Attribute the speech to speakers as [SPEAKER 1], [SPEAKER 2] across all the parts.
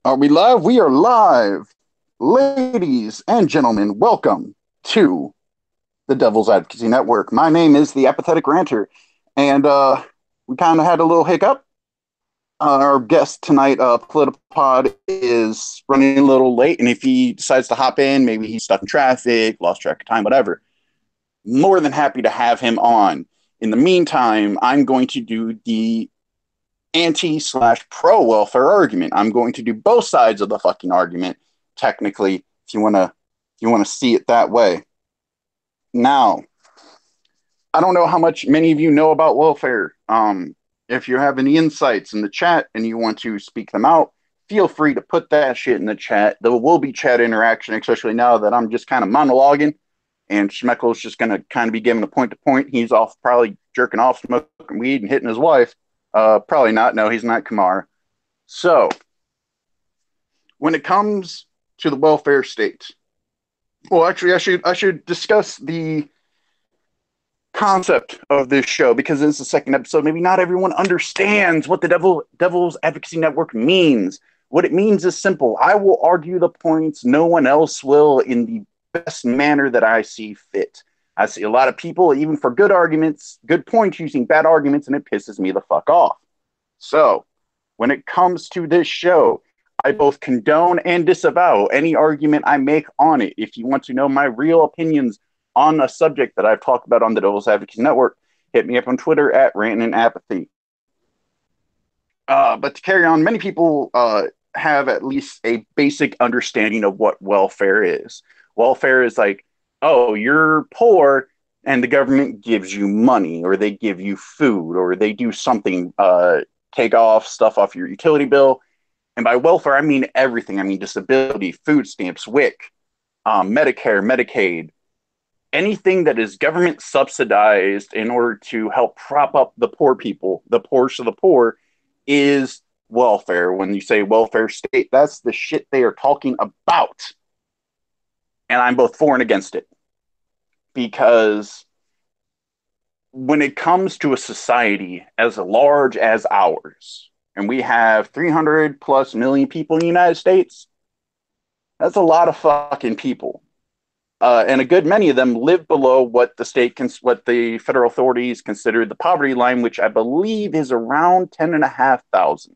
[SPEAKER 1] Are we live? We are live. Ladies and gentlemen, welcome to the Devil's Advocacy Network. My name is the Apathetic Ranter, and we kind of had a little hiccup. Our guest tonight, Politipod, is running a little late, and if he decides to hop in, maybe he's stuck in traffic, lost track of time, whatever, more than happy to have him on. In the meantime, I'm going to do the anti/pro welfare argument. I'm going to do both sides of the fucking argument, technically, if you wanna see it that way. Now, I don't know how much many of you know about welfare. If you have any insights in the chat and you want to speak them out, feel free to put that shit in the chat. There will be chat interaction, especially now that I'm just kind of monologuing and Schmeckel's just going to kind of be giving a point to point. He's off probably jerking off, smoking weed, and hitting his wife. Probably not. No, he's not Kamar. So, when it comes to the welfare state, well, actually, I should discuss the concept of this show because it's the second episode. Maybe not everyone understands what the Devil's Advocacy Network means. What it means is simple. I will argue the points no one else will in the best manner that I see fit. I see a lot of people, even for good arguments, good points, using bad arguments, and it pisses me the fuck off. So, when it comes to this show, I both condone and disavow any argument I make on it. If you want to know my real opinions on a subject that I've talked about on the Devil's Advocacy Network, hit me up on Twitter at @rantingapathy. But to carry on, many people have at least a basic understanding of what welfare is. Welfare is like, oh, you're poor and the government gives you money, or they give you food, or they do something, take off stuff off your utility bill. And by welfare, I mean everything. I mean disability, food stamps, WIC, Medicare, Medicaid, anything that is government subsidized in order to help prop up the poor people, the poorest of the poor, is welfare. When you say welfare state, that's the shit they are talking about. And I'm both for and against it. Because when it comes to a society as large as ours, and we have 300 plus million people in the United States, that's a lot of fucking people. And a good many of them live below what what the federal authorities consider the poverty line, which I believe is around 10,500.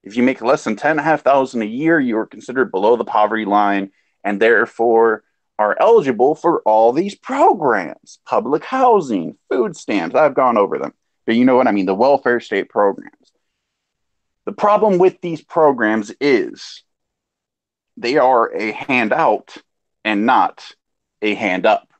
[SPEAKER 1] If you make less than 10,500 a year, you are considered below the poverty line, and therefore are eligible for all these programs, public housing, food stamps. I've gone over them, but you know what I mean, the welfare state programs. The problem with these programs is they are a handout and not a hand up.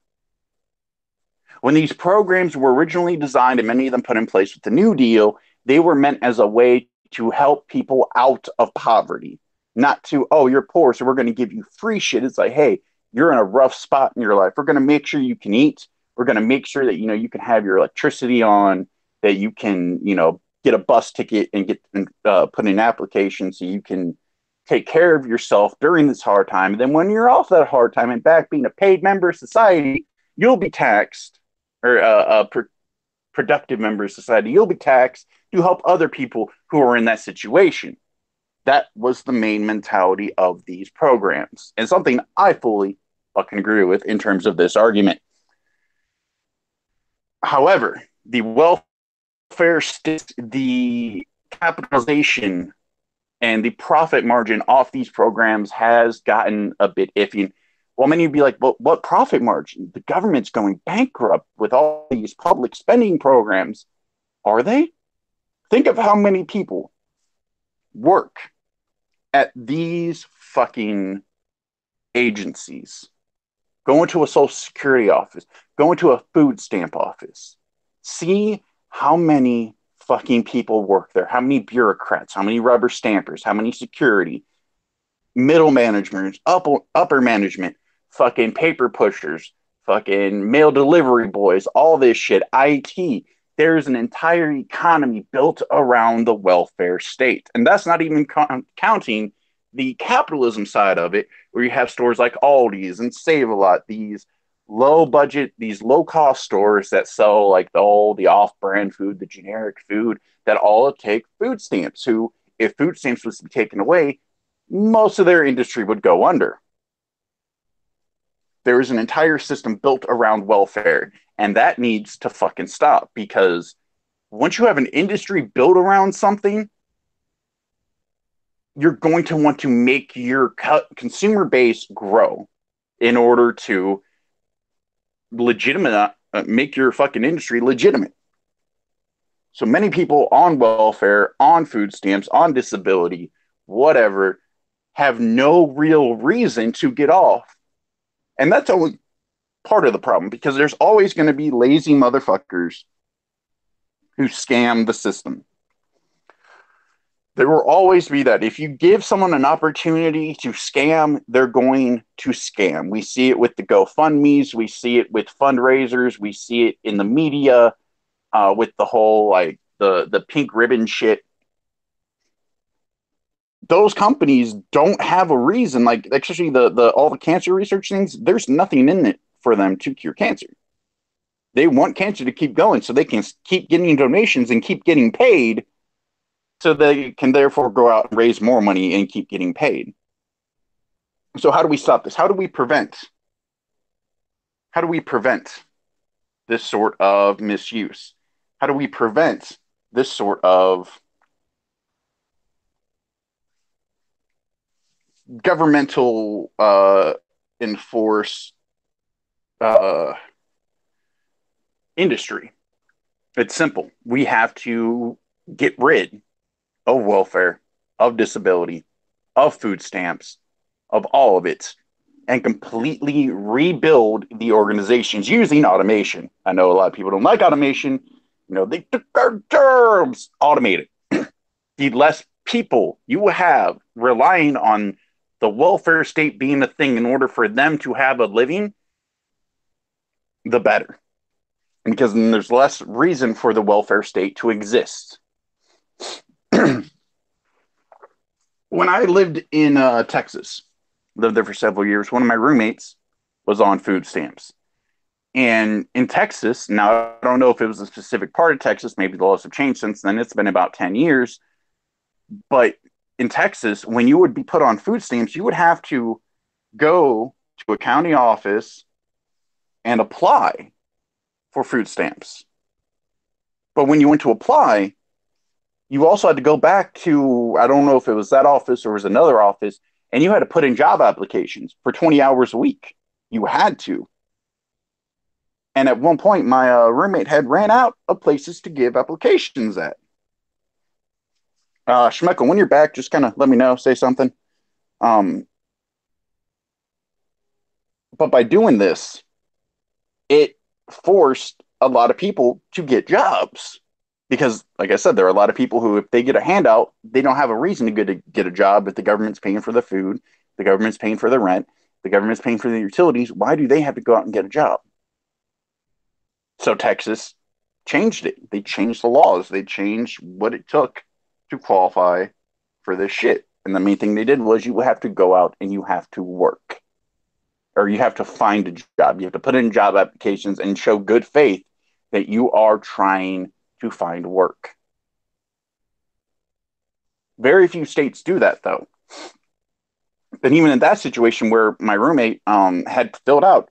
[SPEAKER 1] When these programs were originally designed and many of them put in place with the New Deal, they were meant as a way to help people out of poverty, not to, oh, you're poor, so we're going to give you free shit. It's like, hey, you're in a rough spot in your life. We're going to make sure you can eat. We're going to make sure that, you can have your electricity on, that you can, get a bus ticket and get put in an application so you can take care of yourself during this hard time. And then when you're off that hard time and back being a paid member of society, you'll be taxed, or productive member of society, you'll be taxed to help other people who are in that situation. That was the main mentality of these programs, and something I fully fucking agree with in terms of this argument. However, the the capitalization and the profit margin off these programs has gotten a bit iffy. Well, many would be like, well, what profit margin? The government's going bankrupt with all these public spending programs. Are they? Think of how many people work at these fucking agencies. Go into a social security office. Go into a food stamp office. See how many fucking people work there. How many bureaucrats, how many rubber stampers, how many security, middle management, upper management, fucking paper pushers, fucking mail delivery boys, all this shit, IT. There's an entire economy built around the welfare state. And that's not even counting the capitalism side of it, where you have stores like Aldi's and Save-A-Lot, these low budget, these low cost stores that sell like all the off brand food, the generic food, that all take food stamps. Who, if food stamps was to be taken away, most of their industry would go under. There is an entire system built around welfare, and that needs to fucking stop, because once you have an industry built around something, you're going to want to make your consumer base grow in order to legitimate make your fucking industry legitimate. So many people on welfare, on food stamps, on disability, whatever, have no real reason to get off. And that's only part of the problem, because there's always going to be lazy motherfuckers who scam the system. There will always be that. If you give someone an opportunity to scam, they're going to scam. We see it with the GoFundMes. We see it with fundraisers. We see it in the media with the whole, like, the pink ribbon shit. Those companies don't have a reason, like, especially the all the cancer research things, there's nothing in it for them to cure cancer. They want cancer to keep going so they can keep getting donations and keep getting paid, so they can therefore go out and raise more money and keep getting paid. So how do we stop this? How do we prevent this sort of misuse? How do we prevent this sort of governmental enforced industry? It's simple. We have to get rid of welfare, of disability, of food stamps, of all of it, and completely rebuild the organizations using automation. I know a lot of people don't like automation. You know, they took our jobs. Automate it. The less people you have relying on the welfare state being a thing in order for them to have a living, the better. Because then there's less reason for the welfare state to exist. When I lived in Texas, lived there for several years, one of my roommates was on food stamps. And in Texas, now I don't know if it was a specific part of Texas, maybe the laws have changed since then. It's been about 10 years. But in Texas, when you would be put on food stamps, you would have to go to a county office and apply for food stamps. But when you went to apply, you also had to go back to, I don't know if it was that office or it was another office, and you had to put in job applications for 20 hours a week. You had to. And at one point, my roommate had ran out of places to give applications at. Shmeko, when you're back, just kind of let me know, say something. But by doing this, it forced a lot of people to get jobs. Because, like I said, there are a lot of people who, if they get a handout, they don't have a reason to get a job. If the government's paying for the food, the government's paying for the rent, the government's paying for the utilities, why do they have to go out and get a job? So Texas changed it. They changed the laws. They changed what it took to qualify for this shit. And the main thing they did was you have to go out and you have to work. Or you have to find a job. You have to put in job applications and show good faith that you are trying to find work. Very few states do that, though. And even in that situation where my roommate had filled an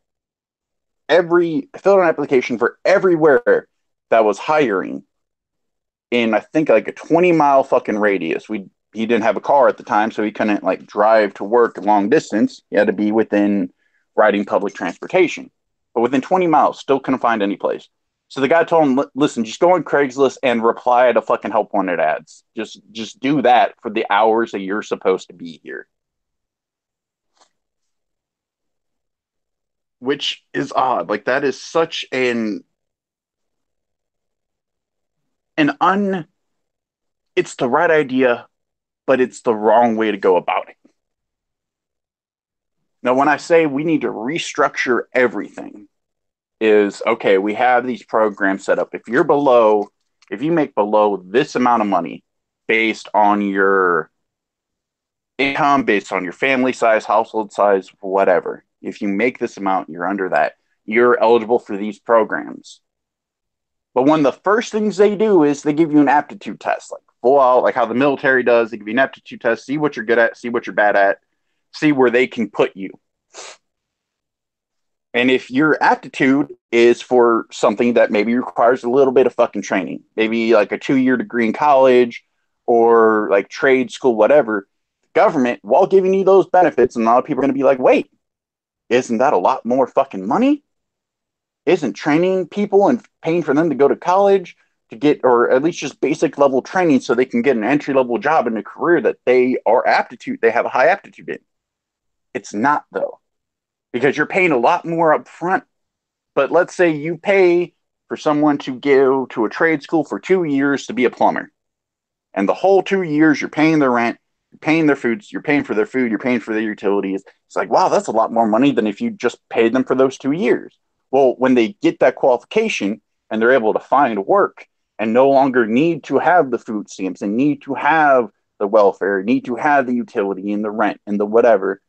[SPEAKER 1] application for everywhere that was hiring in, I think, like a 20-mile fucking radius. He didn't have a car at the time, so he couldn't like drive to work long distance. He had to be within riding public transportation. But within 20 miles, still couldn't find any place. So the guy told him, listen, just go on Craigslist and reply to fucking help wanted ads. Just do that for the hours that you're supposed to be here. Which is odd. Like, that is such it's the right idea, but it's the wrong way to go about it. Now, when I say we need to restructure everything, is okay, we have these programs set up. If you make below this amount of money based on your income, based on your family size, household size, whatever, if you make this amount, you're under that, you're eligible for these programs. But one of the first things they do is they give you an aptitude test. Like, full out, like how the military does. They give you an aptitude test, see what you're good at, see what you're bad at, see where they can put you. And if your aptitude is for something that maybe requires a little bit of fucking training, maybe like a 2-year degree in college or like trade school, whatever, government, while giving you those benefits, and a lot of people are going to be like, wait, isn't that a lot more fucking money? Isn't training people and paying for them to go to college to get, or at least just basic level training so they can get an entry level job in a career that they have a high aptitude in? It's not, though, because you're paying a lot more up front. But let's say you pay for someone to go to a trade school for 2 years to be a plumber. And the whole 2 years, you're paying their rent, you're paying their foods, you're paying for their food, you're paying for their utilities. It's like, wow, that's a lot more money than if you just paid them for those 2 years. Well, when they get that qualification and they're able to find work and no longer need to have the food stamps and need to have the welfare, need to have the utility and the rent and the whatever,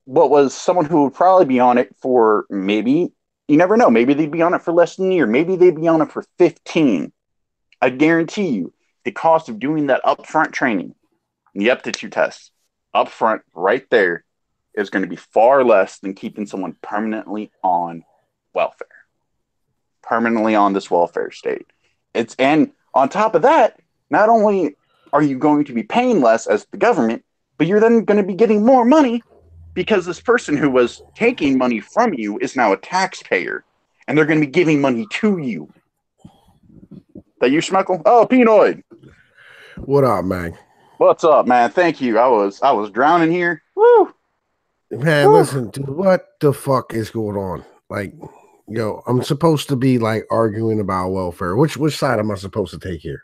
[SPEAKER 1] what was someone who would probably be on it for maybe, you never know, maybe they'd be on it for less than a year, maybe they'd be on it for 15. I guarantee you the cost of doing that upfront training, the aptitude test, upfront right there, is going to be far less than keeping someone permanently on welfare, permanently on this welfare state. And on top of that, not only are you going to be paying less as the government, but you're then going to be getting more money because this person who was taking money from you is now a taxpayer, and they're going to be giving money to you. That you, Schmeckle? Oh, Pinoid.
[SPEAKER 2] What up, man?
[SPEAKER 1] What's up, man? Thank you. I was drowning here. Woo!
[SPEAKER 2] Man, listen, dude, what the fuck is going on? Like, yo, I'm supposed to be like arguing about welfare. Which side am I supposed to take here?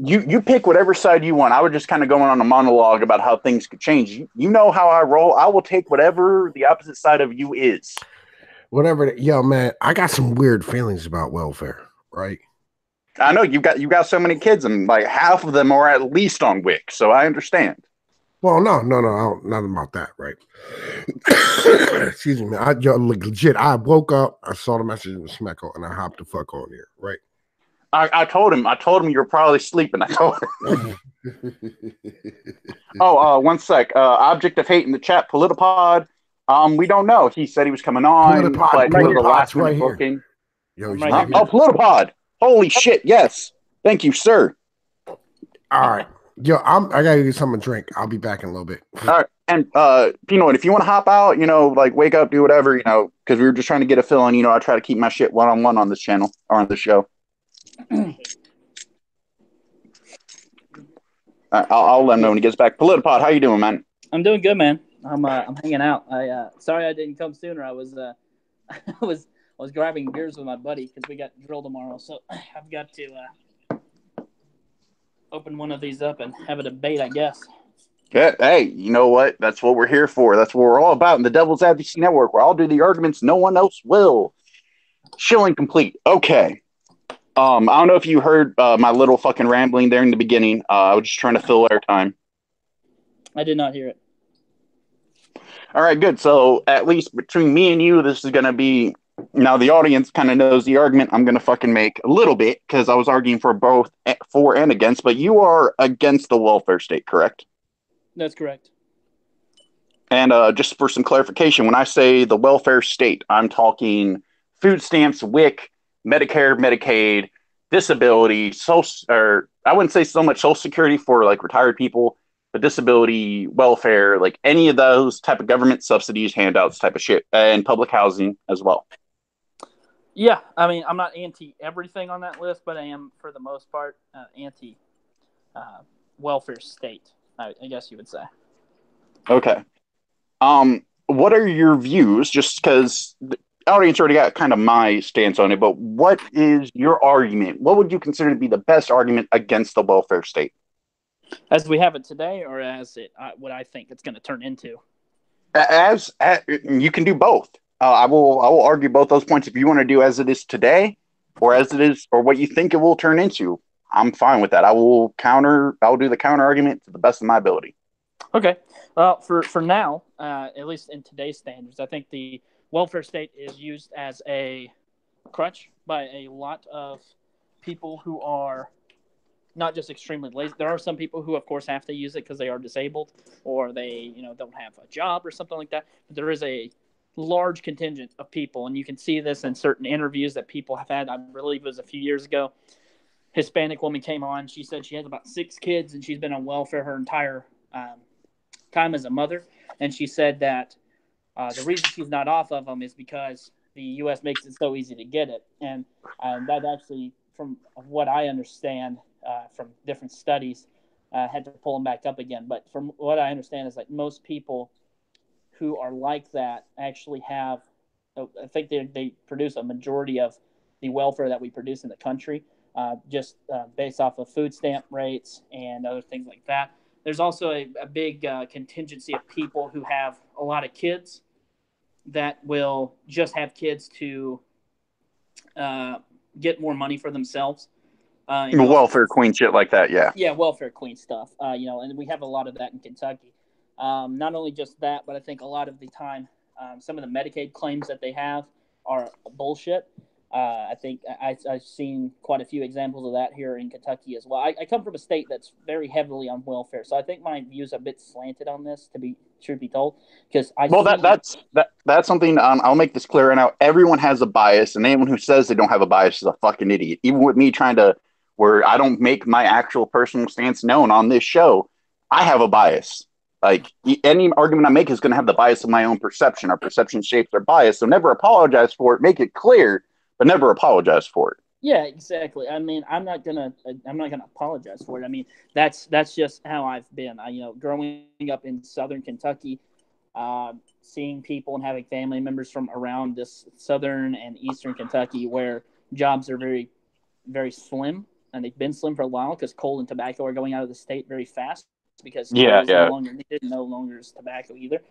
[SPEAKER 1] You pick whatever side you want. I was just kind of going on a monologue about how things could change. You know how I roll. I will take whatever the opposite side of you is.
[SPEAKER 2] Whatever. Yo, man, I got some weird feelings about welfare, right?
[SPEAKER 1] I know you got so many kids, and like half of them are at least on WIC, so I understand.
[SPEAKER 2] Well, no, nothing about that, right? Excuse me, man. Legit, I woke up, I saw the message in the Smeckle, and I hopped the fuck on here, right?
[SPEAKER 1] I told him you're probably sleeping. I told him. Oh, one sec. Object of hate in the chat, Politipod. We don't know. He said he was coming on, but the last minute booking.
[SPEAKER 2] Yo,
[SPEAKER 1] right here. Oh, Politipod. Holy shit! Yes, thank you, sir.
[SPEAKER 2] All right, yo, I gotta get something to drink. I'll be back in a little bit.
[SPEAKER 1] All right, and Pinoid, if you want to hop out, like wake up, do whatever, because we were just trying to get a fill in. I try to keep my shit one-on-one on this channel or on this show. I'll let him know when he gets back. Politipod, how you doing, man?
[SPEAKER 3] I'm doing good, man. I'm hanging out. Sorry I didn't come sooner. I was I was grabbing beers with my buddy because we got drill tomorrow. So I've got to open one of these up and have a debate, I guess.
[SPEAKER 1] Yeah, hey, you know what? That's what we're here for. That's what we're all about in the Devil's Advocacy Network, where I'll do the arguments no one else will. Chilling complete. Okay. I don't know if you heard my little fucking rambling there in the beginning. I was just trying to fill airtime.
[SPEAKER 3] I did not hear it.
[SPEAKER 1] All right, good. So at least between me and you, this is going to be... Now, the audience kind of knows the argument I'm going to fucking make a little bit, because I was arguing for both, for and against, but you are against the welfare state, correct?
[SPEAKER 3] That's correct.
[SPEAKER 1] And just for some clarification, when I say the welfare state, I'm talking food stamps, WIC, Medicare, Medicaid, disability, or I wouldn't say so much Social Security for like retired people, but disability, welfare, like any of those type of government subsidies, handouts type of shit, and public housing as well.
[SPEAKER 3] Yeah, I mean, I'm not anti everything on that list, but I am, for the most part, anti welfare state, I guess you would say.
[SPEAKER 1] Okay. What are your views? Just because the audience already got kind of my stance on it, but what is your argument? What would you consider to be the best argument against the welfare state?
[SPEAKER 3] As we have it today, or as what I think it's going to turn into?
[SPEAKER 1] As you can do both. I will argue both those points. If you want to do as it is today, or as it is, or what you think it will turn into, I'm fine with that. I'll do the counter argument to the best of my ability.
[SPEAKER 3] Okay. Well, for now, at least in today's standards, I think the welfare state is used as a crutch by a lot of people who are not just extremely lazy. There are some people who, of course, have to use it because they are disabled or they, don't have a job or something like that. But there is a large contingent of people, and you can see this in certain interviews that people have had. I believe it was a few years ago. Hispanic woman came on. She said she has about 6 kids, and she's been on welfare her entire time as a mother. And she said that the reason she's not off of them is because the U.S. makes it so easy to get it. And that actually, from what I understand from different studies, had to pull them back up again. But from what I understand is like most people who are like that actually have, I think they produce a majority of the welfare that we produce in the country, just based off of food stamp rates and other things like that. There's also a big contingency of people who have a lot of kids that will just have kids to get more money for themselves.
[SPEAKER 1] Welfare queen shit like that, yeah.
[SPEAKER 3] Yeah, welfare queen stuff. And we have a lot of that in Kentucky. Not only just that, but I think a lot of the time, some of the Medicaid claims that they have are bullshit. I think I've seen quite a few examples of that here in Kentucky as well. I come from a state that's very heavily on welfare, so I think my views are a bit slanted on this, to be truth be told. Because
[SPEAKER 1] that's something. I'll make this clear right now. Everyone has a bias, and anyone who says they don't have a bias is a fucking idiot. Even with me trying to, where I don't make my actual personal stance known on this show, I have a bias. Like any argument I make is going to have the bias of my own perception. Our perception shapes our bias, so never apologize for it. Make it clear, but never apologize for it.
[SPEAKER 3] Yeah, exactly. I mean, I'm not gonna apologize for it. I mean, that's just how I've been. Growing up in Southern Kentucky, seeing people and having family members from around this Southern and Eastern Kentucky where jobs are very, very slim, and they've been slim for a while because coal and tobacco are going out of the state very fast because coal is no longer needed, no longer is tobacco either.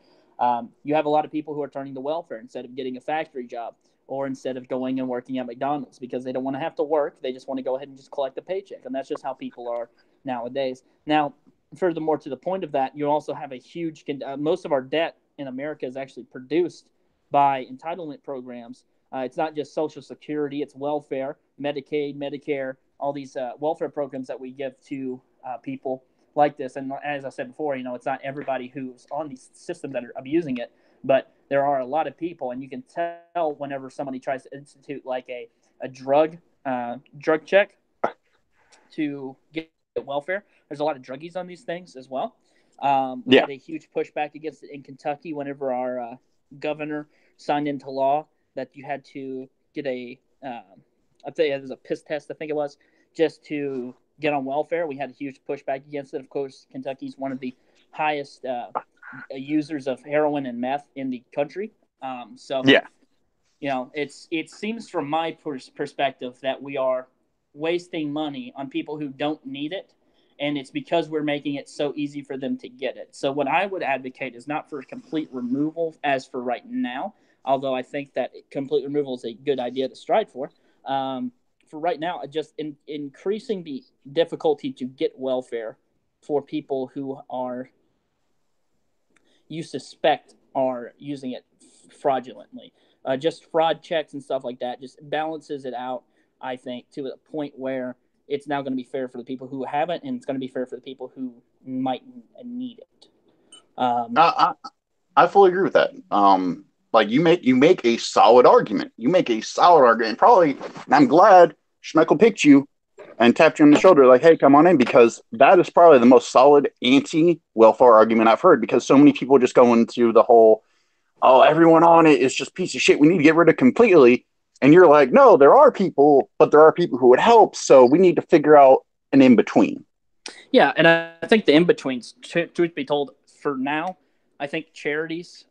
[SPEAKER 3] You have a lot of people who are turning to welfare instead of getting a factory job, or instead of going and working at McDonald's because they don't want to have to work. They just want to go ahead and just collect a paycheck. And that's just how people are nowadays. Now, furthermore, to the point of that, you also have a huge, most of our debt in America is actually produced by entitlement programs. It's not just Social Security, it's welfare, Medicaid, Medicare, all these welfare programs that we give to people like this. And as I said before, it's not everybody who's on these systems that are abusing it, but there are a lot of people, and you can tell whenever somebody tries to institute like a drug check to get welfare. There's a lot of druggies on these things as well. We had a huge pushback against it in Kentucky whenever our governor signed into law that you had to get I think it was a piss test, I think it was, just to get on welfare. We had a huge pushback against it. Of course, Kentucky's one of the highest users of heroin and meth in the country. It seems from my perspective that we are wasting money on people who don't need it, and it's because we're making it so easy for them to get it. So what I would advocate is not for complete removal as for right now, although I think that complete removal is a good idea to strive for. For right now, just increasing the difficulty to get welfare for people who are you suspect are using it fraudulently. Just fraud checks and stuff like that just balances it out, I think, to a point where it's now going to be fair for the people who haven't, and it's going to be fair for the people who might need it.
[SPEAKER 1] I fully agree with that. Like you make a solid argument. Probably, and I'm glad Schmeckel picked you and tapped you on the shoulder like, hey, come on in, because that is probably the most solid anti-welfare argument I've heard, because so many people just go into the whole, oh, everyone on it is just piece of shit, we need to get rid of completely. And you're like, no, there are people, but there are people who would help, so we need to figure out an in-between.
[SPEAKER 3] Yeah, and I think the in-betweens, truth be told, for now, I think charities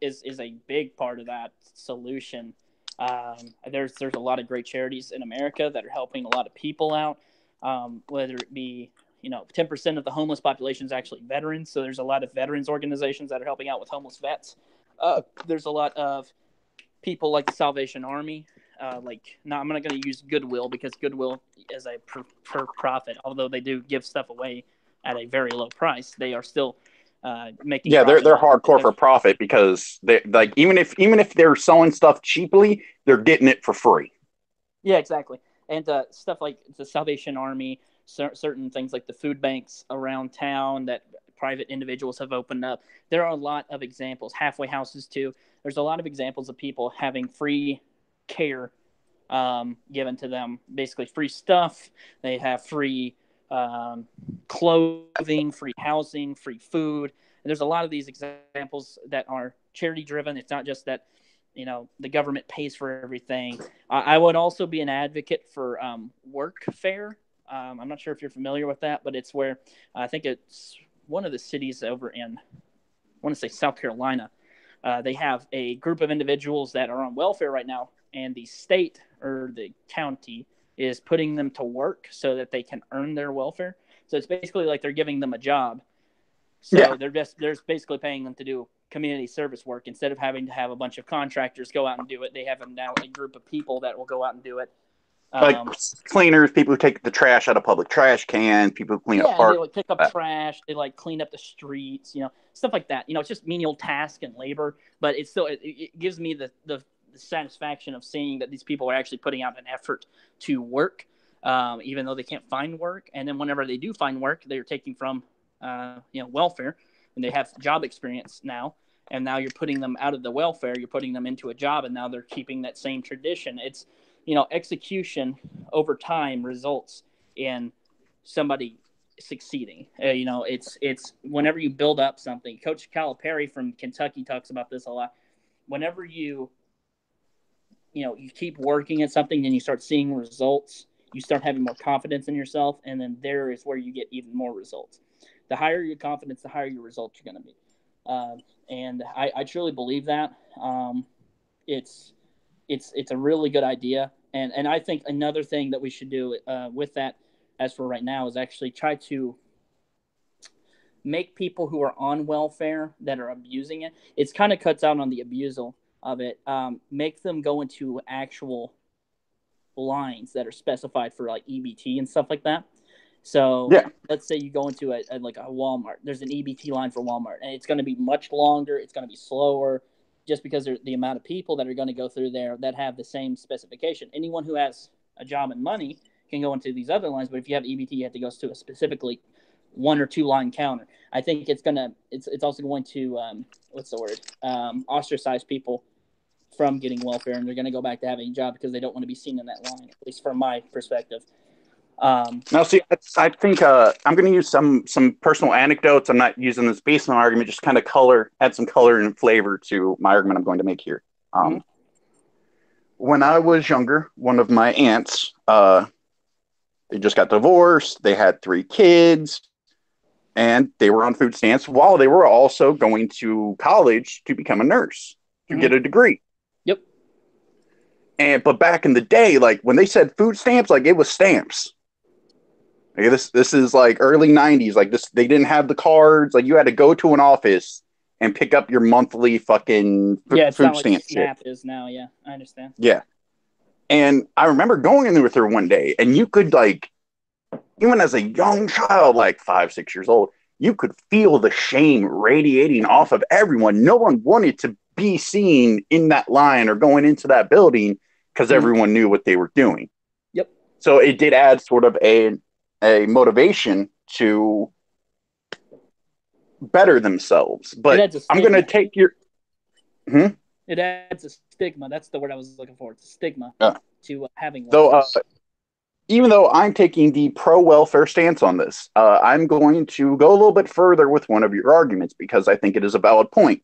[SPEAKER 3] is a big part of that solution. There's a lot of great charities in America that are helping a lot of people out, whether it be 10% of the homeless population is actually veterans, so there's a lot of veterans organizations that are helping out with homeless vets. There's a lot of people like the Salvation Army. I'm not going to use Goodwill because Goodwill is a per profit, although they do give stuff away at a very low price. They are still making.
[SPEAKER 1] Yeah, they're hardcore for profit because they like even if they're selling stuff cheaply, they're getting it for free.
[SPEAKER 3] Yeah, exactly. And stuff like the Salvation Army, certain things like the food banks around town that private individuals have opened up. There are a lot of examples, halfway houses too. There's a lot of examples of people having free care given to them, basically free stuff. They have free clothing, free housing, free food. And there's a lot of these examples that are charity driven. It's not just that, the government pays for everything. I would also be an advocate for workfare. I'm not sure if you're familiar with that, but it's where I think it's one of the cities over in, I want to say South Carolina. They have a group of individuals that are on welfare right now, and the state or the county is putting them to work so that they can earn their welfare. So it's basically like they're giving them a job. So they're basically paying them to do community service work instead of having to have a bunch of contractors go out and do it. They have now a group of people that will go out and do it.
[SPEAKER 1] Like cleaners, people who take the trash out of public trash cans, people who clean up parks.
[SPEAKER 3] They like pick up trash, they like clean up the streets, stuff like that. It's just menial task and labor, but it's still it gives me the satisfaction of seeing that these people are actually putting out an effort to work, even though they can't find work. And then whenever they do find work, they're taking from welfare, and they have job experience now. And now you're putting them out of the welfare, you're putting them into a job, and now they're keeping that same tradition. It's execution over time results in somebody succeeding. It's whenever you build up something. Coach Calipari from Kentucky talks about this a lot. Whenever you keep working at something and you start seeing results, you start having more confidence in yourself, and then there is where you get even more results. The higher your confidence, the higher your results are going to be. And I truly believe that. It's a really good idea. And I think another thing that we should do with that, as for right now, is actually try to make people who are on welfare that are abusing it. It's kind of cuts out on the abusal of it. Make them go into actual lines that are specified for like EBT and stuff like that. So let's say you go into a Walmart. There's an EBT line for Walmart, and it's going to be much longer. It's going to be slower, just because the amount of people that are going to go through there that have the same specification. Anyone who has a job and money can go into these other lines, but if you have EBT, you have to go to a specifically 1 or 2 line counter. I think it's also going to ostracize people from getting welfare, and they're going to go back to having a job because they don't want to be seen in that line, at least from my perspective.
[SPEAKER 1] Now, see, I think I'm going to use some personal anecdotes. I'm not using this based on argument, just kind of add some color and flavor to my argument I'm going to make here. When I was younger, one of my aunts, they just got divorced. They had 3 kids, and they were on food stamps while they were also going to college to become a nurse, to get a degree.
[SPEAKER 3] Yep.
[SPEAKER 1] But back in the day, like when they said food stamps, like it was stamps. Like this is like early 90s. Like this, they didn't have the cards. Like you had to go to an office and pick up your monthly fucking
[SPEAKER 3] it's
[SPEAKER 1] food
[SPEAKER 3] not
[SPEAKER 1] stamp
[SPEAKER 3] like Snap
[SPEAKER 1] shit.
[SPEAKER 3] is now. Yeah, I understand.
[SPEAKER 1] Yeah. And I remember going in there with her one day, and you could like, even as a young child, like 5, 6 years old, you could feel the shame radiating off of everyone. No one wanted to be seen in that line or going into that building because everyone knew what they were doing.
[SPEAKER 3] Yep.
[SPEAKER 1] So it did add sort of a motivation to better themselves. But I'm going to take your...
[SPEAKER 3] It adds a stigma. That's the word I was looking for. It's a stigma to having
[SPEAKER 1] welfare. So even though I'm taking the pro-welfare stance on this, I'm going to go a little bit further with one of your arguments because I think it is a valid point.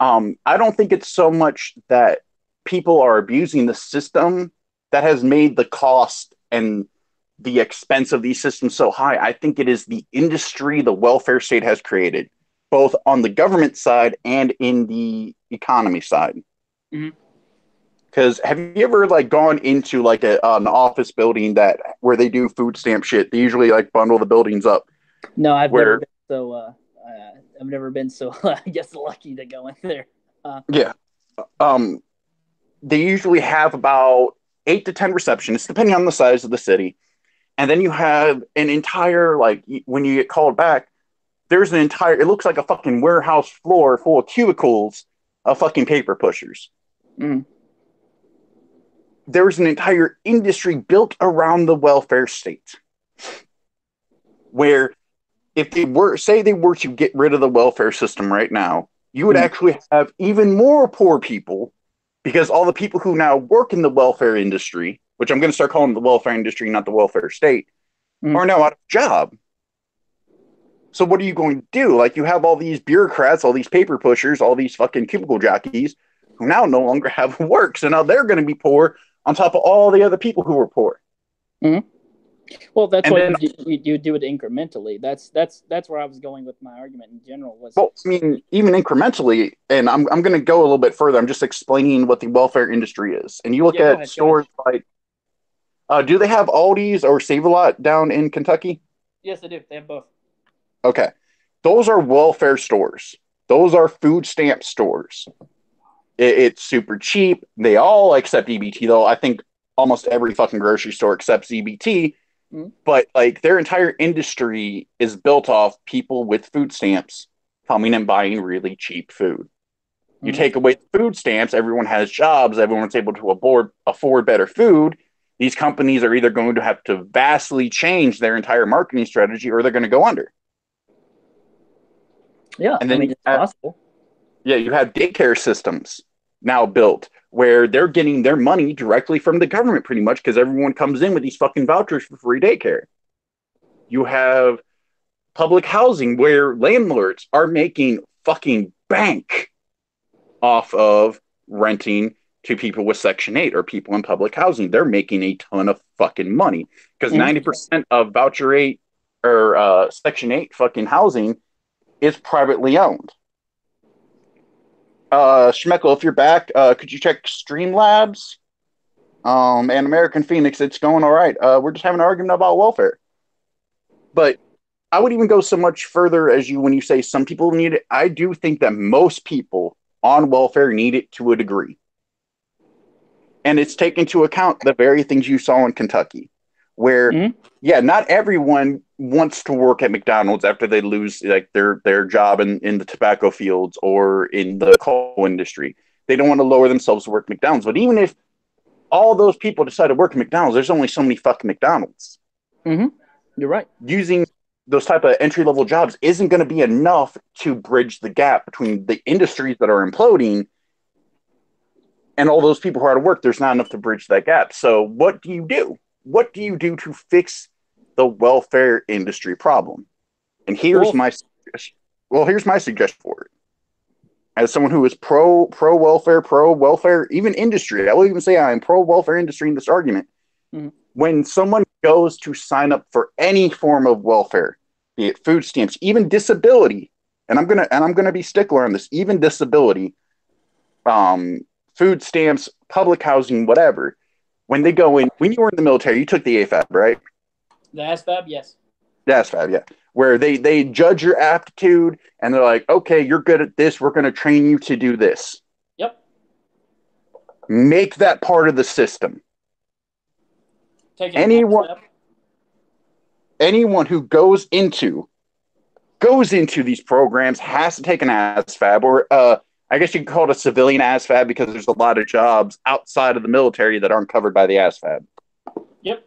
[SPEAKER 1] I don't think it's so much that people are abusing the system that has made the cost and the expense of these systems so high. I think it is the industry the welfare state has created, both on the government side and in the economy side. Because have you ever like gone into like an office building where they do food stamp shit? They usually like bundle the buildings up.
[SPEAKER 3] No, I've never been so. I've never been so. I guess lucky to go in there.
[SPEAKER 1] They usually have about 8 to 10 receptionists, depending on the size of the city, and then you have an entire when you get called back, there's an entire. It looks like a fucking warehouse floor full of cubicles of fucking paper pushers. There's an entire industry built around the welfare state. where if they were, say they were to get rid of the welfare system right now, you would actually have even more poor people because all the people who now work in the welfare industry, which I'm going to start calling the welfare industry, not the welfare state, are now out of job. So what are you going to do? Like, you have all these bureaucrats, all these paper pushers, all these fucking cubicle jockeys who now no longer have work. So now they're going to be poor on top of all the other people who were poor.
[SPEAKER 3] Mm-hmm. Well, that's
[SPEAKER 1] and
[SPEAKER 3] why
[SPEAKER 1] then,
[SPEAKER 3] you do it incrementally. That's where I was going with my argument in general. Was
[SPEAKER 1] well, I mean, even incrementally, and I'm going to go a little bit further. I'm just explaining what the welfare industry is. And you look at stores like, do they have Aldi's or Save-A-Lot down in Kentucky?
[SPEAKER 3] Yes, they do. They have both.
[SPEAKER 1] Okay. Those are welfare stores. Those are food stamp stores. It's super cheap. They all accept EBT, though. I think almost every fucking grocery store accepts EBT. But like, their entire industry is built off people with food stamps coming and buying really cheap food. You take away the food stamps, everyone has jobs, everyone's able to afford better food. These companies are either going to have to vastly change their entire marketing strategy or they're going to go under.
[SPEAKER 3] Yeah,
[SPEAKER 1] and then
[SPEAKER 3] it's possible.
[SPEAKER 1] Yeah, you have daycare systems now built where they're getting their money directly from the government pretty much because everyone comes in with these fucking vouchers for free daycare. You have public housing where landlords are making fucking bank off of renting to people with Section 8 or people in public housing. They're making a ton of fucking money because 90% of Voucher 8 or Section 8 fucking housing is privately owned. Schmeckel, if you're back, could you check Streamlabs and American Phoenix? It's going all right. We're just having an argument about welfare. But I would even go so much further as you when you say some people need it. I do think that most people on welfare need it to a degree. And it's taken into account the very things you saw in Kentucky, where, yeah, not everyone wants to work at McDonald's after they lose like their job in the tobacco fields or in the coal industry. They don't want to lower themselves to work at McDonald's. But even if all those people decide to work at McDonald's, there's only so many fucking McDonald's.
[SPEAKER 3] You're right.
[SPEAKER 1] Using those type of entry-level jobs isn't going to be enough to bridge the gap between the industries that are imploding and all those people who are out of work. There's not enough to bridge that gap. So what do you do? What do you do to fix the welfare industry problem? And here's my suggestion for it. As someone who is pro welfare, even industry, I will even say I am pro welfare industry in this argument. When someone goes to sign up for any form of welfare, be it food stamps, even disability, and I'm gonna be stickler on this, even disability, food stamps, public housing, whatever. When they go in, when you were in the military, you took the AFAB, right?
[SPEAKER 3] The ASVAB, yes.
[SPEAKER 1] The ASVAB, yeah. Where they judge your aptitude and they're like, okay, you're good at this. We're going to train you to do this.
[SPEAKER 3] Yep.
[SPEAKER 1] Make that part of the system. Anyone who goes into these programs has to take an ASVAB, or I guess you could call it a civilian ASVAB because there's a lot of jobs outside of the military that aren't covered by the ASVAB.
[SPEAKER 3] Yep.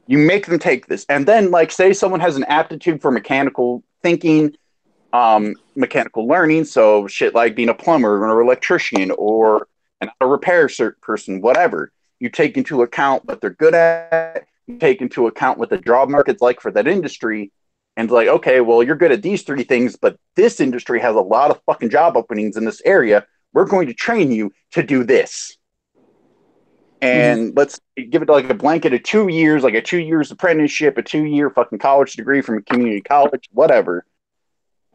[SPEAKER 1] You make them take this. And then, like, say someone has an aptitude for mechanical thinking, mechanical learning, so shit like being a plumber or an electrician or a repair person, whatever. You take into account what they're good at, you take into account what the job market's like for that industry, and like, okay, well, you're good at these three things, but this industry has a lot of fucking job openings in this area. We're going to train you to do this. And let's give it like a blanket of 2 years, like a 2 years apprenticeship, a 2-year fucking college degree from a community college, whatever.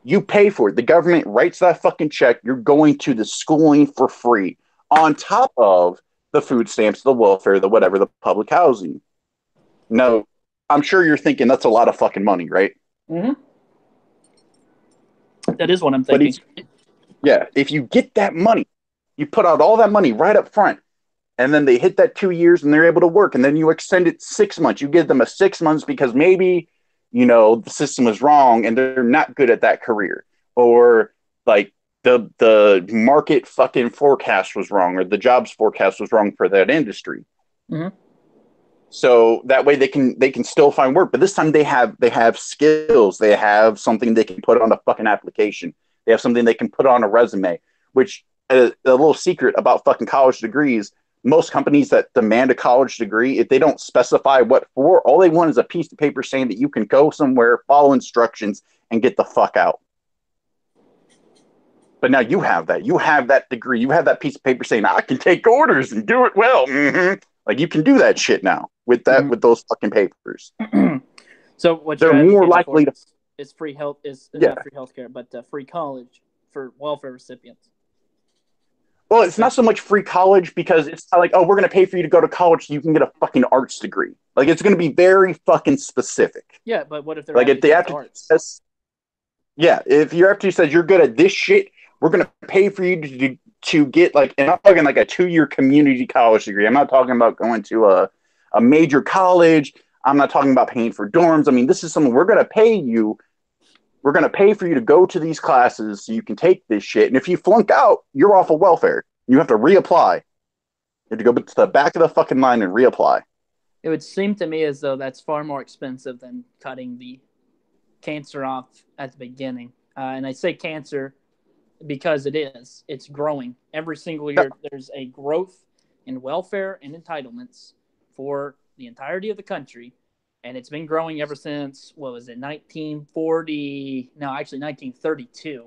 [SPEAKER 1] You pay for it. The government writes that fucking check. You're going to the schooling for free on top of the food stamps, the welfare, the whatever, the public housing. No, I'm sure you're thinking that's a lot of fucking money, right?
[SPEAKER 3] That is what I'm thinking.
[SPEAKER 1] If you get that money, you put out all that money right up front, and then they hit that 2 years and they're able to work, and then you extend it 6 months. You give them a 6 months because maybe, the system is wrong and they're not good at that career, or like the market fucking forecast was wrong, or the jobs forecast was wrong for that industry. So that way they can still find work. But this time they have skills. They have something they can put on a fucking application. They have something they can put on a resume. Which a little secret about fucking college degrees. Most companies that demand a college degree, if they don't specify what for, all they want is a piece of paper saying that you can go somewhere, follow instructions, and get the fuck out. But now you have that. You have that degree. You have that piece of paper saying I can take orders and do it well. Mm-hmm. Like you can do that shit now with that with those fucking papers.
[SPEAKER 3] So what
[SPEAKER 1] they're
[SPEAKER 3] you're
[SPEAKER 1] more likely to
[SPEAKER 3] is free health not free healthcare, but free college for welfare recipients.
[SPEAKER 1] Well, it's not so much free college because it's not like, oh, we're going to pay for you to go to college so you can get a fucking arts degree. Like, it's going to be very fucking specific.
[SPEAKER 3] Yeah, but what if they're
[SPEAKER 1] like if the aptitude says, yeah, if your aptitude says you're good at this shit, we're going to pay for you to get like, and I'm talking like a 2-year community college degree. I'm not talking about going to a major college. I'm not talking about paying for dorms. I mean, this is something we're going to pay you. We're going to pay for you to go to these classes so you can take this shit. And if you flunk out, you're off of welfare. You have to reapply. You have to go to the back of the fucking line and reapply.
[SPEAKER 3] It would seem to me as though that's far more expensive than cutting the cancer off at the beginning. And I say cancer because it is. It's growing. Every single year there's a growth in welfare and entitlements for the entirety of the country. And it's been growing ever since, what was it, 1940? No, actually 1932.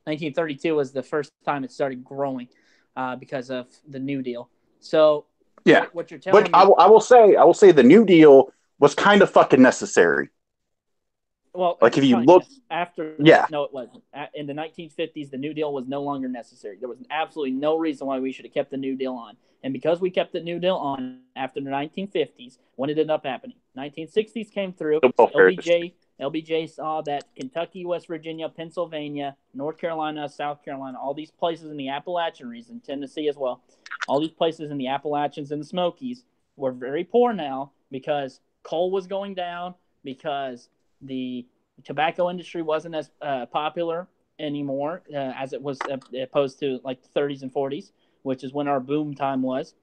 [SPEAKER 3] 1932 was the first time it started growing because of the New Deal. So
[SPEAKER 1] yeah,
[SPEAKER 3] what you're telling me...
[SPEAKER 1] I will say the New Deal was kind of fucking necessary.
[SPEAKER 3] Well,
[SPEAKER 1] like if you look
[SPEAKER 3] after,
[SPEAKER 1] yeah,
[SPEAKER 3] no, it wasn't. In the 1950s, the New Deal was no longer necessary. There was absolutely no reason why we should have kept the New Deal on. And because we kept the New Deal on after the 1950s, when it ended up happening, 1960s came through. LBJ saw that Kentucky, West Virginia, Pennsylvania, North Carolina, South Carolina, all these places in the Appalachian region, Tennessee as well, all these places in the Appalachians and the Smokies were very poor now because coal was going down, because the tobacco industry wasn't as popular anymore as it was opposed to like the 30s and 40s, which is when our boom time was.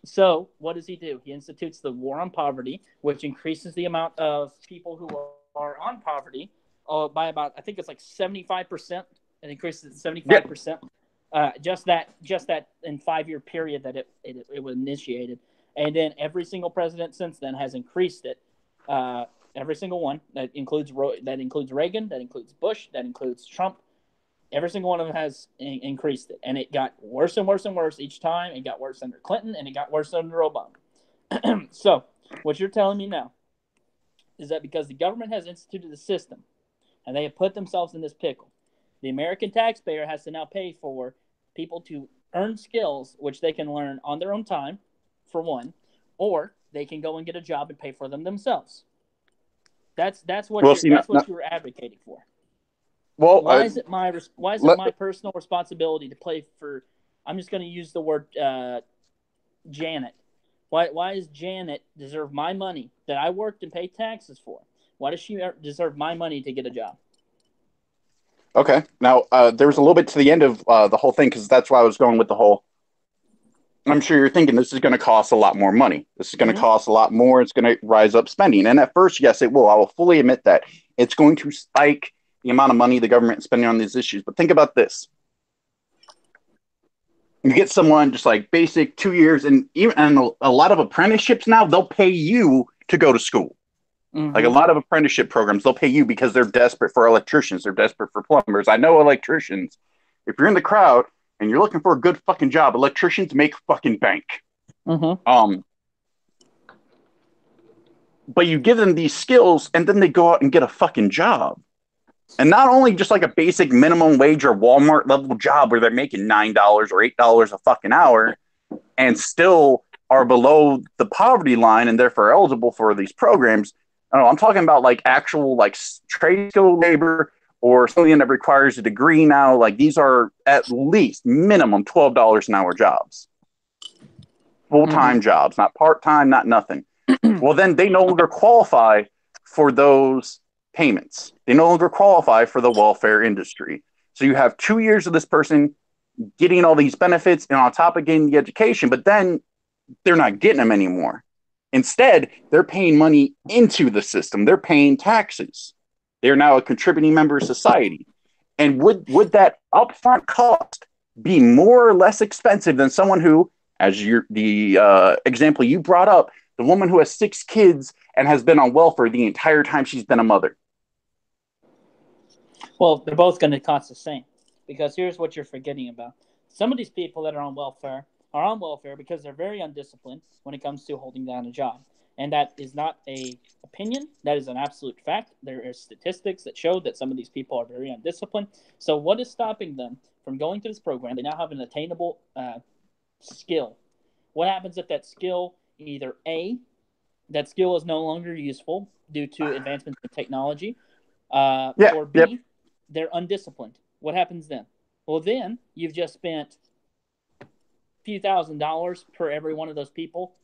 [SPEAKER 3] So what does he do? He institutes the war on poverty, which increases the amount of people who are on poverty by about, I think it's like 75%. It increases to 75%. Just that in 5-year period that it was initiated. And then every single president since then has increased it. Every single one. That includes Reagan, that includes Bush, that includes Trump. Every single one of them has increased it. And it got worse and worse and worse each time. It got worse under Clinton, and it got worse under Obama. So what you're telling me now is that because the government has instituted the system, and they have put themselves in this pickle, the American taxpayer has to now pay for people to earn skills which they can learn on their own time, for one, or they can go and get a job and pay for them themselves. That's what you're advocating for.
[SPEAKER 1] Well,
[SPEAKER 3] why is it my personal responsibility to pay for? I'm just going to use the word Janet. Why does Janet deserve my money that I worked and paid taxes for? Why does she deserve my money to get a job?
[SPEAKER 1] Okay, now there was a little bit to the end of the whole thing because that's why I was going with the whole. I'm sure you're thinking this is going to cost a lot more money. This is going to cost a lot more. It's going to rise up spending. And at first, yes, it will. I will fully admit that. It's going to spike the amount of money the government is spending on these issues. But think about this. You get someone just like basic 2 years, and a lot of apprenticeships now, they'll pay you to go to school. Mm-hmm. Like a lot of apprenticeship programs, they'll pay you because they're desperate for electricians. They're desperate for plumbers. I know electricians. If you're in the crowd, and you're looking for a good fucking job, electricians make fucking bank. Mm-hmm. But you give them these skills, and then they go out and get a fucking job. And not only just like a basic minimum wage or Walmart level job where they're making $9 or $8 a fucking hour and still are below the poverty line and therefore eligible for these programs. I'm talking about like actual like trade skill labor, or something that requires a degree now. Like these are at least minimum $12 an hour jobs. Full-time jobs, not part-time, not nothing. Well, then they no longer qualify for those payments. They no longer qualify for the welfare industry. So you have 2 years of this person getting all these benefits and on top of getting the education, but then they're not getting them anymore. Instead, they're paying money into the system. They're paying taxes. They're now a contributing member of society. And would that upfront cost be more or less expensive than someone who, as the example you brought up, the woman who has 6 kids and has been on welfare the entire time she's been a mother?
[SPEAKER 3] Well, they're both going to cost the same, because here's what you're forgetting about. Some of these people that are on welfare because they're very undisciplined when it comes to holding down a job. And that is not a opinion. That is an absolute fact. There are statistics that show that some of these people are very undisciplined. So what is stopping them from going through this program? They now have an attainable skill. What happens if that skill, either A, that skill is no longer useful due to advancements in technology, or B, they're undisciplined? What happens then? Well, then you've just spent a few $1,000s per every one of those people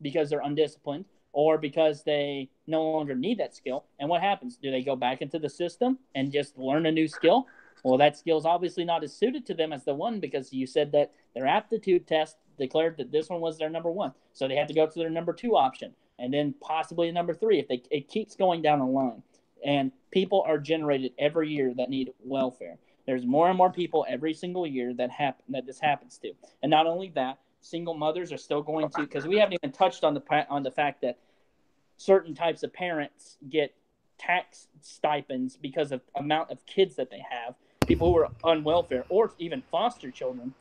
[SPEAKER 3] because they're undisciplined or because they no longer need that skill. And what happens? Do they go back into the system and just learn a new skill? Well, that skill is obviously not as suited to them as the one, because you said that their aptitude test declared that this one was their number one. So they have to go to their number 2 option, and then possibly a number 3 if it keeps going down the line. And people are generated every year that need welfare. There's more and more people every single year that this happens to. And not only that, single mothers are still going to, because we haven't even touched on the fact that certain types of parents get tax stipends because of amount of kids that they have. People who are on welfare, or even foster children,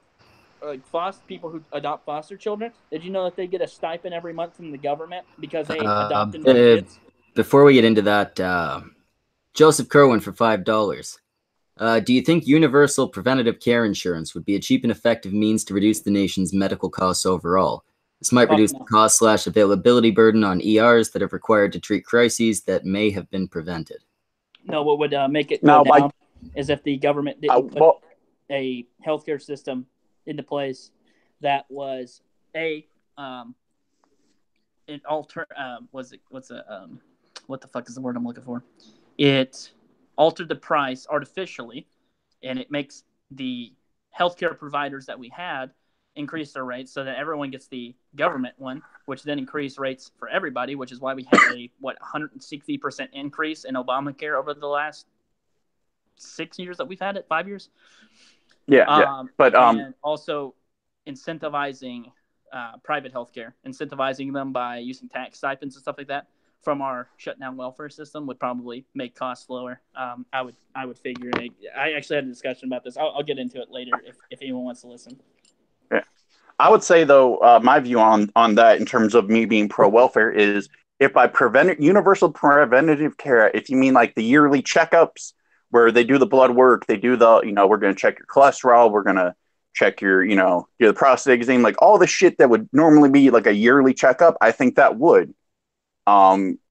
[SPEAKER 3] like people who adopt foster children. Did you know that they get a stipend every month from the government because they adopted more kids?
[SPEAKER 4] Before we get into that, Joseph Kerwin for $5. Do you think universal preventative care insurance would be a cheap and effective means to reduce the nation's medical costs overall? This might reduce the cost/availability burden on ERs that are required to treat crises that may have been prevented.
[SPEAKER 3] No, what would make it go down is if the government didn't put a healthcare system into place that was what the fuck is the word I'm looking for? It altered the price artificially, and it makes the healthcare providers that we had increase their rates so that everyone gets the government one, which then increased rates for everybody, which is why we had a 160% increase in Obamacare over the last 6 years that we've had it, 5 years. But and also incentivizing private healthcare, incentivizing them by using tax stipends and stuff like that from our shut down welfare system would probably make costs lower. I would figure. I actually had a discussion about this. I'll get into it later if anyone wants to listen.
[SPEAKER 1] Yeah. I would say, though, my view on that in terms of me being pro-welfare is, if by universal preventative care, if you mean like the yearly checkups where they do the blood work, they do the, we're going to check your cholesterol, we're going to check your, the prostate exam, like all the shit that would normally be like a yearly checkup, I think that would.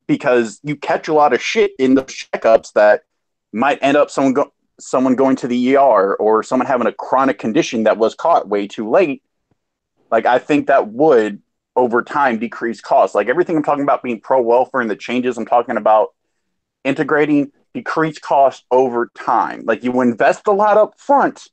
[SPEAKER 1] Because you catch a lot of shit in those checkups that might end up someone going to the ER or someone having a chronic condition that was caught way too late. Like, I think that would, over time, decrease costs. Like, everything I'm talking about being pro-welfare and the changes I'm talking about integrating, decrease costs over time. Like, you invest a lot up front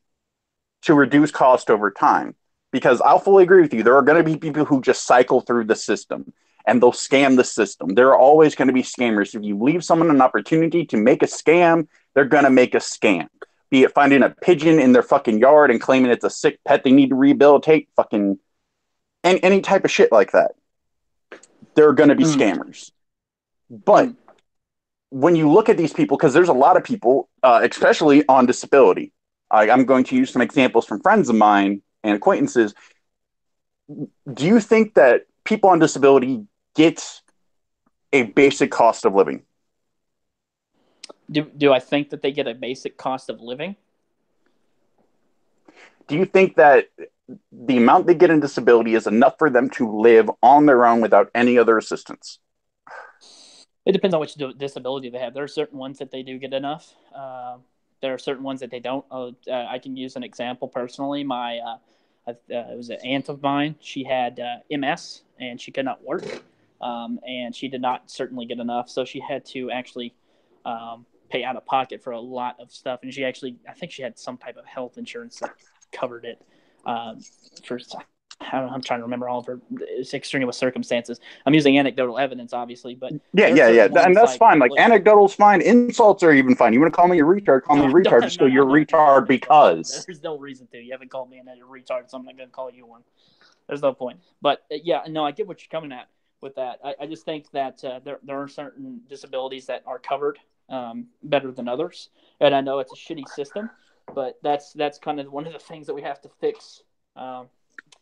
[SPEAKER 1] to reduce cost over time. Because I'll fully agree with you. There are going to be people who just cycle through the system and they'll scam the system. There are always going to be scammers. If you leave someone an opportunity to make a scam, they're going to make a scam. Be it finding a pigeon in their fucking yard and claiming it's a sick pet they need to rehabilitate, fucking any type of shit like that. There are going to be scammers. But when you look at these people, because there's a lot of people, especially on disability, I'm going to use some examples from friends of mine and acquaintances. Do you think that people on disability get a basic cost of living?
[SPEAKER 3] Do I think that they get a basic cost of living?
[SPEAKER 1] Do you think that the amount they get in disability is enough for them to live on their own without any other assistance?
[SPEAKER 3] It depends on which disability they have. There are certain ones that they do get enough. There are certain ones that they don't. I can use an example personally. It was an aunt of mine. She had MS, and she could not work, and she did not certainly get enough. So she had to actually pay out of pocket for a lot of stuff. And I think she had some type of health insurance that covered it. I'm trying to remember all of her extraneous circumstances. I'm using anecdotal evidence, obviously, but
[SPEAKER 1] Yeah,
[SPEAKER 3] there's
[SPEAKER 1] yeah, yeah.
[SPEAKER 3] certain
[SPEAKER 1] And
[SPEAKER 3] ones
[SPEAKER 1] that's
[SPEAKER 3] like,
[SPEAKER 1] fine. Like
[SPEAKER 3] look,
[SPEAKER 1] anecdotal's fine. Insults are even fine. You want to call me a retard? Call
[SPEAKER 3] no,
[SPEAKER 1] me a retard. Just go, you're a
[SPEAKER 3] I'm not using
[SPEAKER 1] retard
[SPEAKER 3] that as well.
[SPEAKER 1] because.
[SPEAKER 3] There's no reason to. You haven't called me a retard, so I'm not going to call you one. There's no point. But yeah, no, I get what you're coming at with that. I just think that there are certain disabilities that are covered better than others, and I know it's a shitty system, but that's kind of one of the things that we have to fix.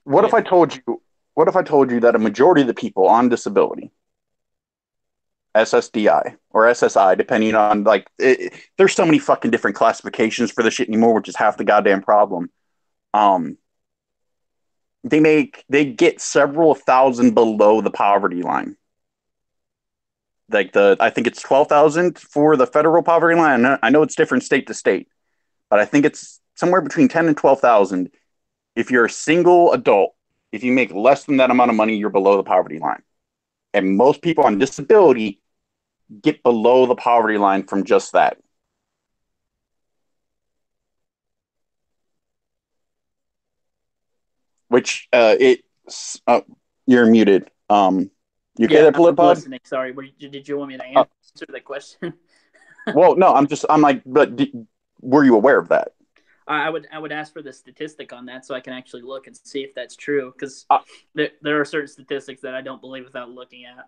[SPEAKER 1] What if
[SPEAKER 3] With
[SPEAKER 1] I told you? What if I told you that a majority of the people on disability, SSDI or SSI, depending on there's so many fucking different classifications for the shit anymore, which is half the goddamn problem. Um, they get several thousand below the poverty line. I think it's 12,000 for the federal poverty line. I know it's different state to state, but I think it's somewhere between 10 and 12,000. If you're a single adult, if you make less than that amount of money, you're below the poverty line. And most people on disability get below the poverty line from just that. Which you're muted. You okay
[SPEAKER 3] yeah,
[SPEAKER 1] there,
[SPEAKER 3] I'm
[SPEAKER 1] Politipod?
[SPEAKER 3] listening. Sorry, did you want me to
[SPEAKER 1] Uh,
[SPEAKER 3] answer that question?
[SPEAKER 1] well, no, I'm like, but were you aware of that?
[SPEAKER 3] I would ask for the statistic on that so I can actually look and see if that's true, because
[SPEAKER 1] Uh,
[SPEAKER 3] there are certain statistics that I don't believe without looking at.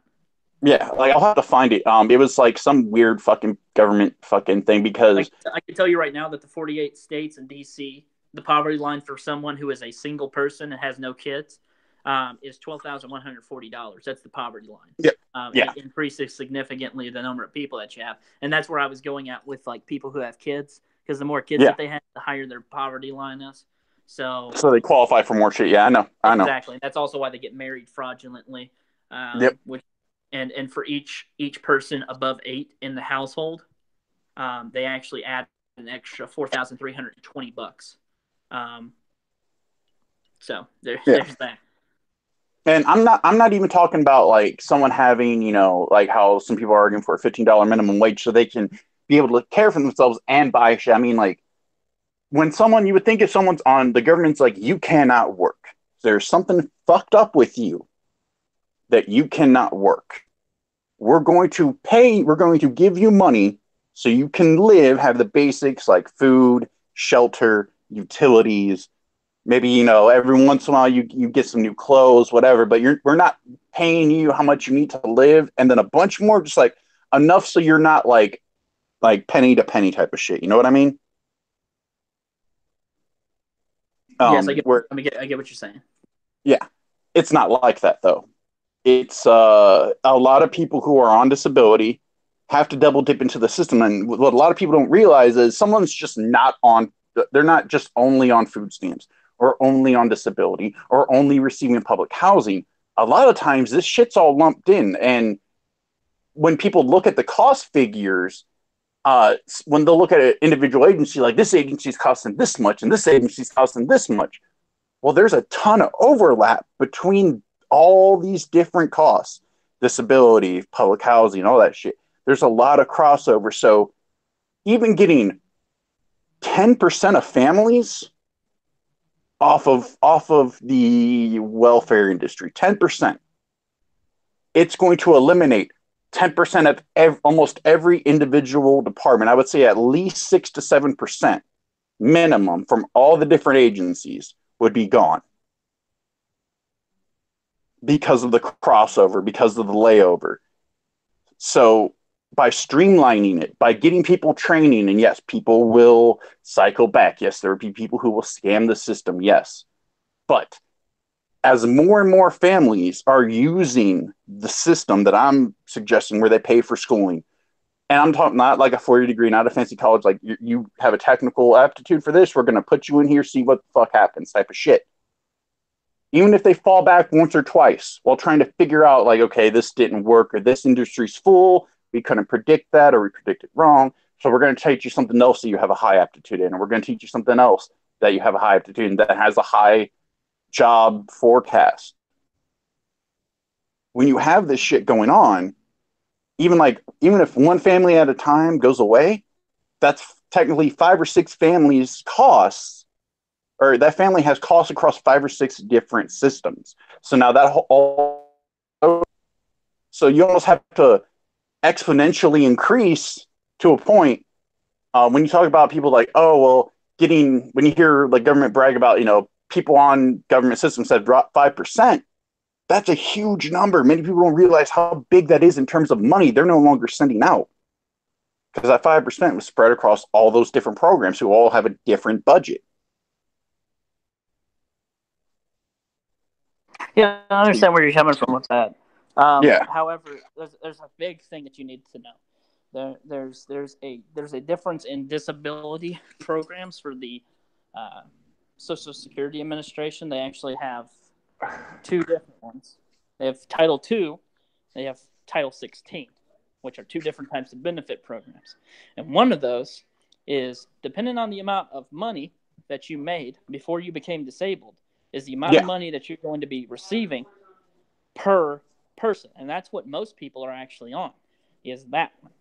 [SPEAKER 1] yeah, like I'll have to find it. It was like some weird fucking government fucking thing because
[SPEAKER 3] I can tell you right now that the 48 states and DC, the poverty line for someone who is a single person and has no kids is $12,140. That's the poverty line.
[SPEAKER 1] yeah,
[SPEAKER 3] And
[SPEAKER 1] yeah,
[SPEAKER 3] it increases significantly the number of people that you have, and that's where I was going at with like people who have kids, because the more kids
[SPEAKER 1] yeah.
[SPEAKER 3] that they have, the higher their poverty line is. So
[SPEAKER 1] So they qualify for more shit. Yeah, I know.
[SPEAKER 3] exactly, that's also why they get married fraudulently,
[SPEAKER 1] Yep.
[SPEAKER 3] which and for each person above 8 in the household, they actually add an extra $4,320. Um, so
[SPEAKER 1] Yeah.
[SPEAKER 3] there's that.
[SPEAKER 1] And I'm not even talking about like someone having, like how some people are arguing for a $15 minimum wage so they can be able to care for themselves and buy shit. I mean, like when you would think if someone's on the government's like, you cannot work. There's something fucked up with you that you cannot work. We're going to give you money so you can live, have the basics like food, shelter, utilities. Maybe, every once in a while you get some new clothes, whatever, but we're not paying you how much you need to live. And then a bunch more, just like enough so you're not like penny to penny type of shit. You know what I mean?
[SPEAKER 3] Yes,
[SPEAKER 1] Where,
[SPEAKER 3] I get what you're saying.
[SPEAKER 1] yeah, it's not like that though. It's a lot of people who are on disability have to double dip into the system. And what a lot of people don't realize is someone's just not on, they're not just only on food stamps or only on disability or only receiving public housing. A lot of times this shit's all lumped in. And when people look at the cost figures, when they'll look at an individual agency, like this agency's costing this much and this agency's costing this much. Well, there's a ton of overlap between all these different costs, disability, public housing, all that shit. There's a lot of crossover. So even getting 10% of families off of the welfare industry, 10%, it's going to eliminate 10% of almost every individual department. I would say at least 6 to 7% minimum from all the different agencies would be gone because of the crossover, because of the layover. So by streamlining it, by getting people training, and yes, people will cycle back. Yes, there will be people who will scam the system. Yes. But as more and more families are using the system that I'm suggesting where they pay for schooling, and I'm talking not like a 4-year degree, not a fancy college, like you have a technical aptitude for this, we're going to put you in here, see what the fuck happens type of shit. Even if they fall back once or twice while trying to figure out like, okay, this didn't work or this industry's full, we couldn't predict that or we predicted wrong. So we're going to teach you something else that you have a high aptitude in, and we're going to teach you something else that you have a high aptitude in that has a high job forecast. When you have this shit going on, even if one family at a time goes away, that's technically 5 or 6 families' costs or that family has costs across 5 or 6 different systems. So now that all, so you almost have to exponentially increase to a point. When you talk about people like, oh, well, when you hear like government brag about, people on government systems that drop 5%, that's a huge number. Many people don't realize how big that is in terms of money they're no longer sending out. Because that 5% was spread across all those different programs who all have a different budget.
[SPEAKER 3] Yeah, I understand where you're coming from with that.
[SPEAKER 1] Yeah.
[SPEAKER 3] However, there's a big thing that you need to know. There's a difference in disability programs for the Social Security Administration. They actually have 2 different ones. They have Title II, they have Title 16, which are 2 different types of benefit programs. And one of those is, depending on the amount of money that you made before you became disabled, is the amount of money that you're going to be receiving per person. And that's what most people are actually on, is that one.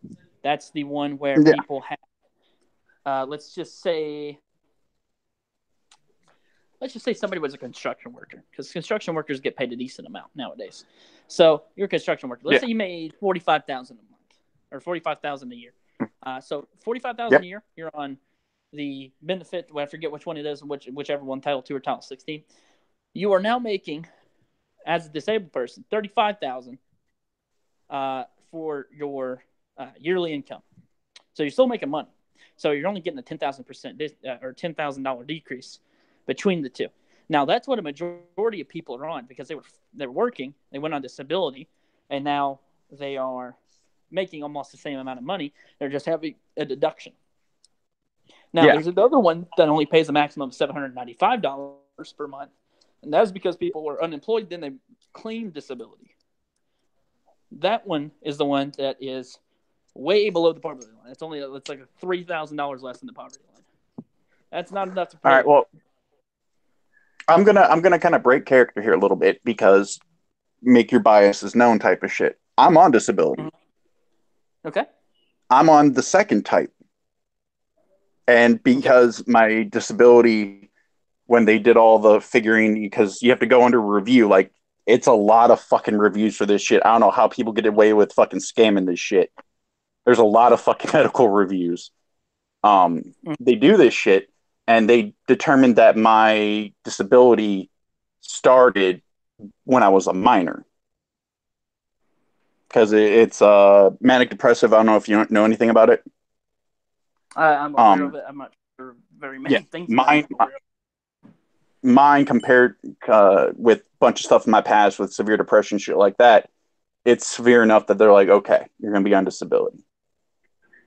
[SPEAKER 3] That's the one where people have, let's just say somebody was a construction worker, because construction workers get paid a decent amount nowadays. So you're a construction worker. Let's say you made $45,000 a month, or $45,000 a year. So $45,000 a year, you're on the benefit. Well, I forget which one it is, whichever one, Title II or Title 16. You are now making, as a disabled person, $35,000 for your yearly income. So you're still making money. So you're only getting a 10,000% or $10,000 decrease between the two. Now that's what a majority of people are on, because they were working, they went on disability, and now they are making almost the same amount of money. They're just having a deduction. Now there's another one that only pays a maximum of $795 per month, and that's because people were unemployed, then they claimed disability. That one is the one that is way below the poverty line. It's like $3,000 less than the poverty line. That's not enough to pay.
[SPEAKER 1] All right, well, I'm gonna kind of break character here a little bit, because make your biases known type of shit. I'm on disability.
[SPEAKER 3] Mm-hmm. Okay.
[SPEAKER 1] I'm on the second type. And because my disability, when they did all the figuring, because you have to go under review, like, it's a lot of fucking reviews for this shit. I don't know how people get away with fucking scamming this shit. There's a lot of fucking medical reviews. They do this shit, and they determined that my disability started when I was a minor. Because it's manic depressive. I don't know if you know anything about it.
[SPEAKER 3] I'm aware of it. I'm not sure very many things.
[SPEAKER 1] Mine compared with a bunch of stuff in my past with severe depression, shit like that, it's severe enough that they're like, okay, you're going to be on disability.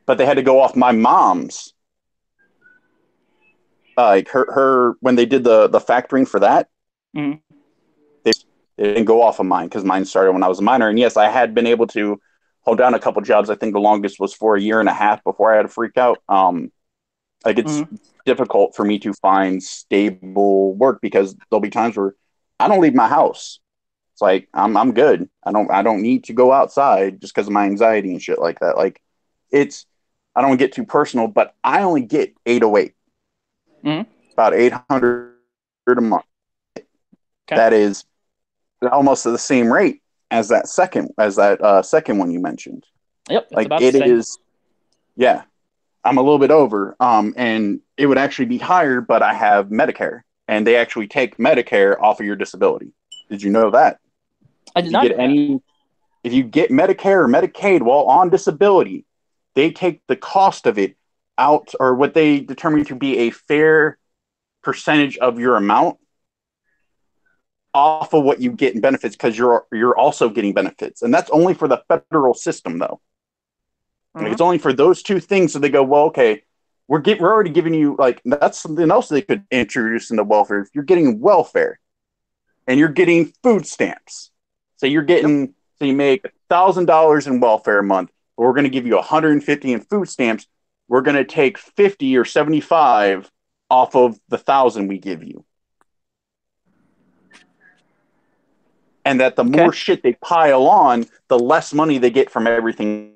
[SPEAKER 1] But they had to go off my mom's. Like her when they did the factoring for that, they didn't go off of mine, because mine started when I was a minor. And yes, I had been able to hold down a couple jobs. I think the longest was for 1.5 years before I had to freak out. Like, it's difficult for me to find stable work, because there'll be times where I don't leave my house. It's like, I'm good. I don't need to go outside just because of my anxiety and shit like that. Like, I don't get too personal, but I only get 808. About $800 a month. Okay. That is almost at the same rate as that second one you mentioned.
[SPEAKER 3] Yep.
[SPEAKER 1] Like, it is. Yeah. I'm a little bit over, and it would actually be higher, but I have Medicare, and they actually take Medicare off of your disability. Did you know that?
[SPEAKER 3] I did not know that.
[SPEAKER 1] If you get Medicare or Medicaid while on disability, they take the cost of it out, or what they determine to be a fair percentage of your amount, off of what you get in benefits, because you're also getting benefits, and that's only for the federal system, though. Like, it's only for those 2 things. So they go, well, okay, we're already giving you, like, that's something else they could introduce into welfare. If you're getting welfare and you're getting food stamps, so you're getting, so you make $1,000 in welfare a month, but we're going to give you $150 in food stamps. We're going to take 50 or 75 off of the 1,000 we give you. And that the more shit they pile on, the less money they get from everything.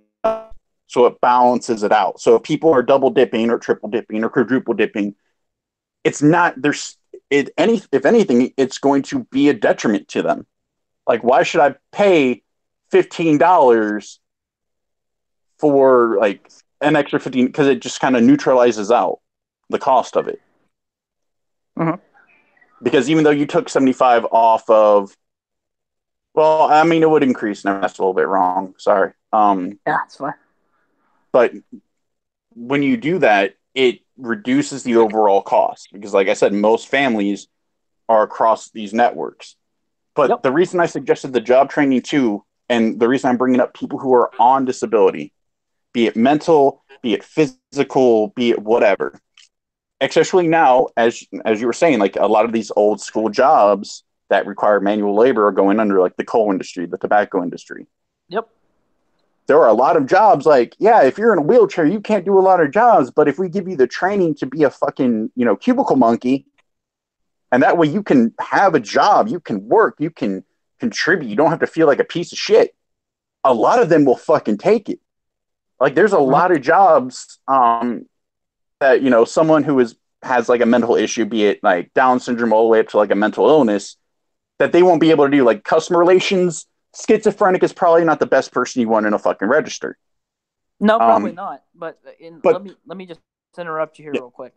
[SPEAKER 1] So it balances it out. So if people are double dipping or triple dipping or quadruple dipping, it's not, if anything, it's going to be a detriment to them. Like, why should I pay $15 for like an extra 15? Because it just kind of neutralizes out the cost of it.
[SPEAKER 3] Mhm.
[SPEAKER 1] Because even though you took 75 off of, well, I mean, it would increase. No, that's a little bit wrong. Sorry.
[SPEAKER 3] Yeah, that's fine.
[SPEAKER 1] But when you do that, it reduces the overall cost because, like I said, most families are across these networks. But
[SPEAKER 3] Yep.
[SPEAKER 1] the reason I suggested the job training too, and the reason I'm bringing up people who are on disability, be it mental, be it physical, be it whatever, especially now, as you were saying, like a lot of these old school jobs that require manual labor are going under, like the coal industry, the tobacco industry.
[SPEAKER 3] Yep.
[SPEAKER 1] There are a lot of jobs like, yeah, if you're in a wheelchair, you can't do a lot of jobs, but if we give you the training to be a fucking, cubicle monkey, and that way you can have a job, you can work, you can contribute, you don't have to feel like a piece of shit. A lot of them will fucking take it. Like there's a lot of jobs that, someone who has like a mental issue, be it like Down syndrome all the way up to like a mental illness, that they won't be able to do, like customer relations. Schizophrenic is probably not the best person you want in a fucking register.
[SPEAKER 3] No, probably not. But
[SPEAKER 1] but
[SPEAKER 3] let me just interrupt you here real quick.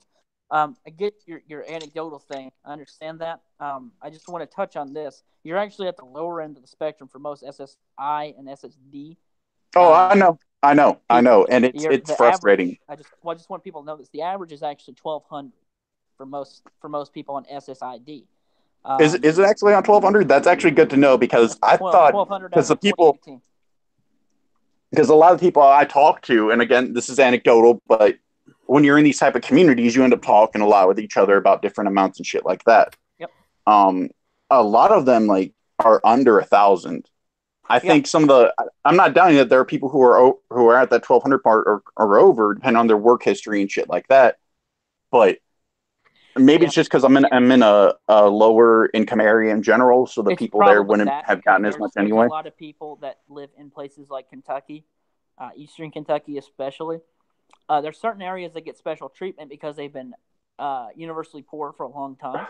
[SPEAKER 3] I get your anecdotal thing. I understand that. I just want to touch on this. You're actually at the lower end of the spectrum for most SSI and SSD.
[SPEAKER 1] Oh, I know, and it's frustrating.
[SPEAKER 3] Average, I just want people to know this. The average is actually 1,200 for most people on SSID.
[SPEAKER 1] Is it actually on 1,200? That's actually good to know because I thought
[SPEAKER 3] 1,200
[SPEAKER 1] because the people, because a lot of people I talk to, and again, this is anecdotal, but when you're in these type of communities, you end up talking a lot with each other about different amounts and shit like that.
[SPEAKER 3] Yep.
[SPEAKER 1] A lot of them like are under 1,000. I think some of the, I'm not doubting that there are people who are at that 1,200 part or over, depending on their work history and shit like that. But maybe it's just because I'm in a lower income area in general, so the people there wouldn't have gotten as much anyway.
[SPEAKER 3] There's a lot of people that live in places like Kentucky, Eastern Kentucky especially. There's certain areas that get special treatment because they've been universally poor for a long time.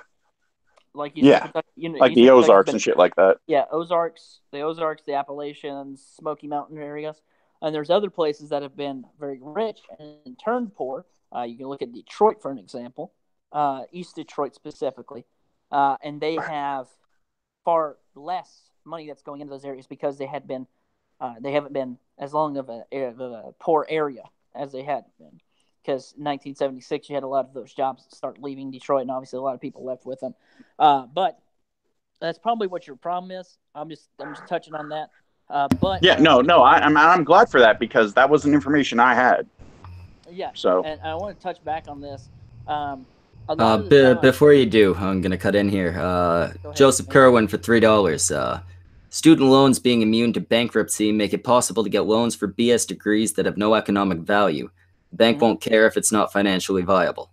[SPEAKER 3] Like Kentucky,
[SPEAKER 1] like the Ozarks and shit like that.
[SPEAKER 3] Yeah, the Appalachians, Smoky Mountain areas, and there's other places that have been very rich and turned poor. You can look at Detroit for an example, East Detroit specifically, and they have far less money that's going into those areas because they haven't been as long of a poor area as they had been. Because in 1976, you had a lot of those jobs start leaving Detroit, and obviously a lot of people left with them. But that's probably what your problem is. I'm just touching on that.
[SPEAKER 1] I'm glad for that because that wasn't information I had.
[SPEAKER 3] Yeah.
[SPEAKER 1] So,
[SPEAKER 3] and I want to touch back on this.
[SPEAKER 4] Before you do, I'm gonna cut in here. Joseph Kerwin for $3. Student loans being immune to bankruptcy make it possible to get loans for BS degrees that have no economic value. The bank won't care if it's not financially viable.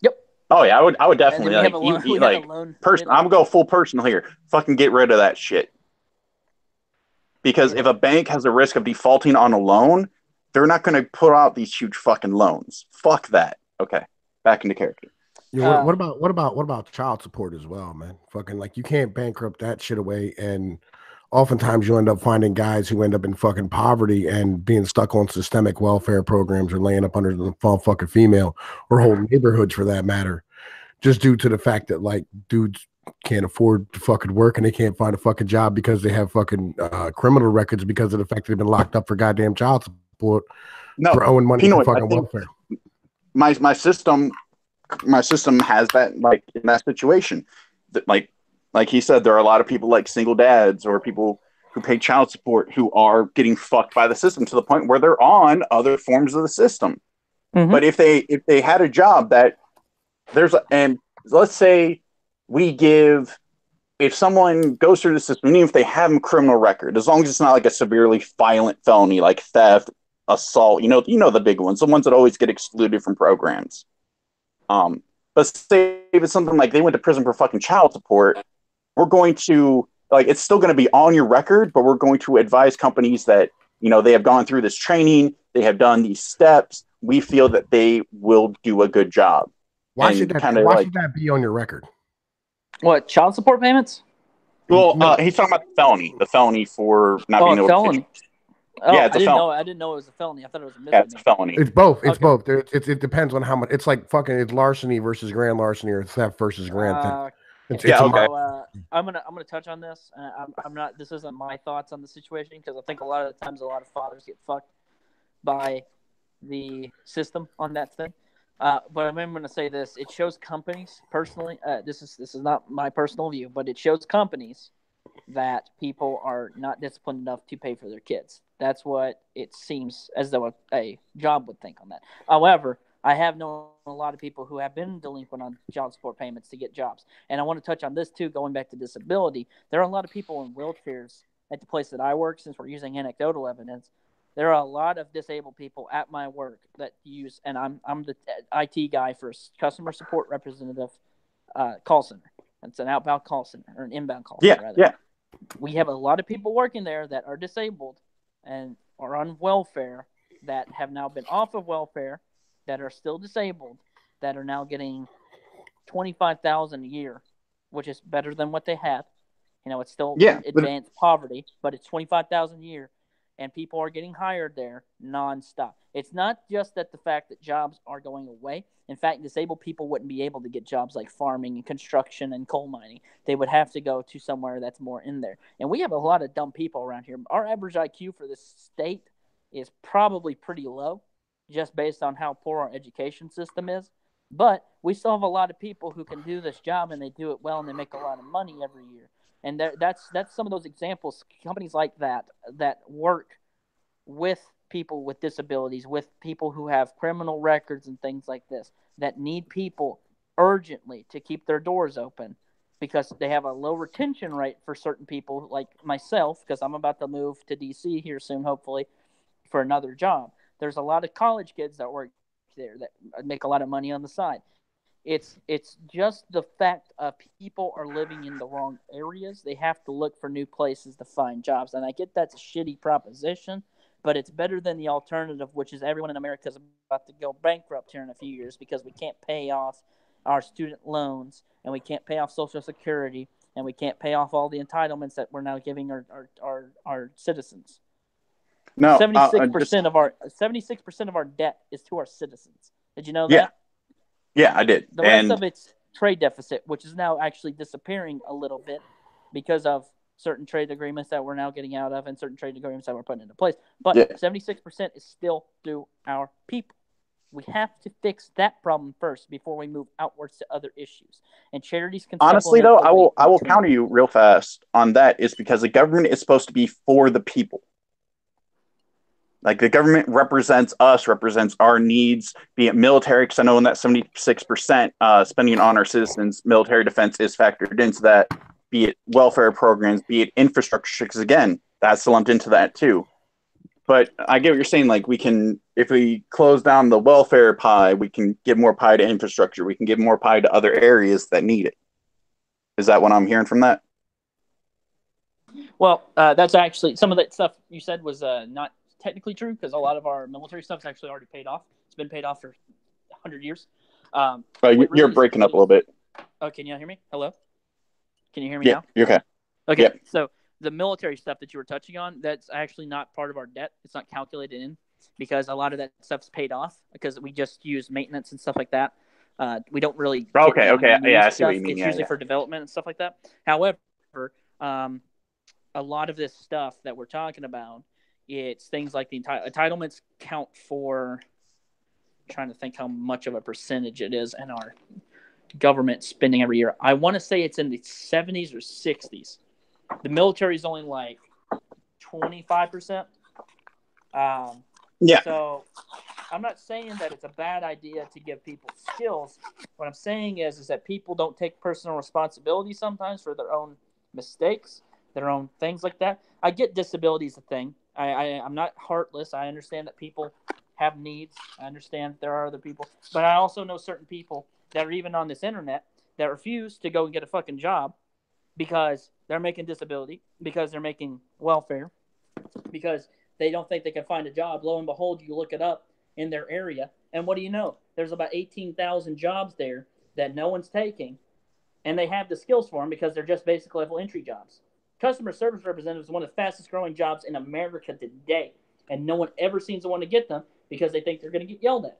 [SPEAKER 3] Yep.
[SPEAKER 1] Oh yeah, I would definitely I'm gonna go full personal here. Fucking get rid of that shit. Because if a bank has a risk of defaulting on a loan, they're not going to put out these huge fucking loans. Fuck that. Okay, back into character.
[SPEAKER 2] Yeah, what about child support as well, man? Fucking like you can't bankrupt that shit away, and oftentimes you end up finding guys who end up in fucking poverty and being stuck on systemic welfare programs or laying up under the fucking female or whole neighborhoods for that matter, just due to the fact that like dudes can't afford to fucking work and they can't find a fucking job because they have fucking criminal records because of the fact that they've been locked up for goddamn child support for owing money for fucking welfare.
[SPEAKER 1] My system has that, like in that situation, that like he said, there are a lot of people like single dads or people who pay child support who are getting fucked by the system to the point where they're on other forms of the system. But if they had a job that and let's say if someone goes through the system, even if they have a criminal record, as long as it's not like a severely violent felony like theft, assault, the big ones, the ones that always get excluded from programs. But say if it's something like they went to prison for fucking child support, we're going to it's still going to be on your record, but we're going to advise companies that, they have gone through this training, they have done these steps. We feel that they will do a good job.
[SPEAKER 2] Why should
[SPEAKER 1] and
[SPEAKER 2] that?
[SPEAKER 1] kind of
[SPEAKER 2] Why
[SPEAKER 1] like,
[SPEAKER 2] should that be on your record?
[SPEAKER 3] What, child support payments?
[SPEAKER 1] well,
[SPEAKER 2] No,
[SPEAKER 1] he's talking about the felony for not
[SPEAKER 3] Oh,
[SPEAKER 1] being
[SPEAKER 3] a
[SPEAKER 1] able to pay.
[SPEAKER 3] felony. Oh,
[SPEAKER 1] Yeah, it's a felony.
[SPEAKER 3] I didn't know it was a felony. I thought it was a
[SPEAKER 1] Yeah, it's a
[SPEAKER 3] misdemeanor.
[SPEAKER 1] felony.
[SPEAKER 2] it's both. It's
[SPEAKER 3] Okay.
[SPEAKER 2] both. It depends on how much. It's like fucking. It's larceny versus grand larceny, or theft versus grand theft. It's
[SPEAKER 1] Yeah,
[SPEAKER 2] a
[SPEAKER 1] okay.
[SPEAKER 3] So I'm gonna touch on this. I'm not. This isn't my thoughts on the situation because I think a lot of the times a lot of fathers get fucked by the system on that thing. But I'm going to say this: it shows companies personally. This is not my personal view, but it shows companies that people are not disciplined enough to pay for their kids. That's what it seems as though a job would think on that. However, I have known a lot of people who have been delinquent on child support payments to get jobs. And I want to touch on this too, going back to disability. There are a lot of people in wheelchairs at the place that I work, since we're using anecdotal evidence. There are a lot of disabled people at my work that use, and I'm the IT guy for a customer support representative call center. It's an outbound call center, or an inbound call center, rather.
[SPEAKER 1] Yeah.
[SPEAKER 3] We have a lot of people working there that are disabled and are on welfare, that have now been off of welfare, that are still disabled, that are now getting $25,000 a year, which is better than what they had. It's still advanced poverty, but it's $25,000 a year, and people are getting hired there nonstop. It's not just that the fact that jobs are going away. In fact, disabled people wouldn't be able to get jobs like farming and construction and coal mining. They would have to go to somewhere that's more in there. And we have a lot of dumb people around here. Our average IQ for this state is probably pretty low, just based on how poor our education system is. But we still have a lot of people who can do this job, and they do it well, and they make a lot of money every year. And that's some of those examples. Companies like that work with people with disabilities, with people who have criminal records and things like this, that need people urgently to keep their doors open, because they have a low retention rate for certain people like myself, because I'm about to move to DC here soon, hopefully, for another job. There's a lot of college kids that work there that make a lot of money on the side. It's just the fact of people are living in the wrong areas. They have to look for new places to find jobs. And I get that's a shitty proposition, but it's better than the alternative, which is everyone in America is about to go bankrupt here in a few years because we can't pay off our student loans, and we can't pay off Social Security, and we can't pay off all the entitlements that we're now giving our citizens.
[SPEAKER 1] No,
[SPEAKER 3] 76% of our debt is to our citizens. Did you know that?
[SPEAKER 1] Yeah, I did.
[SPEAKER 3] The rest of it's trade deficit, which is now actually disappearing a little bit because of certain trade agreements that we're now getting out of and certain trade agreements that we're putting into place. But 76% is still to our people. We have to fix that problem first before we move outwards to other issues. And charities can
[SPEAKER 1] honestly though, I will counter you real fast on that, is because the government is supposed to be for the people. Like, the government represents us, represents our needs, be it military, because I know in that 76% spending on our citizens, military defense is factored into that, be it welfare programs, be it infrastructure, because again, that's lumped into that too. But I get what you're saying. Like, we can, if we close down the welfare pie, we can give more pie to infrastructure. We can give more pie to other areas that need it. Is that what I'm hearing from that?
[SPEAKER 3] Well, that's actually, some of that stuff you said was not technically true, because a lot of our military stuff is actually already paid off. It's been paid off for 100 years.
[SPEAKER 1] You're breaking up a little bit.
[SPEAKER 3] Oh, can you hear me? Hello? Can you hear me now?
[SPEAKER 1] You're okay.
[SPEAKER 3] Okay,
[SPEAKER 1] yep.
[SPEAKER 3] So the military stuff that you were touching on, that's actually not part of our debt. It's not calculated in, because a lot of that stuff's paid off because we just use maintenance and stuff like that. We don't really
[SPEAKER 1] okay. Yeah, I see what you mean.
[SPEAKER 3] It's usually for development and stuff like that. However, a lot of this stuff that we're talking about, it's things like the entitlements count for, I'm trying to think how much of a percentage it is in our government spending every year. I want to say it's in the 70s or 60s. The military is only like 25%. So I'm not saying that it's a bad idea to give people skills. What I'm saying is that people don't take personal responsibility sometimes for their own mistakes, their own things like that. I get disability is a thing. I'm not heartless. I understand that people have needs. I understand there are other people. But I also know certain people that are even on this internet that refuse to go and get a fucking job because they're making disability, because they're making welfare, because they don't think they can find a job. Lo and behold, you look it up in their area, And what do you know? There's about 18,000 jobs there that no one's taking, and they have the skills for them because they're just basic level entry jobs. Customer service representative is one of the fastest growing jobs in America today, and no one ever seems to want to get them because they think they're going to get yelled at.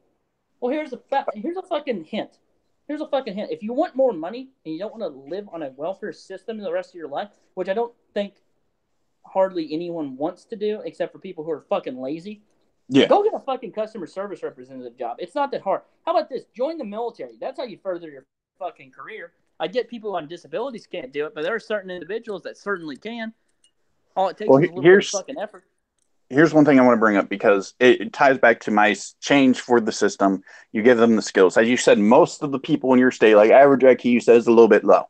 [SPEAKER 3] Well, here's a fucking hint. Here's a fucking hint. If you want more money and you don't want to live on a welfare system the rest of your life, which I don't think hardly anyone wants to do except for people who are fucking lazy, go get a fucking customer service representative job. It's not that hard. How about this? Join the military. That's how you further your fucking career. I get people on disabilities can't do it, but there are certain individuals that certainly can. All it takes is a little bit of fucking effort.
[SPEAKER 1] Here's one thing I want to bring up because it ties back to my change for the system. You give them the skills. As you said, most of the people in your state, like average IQ, you said is a little bit low.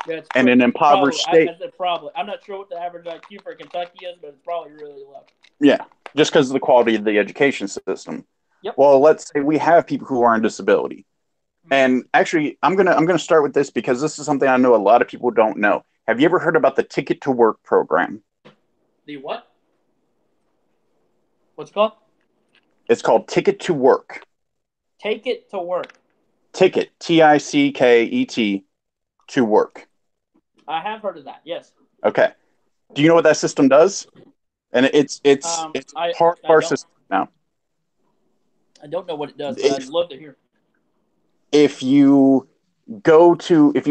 [SPEAKER 3] Yeah,
[SPEAKER 1] and an impoverished state.
[SPEAKER 3] Probably. I'm not sure what the average IQ for Kentucky is, but it's probably really low.
[SPEAKER 1] Yeah, just because of the quality of the education system.
[SPEAKER 3] Yep.
[SPEAKER 1] Well, let's say we have people who are on disability. And actually, I'm gonna start with this because this is something I know a lot of people don't know. Have you ever heard about the Ticket to Work program?
[SPEAKER 3] The what? What's it called?
[SPEAKER 1] It's called Ticket to Work.
[SPEAKER 3] Take it to work.
[SPEAKER 1] Ticket, Ticket, to work.
[SPEAKER 3] I have heard of that. Yes.
[SPEAKER 1] Okay. Do you know what that system does? And it's part of our system now.
[SPEAKER 3] I don't know what it does, but I'd love to hear.
[SPEAKER 1] If you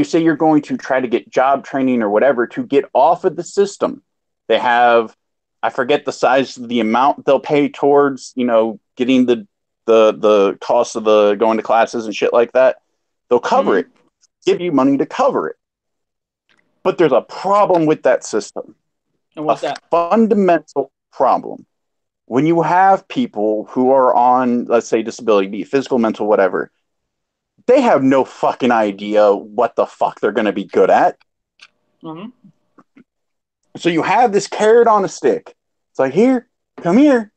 [SPEAKER 1] say you're going to try to get job training or whatever to get off of the system, they have, I forget the size of the amount they'll pay towards, getting the cost of the going to classes and shit like that. They'll cover it, give you money to cover it. But there's a problem with that system.
[SPEAKER 3] And what's that?
[SPEAKER 1] Fundamental problem. When you have people who are on, let's say, disability, be it physical, mental, whatever, they have no fucking idea what the fuck they're going to be good at.
[SPEAKER 3] Mm-hmm.
[SPEAKER 1] So you have this carrot on a stick. It's like, here, come here.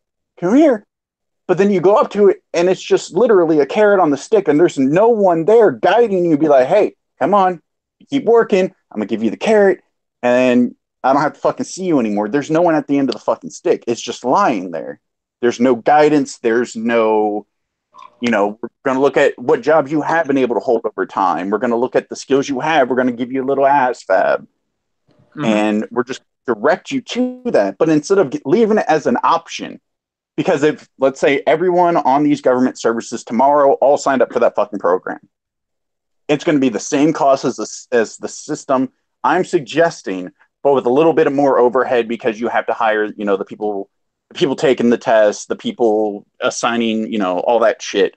[SPEAKER 1] But then you go up to it, and it's just literally a carrot on the stick, and there's no one there guiding you. Be like, hey, come on, keep working. I'm going to give you the carrot, and I don't have to fucking see you anymore. There's no one at the end of the fucking stick. It's just lying there. There's no guidance. There's no, we're going to look at what jobs you have been able to hold over time. We're going to look at the skills you have. We're going to give you a little ass fab. And we're just direct you to that. But instead of leaving it as an option, because if, let's say, everyone on these government services tomorrow all signed up for that fucking program, it's going to be the same cost as the system I'm suggesting, but with a little bit more overhead because you have to hire, the people taking the test, the people assigning, all that shit.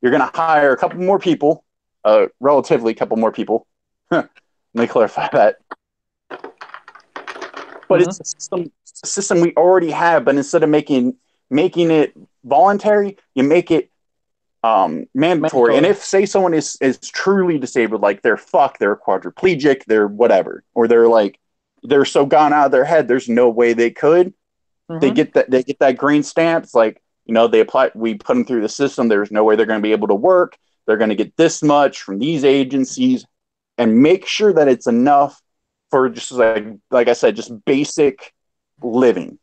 [SPEAKER 1] You're going to hire a couple more people, relatively a couple more people. Let me clarify that. But it's a system we already have, but instead of making it voluntary, you make it mandatory. And if, say, someone is truly disabled, like they're quadriplegic, they're whatever, or they're so gone out of their head, there's no way they could. They get that green stamp. It's like, they apply, we put them through the system. There's no way they're going to be able to work. They're going to get this much from these agencies, and make sure that it's enough for just like I said, just basic living.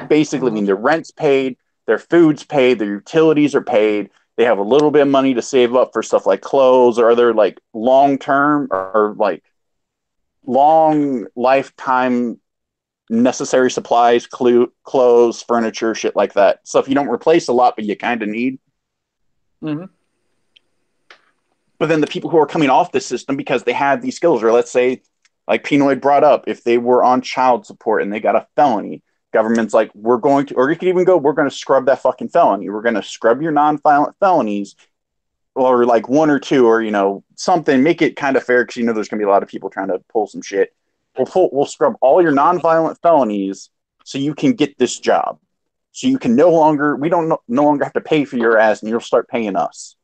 [SPEAKER 1] Basic living. Their rent's paid, their food's paid, their utilities are paid. They have a little bit of money to save up for stuff like clothes or other like long-term or like long lifetime necessary supplies, clothes, furniture, shit like that. Stuff you don't replace a lot, but you kind of need. But then the people who are coming off the system because they have these skills, or let's say, like Pinoy brought up, if they were on child support and they got a felony, government's like, we're going to, or you could even go, we're going to scrub that fucking felony. We're going to scrub your non-violent felonies, or like one or two, or, something, make it kind of fair. Cause there's going to be a lot of people trying to pull some shit. We'll scrub all your non-violent felonies so you can get this job. So you can no longer have to pay for your ass, and you'll start paying us.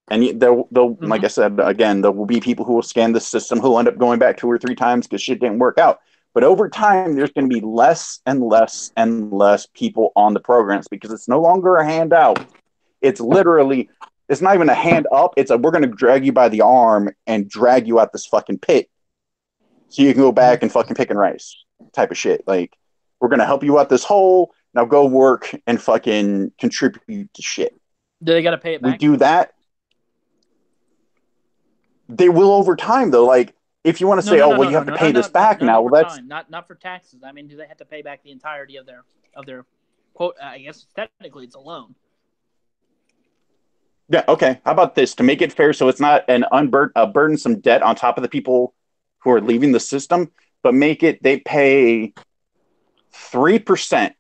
[SPEAKER 1] And they'll like I said, again, there will be people who will scan the system who will end up going back 2 or 3 times because shit didn't work out. But over time, there's going to be less and less and less people on the programs because it's no longer a handout. It's literally, it's not even a hand up. It's we're going to drag you by the arm and drag you out this fucking pit so you can go back and fucking pick and rice type of shit. Like, we're going to help you out this hole. Now go work and fucking contribute to shit.
[SPEAKER 3] Do they got to pay it
[SPEAKER 1] We
[SPEAKER 3] back?
[SPEAKER 1] do that. They will over time, though. Like, if you want to say, "Oh, well, you have to pay this back now," well, that's
[SPEAKER 3] not for taxes. I mean, do they have to pay back the entirety of their quote? I guess technically it's a loan.
[SPEAKER 1] yeah. Okay, how about this to make it fair, so it's not a burdensome debt on top of the people who are leaving the system, but make it they pay 3%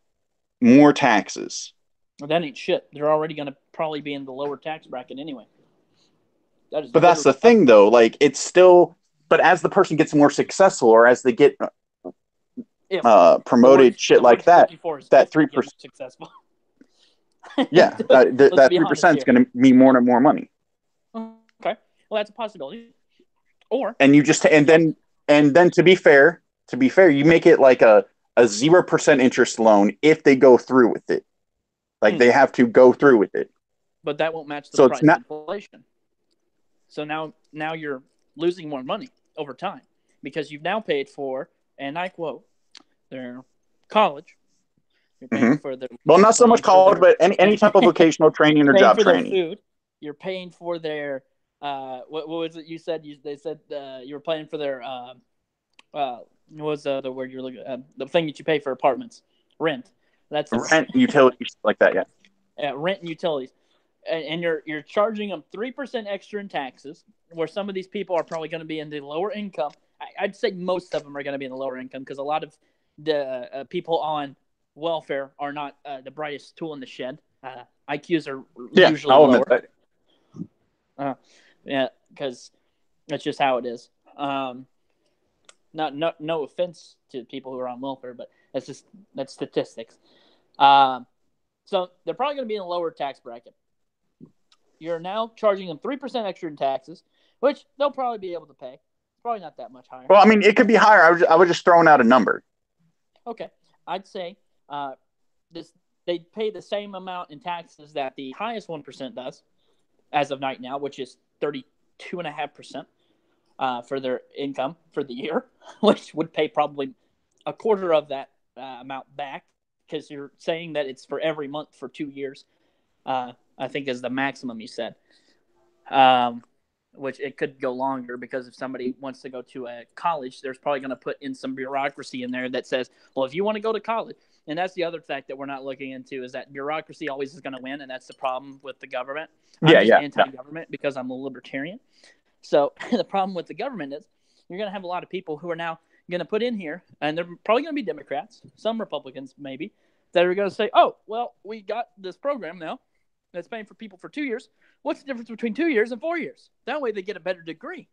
[SPEAKER 1] more taxes.
[SPEAKER 3] Well, that ain't shit. They're already going to probably be in the lower tax bracket anyway.
[SPEAKER 1] But that's the thing, though. Like, it's still. But as the person gets more successful, or as they get promoted, shit like that, that 3%
[SPEAKER 3] successful.
[SPEAKER 1] Yeah, that 3% is going to mean more and more money.
[SPEAKER 3] Okay, well, that's a possibility. Or
[SPEAKER 1] and you just and then to be fair, you make it like a 0% interest loan if they go through with it. Like they have to go through with it.
[SPEAKER 3] But that won't match the price of inflation. So now you're losing more money over time because you've now paid for, and I quote, their college. You're paying for their
[SPEAKER 1] not so much college, but any type of vocational training or job training.
[SPEAKER 3] Their food. You're paying for their what was it you said? They said you were paying for their what was the word you're looking at? The thing that you pay for apartments, rent. That's
[SPEAKER 1] rent, utilities, like that.
[SPEAKER 3] Yeah, rent and utilities. And you're charging them 3% extra in taxes, where some of these people are probably going to be in the lower income. I'd say most of them are going to be in the lower income because a lot of the people on welfare are not the brightest tool in the shed. IQs are usually lower. Yeah, because that's just how it is. No offense to people who are on welfare, but that's statistics. So they're probably going to be in a lower tax bracket. You're now charging them 3% extra in taxes, which they'll probably be able to pay. It's probably not that much higher.
[SPEAKER 1] Well, I mean, it could be higher. I was just throwing out a number.
[SPEAKER 3] Okay, I'd say they pay the same amount in taxes that the highest 1% does, as of right now, which is 32.5% for their income for the year, which would pay probably a quarter of that amount back because you're saying that it's for every month for 2 years. I think is the maximum you said, which it could go longer because if somebody wants to go to a college, there's probably going to put in some bureaucracy in there that says, well, if you want to go to college, and that's the other fact that we're not looking into is that bureaucracy always is going to win, and that's the problem with the government. I'm anti-government because I'm a libertarian. So the problem with the government is you're going to have a lot of people who are now going to put in here, and they're probably going to be Democrats, some Republicans maybe, that are going to say, oh, well, we got this program now that's paying for people for 2 years. What's the difference between 2 years and 4 years? That way they get a better degree.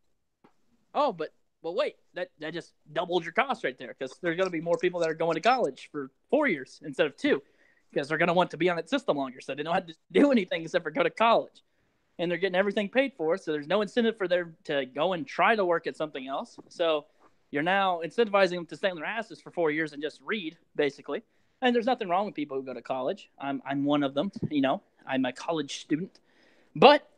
[SPEAKER 3] Oh, but wait, that just doubled your cost right there because there's going to be more people that are going to college for 4 years instead of 2 because they're going to want to be on that system longer. So they don't have to do anything except for go to college. And they're getting everything paid for, so there's no incentive for them to go and try to work at something else. So you're now incentivizing them to stay on their asses for 4 years and just read, basically. And there's nothing wrong with people who go to college. I'm one of them, I'm a college student. But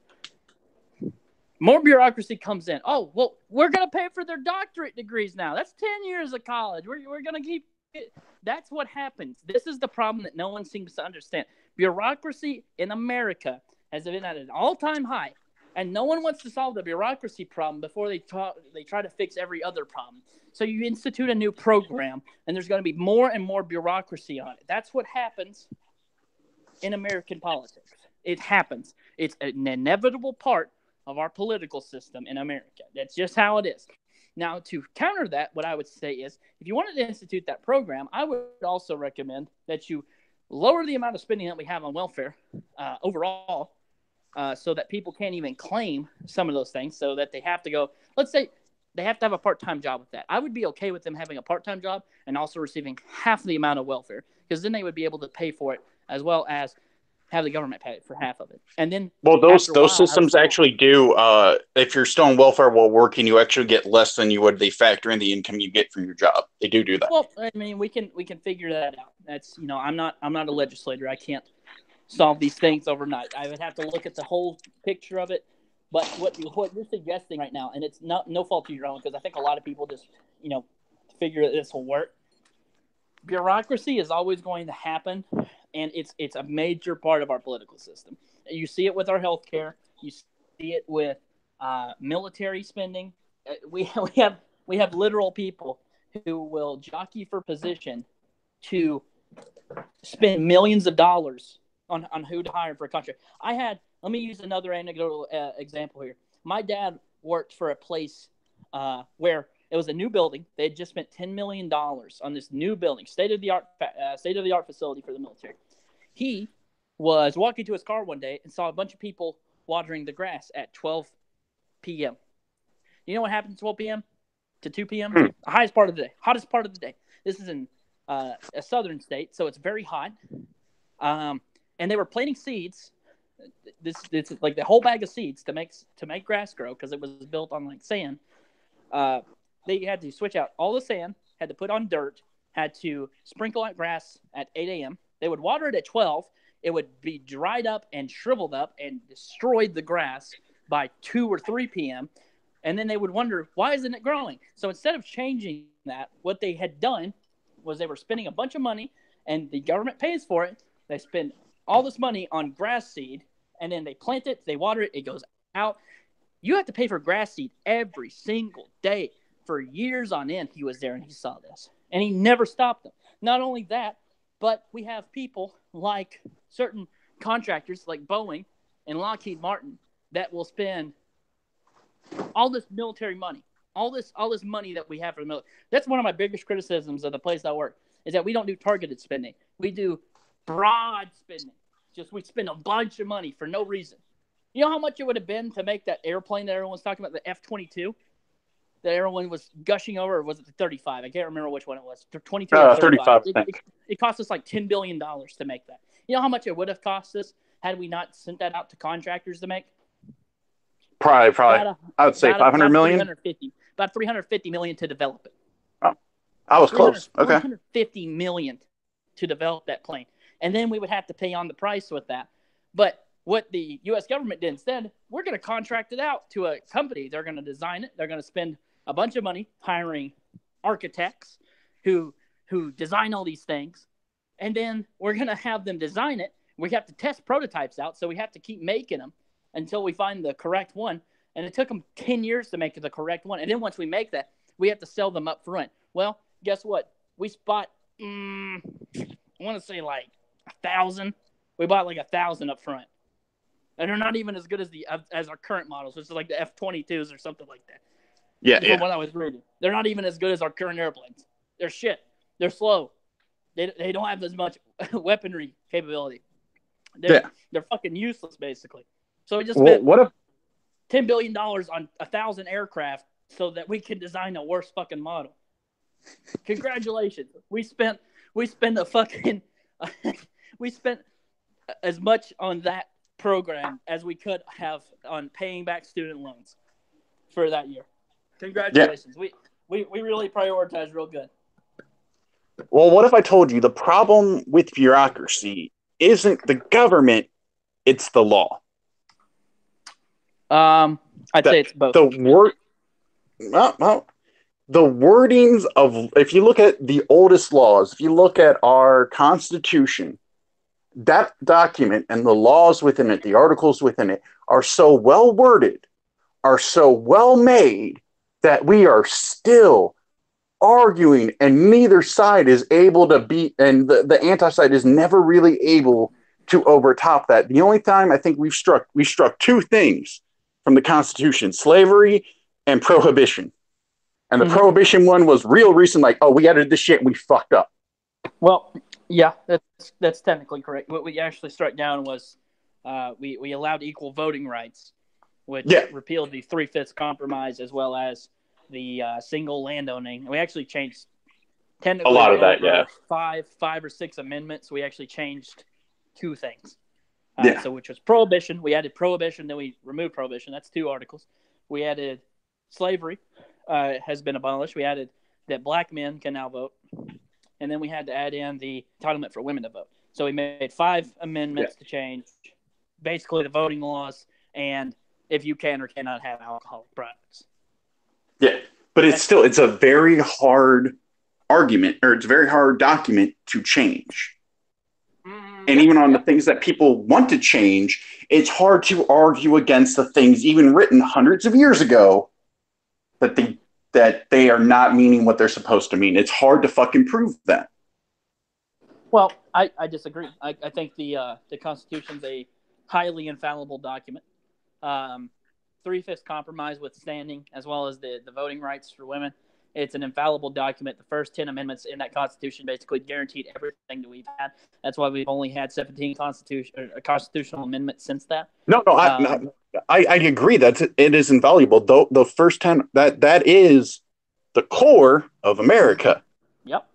[SPEAKER 3] more bureaucracy comes in. Oh, well, we're going to pay for their doctorate degrees now. That's 10 years of college. We're going to keep it. That's what happens. This is the problem that no one seems to understand. Bureaucracy in America has been at an all-time high, and no one wants to solve the bureaucracy problem before they try to fix every other problem. So you institute a new program, and there's going to be more and more bureaucracy on it. That's what happens in American politics. It happens. It's an inevitable part of our political system in America. That's just how it is. Now, to counter that, what I would say is, if you wanted to institute that program, I would also recommend that you lower the amount of spending that we have on welfare overall, so that people can't even claim some of those things, so that they have to go, let's say they have to have a part-time job with that. I would be okay with them having a part-time job and also receiving half the amount of welfare, because then they would be able to pay for it as well as have the government pay for half of it. And then,
[SPEAKER 1] well, those systems actually do. If you're still on welfare while working, you actually get less than you would. They factor in the income you get from your job. They do that.
[SPEAKER 3] Well, I mean, we can figure that out. That's I'm not a legislator. I can't solve these things overnight. I would have to look at the whole picture of it. But what you're suggesting right now, and it's no fault to your own, because I think a lot of people just figure that this will work. bureaucracy is always going to happen, and it's a major part of our political system. You see it with our healthcare. You see it with military spending. We have literal people who will jockey for position to spend millions of dollars on who to hire for a contract. Let me use another anecdotal example here. My dad worked for a place where it was a new building. They had just spent $10 million on this new building, state-of-the-art facility for the military. He was walking to his car one day and saw a bunch of people watering the grass at 12 p.m. You know what happened at 12 p.m. to 2 p.m.? The hottest part of the day. This is in a southern state, so it's very hot. And they were planting seeds. This is like the whole bag of seeds to make grass grow because it was built on like sand. They had to switch out all the sand, had to put on dirt, had to sprinkle out grass at 8 a.m. They would water it at 12. It would be dried up and shriveled up and destroyed the grass by 2 or 3 p.m. And then they would wonder, why isn't it growing? So instead of changing that, what they had done was they were spending a bunch of money, and the government pays for it. They spend all this money on grass seed, and then they plant it, they water it, it goes out. You have to pay for grass seed every single day. For years on end, he was there and he saw this. And he never stopped them. Not only that, but we have people like certain contractors like Boeing and Lockheed Martin that will spend all this military money, all this money that we have for the military. That's one of my biggest criticisms of the place I work, is that we don't do targeted spending. We do broad spending. Just we spend a bunch of money for no reason. You know how much it would have been to make that airplane that everyone's talking about, the F-22? That everyone was gushing over, or was it the 35? I can't remember which one it was. 22 or 35. It cost us like $10 billion to make that. You know how much it would have cost us had we not sent that out to contractors to make?
[SPEAKER 1] Probably. I would say 500 million.
[SPEAKER 3] About 350 million to develop it.
[SPEAKER 1] Oh, I was close. Okay.
[SPEAKER 3] 350 million to develop that plane. And then we would have to pay on the price with that. But what the U.S. government did instead, we're going to contract it out to a company. They're going to design it. They're going to spend a bunch of money hiring architects who design all these things. And then we're going to have them design it. We have to test prototypes out, so we have to keep making them until we find the correct one. And it took them 10 years to make the correct one. And then once we make that, we have to sell them up front. Well, guess what? We bought, I want to say like 1,000. We bought like 1,000 up front. And they're not even as good as our current models, which is like the F-22s or something like that.
[SPEAKER 1] Yeah,
[SPEAKER 3] From what I was reading. They're not even as good as our current airplanes. They're shit. They're slow. They don't have as much weaponry capability. They're fucking useless, basically. So we just spent $10 billion on 1,000 aircraft so that we can design a worse fucking model. Congratulations. We spent as much on that program as we could have on paying back student loans for that year. Congratulations. Yeah. We really prioritized real good.
[SPEAKER 1] Well, what if I told you the problem with bureaucracy isn't the government, it's the law?
[SPEAKER 3] I'd say it's both.
[SPEAKER 1] The wordings of, if you look at the oldest laws, if you look at our Constitution, that document and the laws within it, the articles within it, are so well worded, are so well made, that we are still arguing, and neither side is able to beat, and the anti-side is never really able to overtop that. The only time I think we struck two things from the Constitution: slavery and prohibition. And the prohibition one was real recent, like, oh, we added this shit and we fucked up.
[SPEAKER 3] Well, yeah, that's technically correct. What we actually struck down was we allowed equal voting rights, which repealed the 3/5 compromise, as well as the single landowning. We actually changed technically
[SPEAKER 1] a lot of that,
[SPEAKER 3] five or six amendments. We actually changed two things. So which was prohibition. We added prohibition, then we removed prohibition. That's 2 articles. We added slavery has been abolished. We added that black men can now vote. And then we had to add in the entitlement for women to vote. So we made 5 amendments to change basically the voting laws and if you can or cannot have alcoholic products.
[SPEAKER 1] Yeah, but it's a very hard argument, or it's a very hard document to change. And even on the things that people want to change, it's hard to argue against the things even written hundreds of years ago that they are not meaning what they're supposed to mean. It's hard to fucking prove that.
[SPEAKER 3] Well, I disagree. I think the Constitution's a highly infallible document. 3/5 compromise withstanding, as well as the voting rights for women. It's an infallible document. The first 10 amendments in that Constitution basically guaranteed everything that we've had. That's why we've only had 17 constitutional amendments since that.
[SPEAKER 1] No, I agree that it is invaluable. Though the first 10, that is the core of America.
[SPEAKER 3] Yep.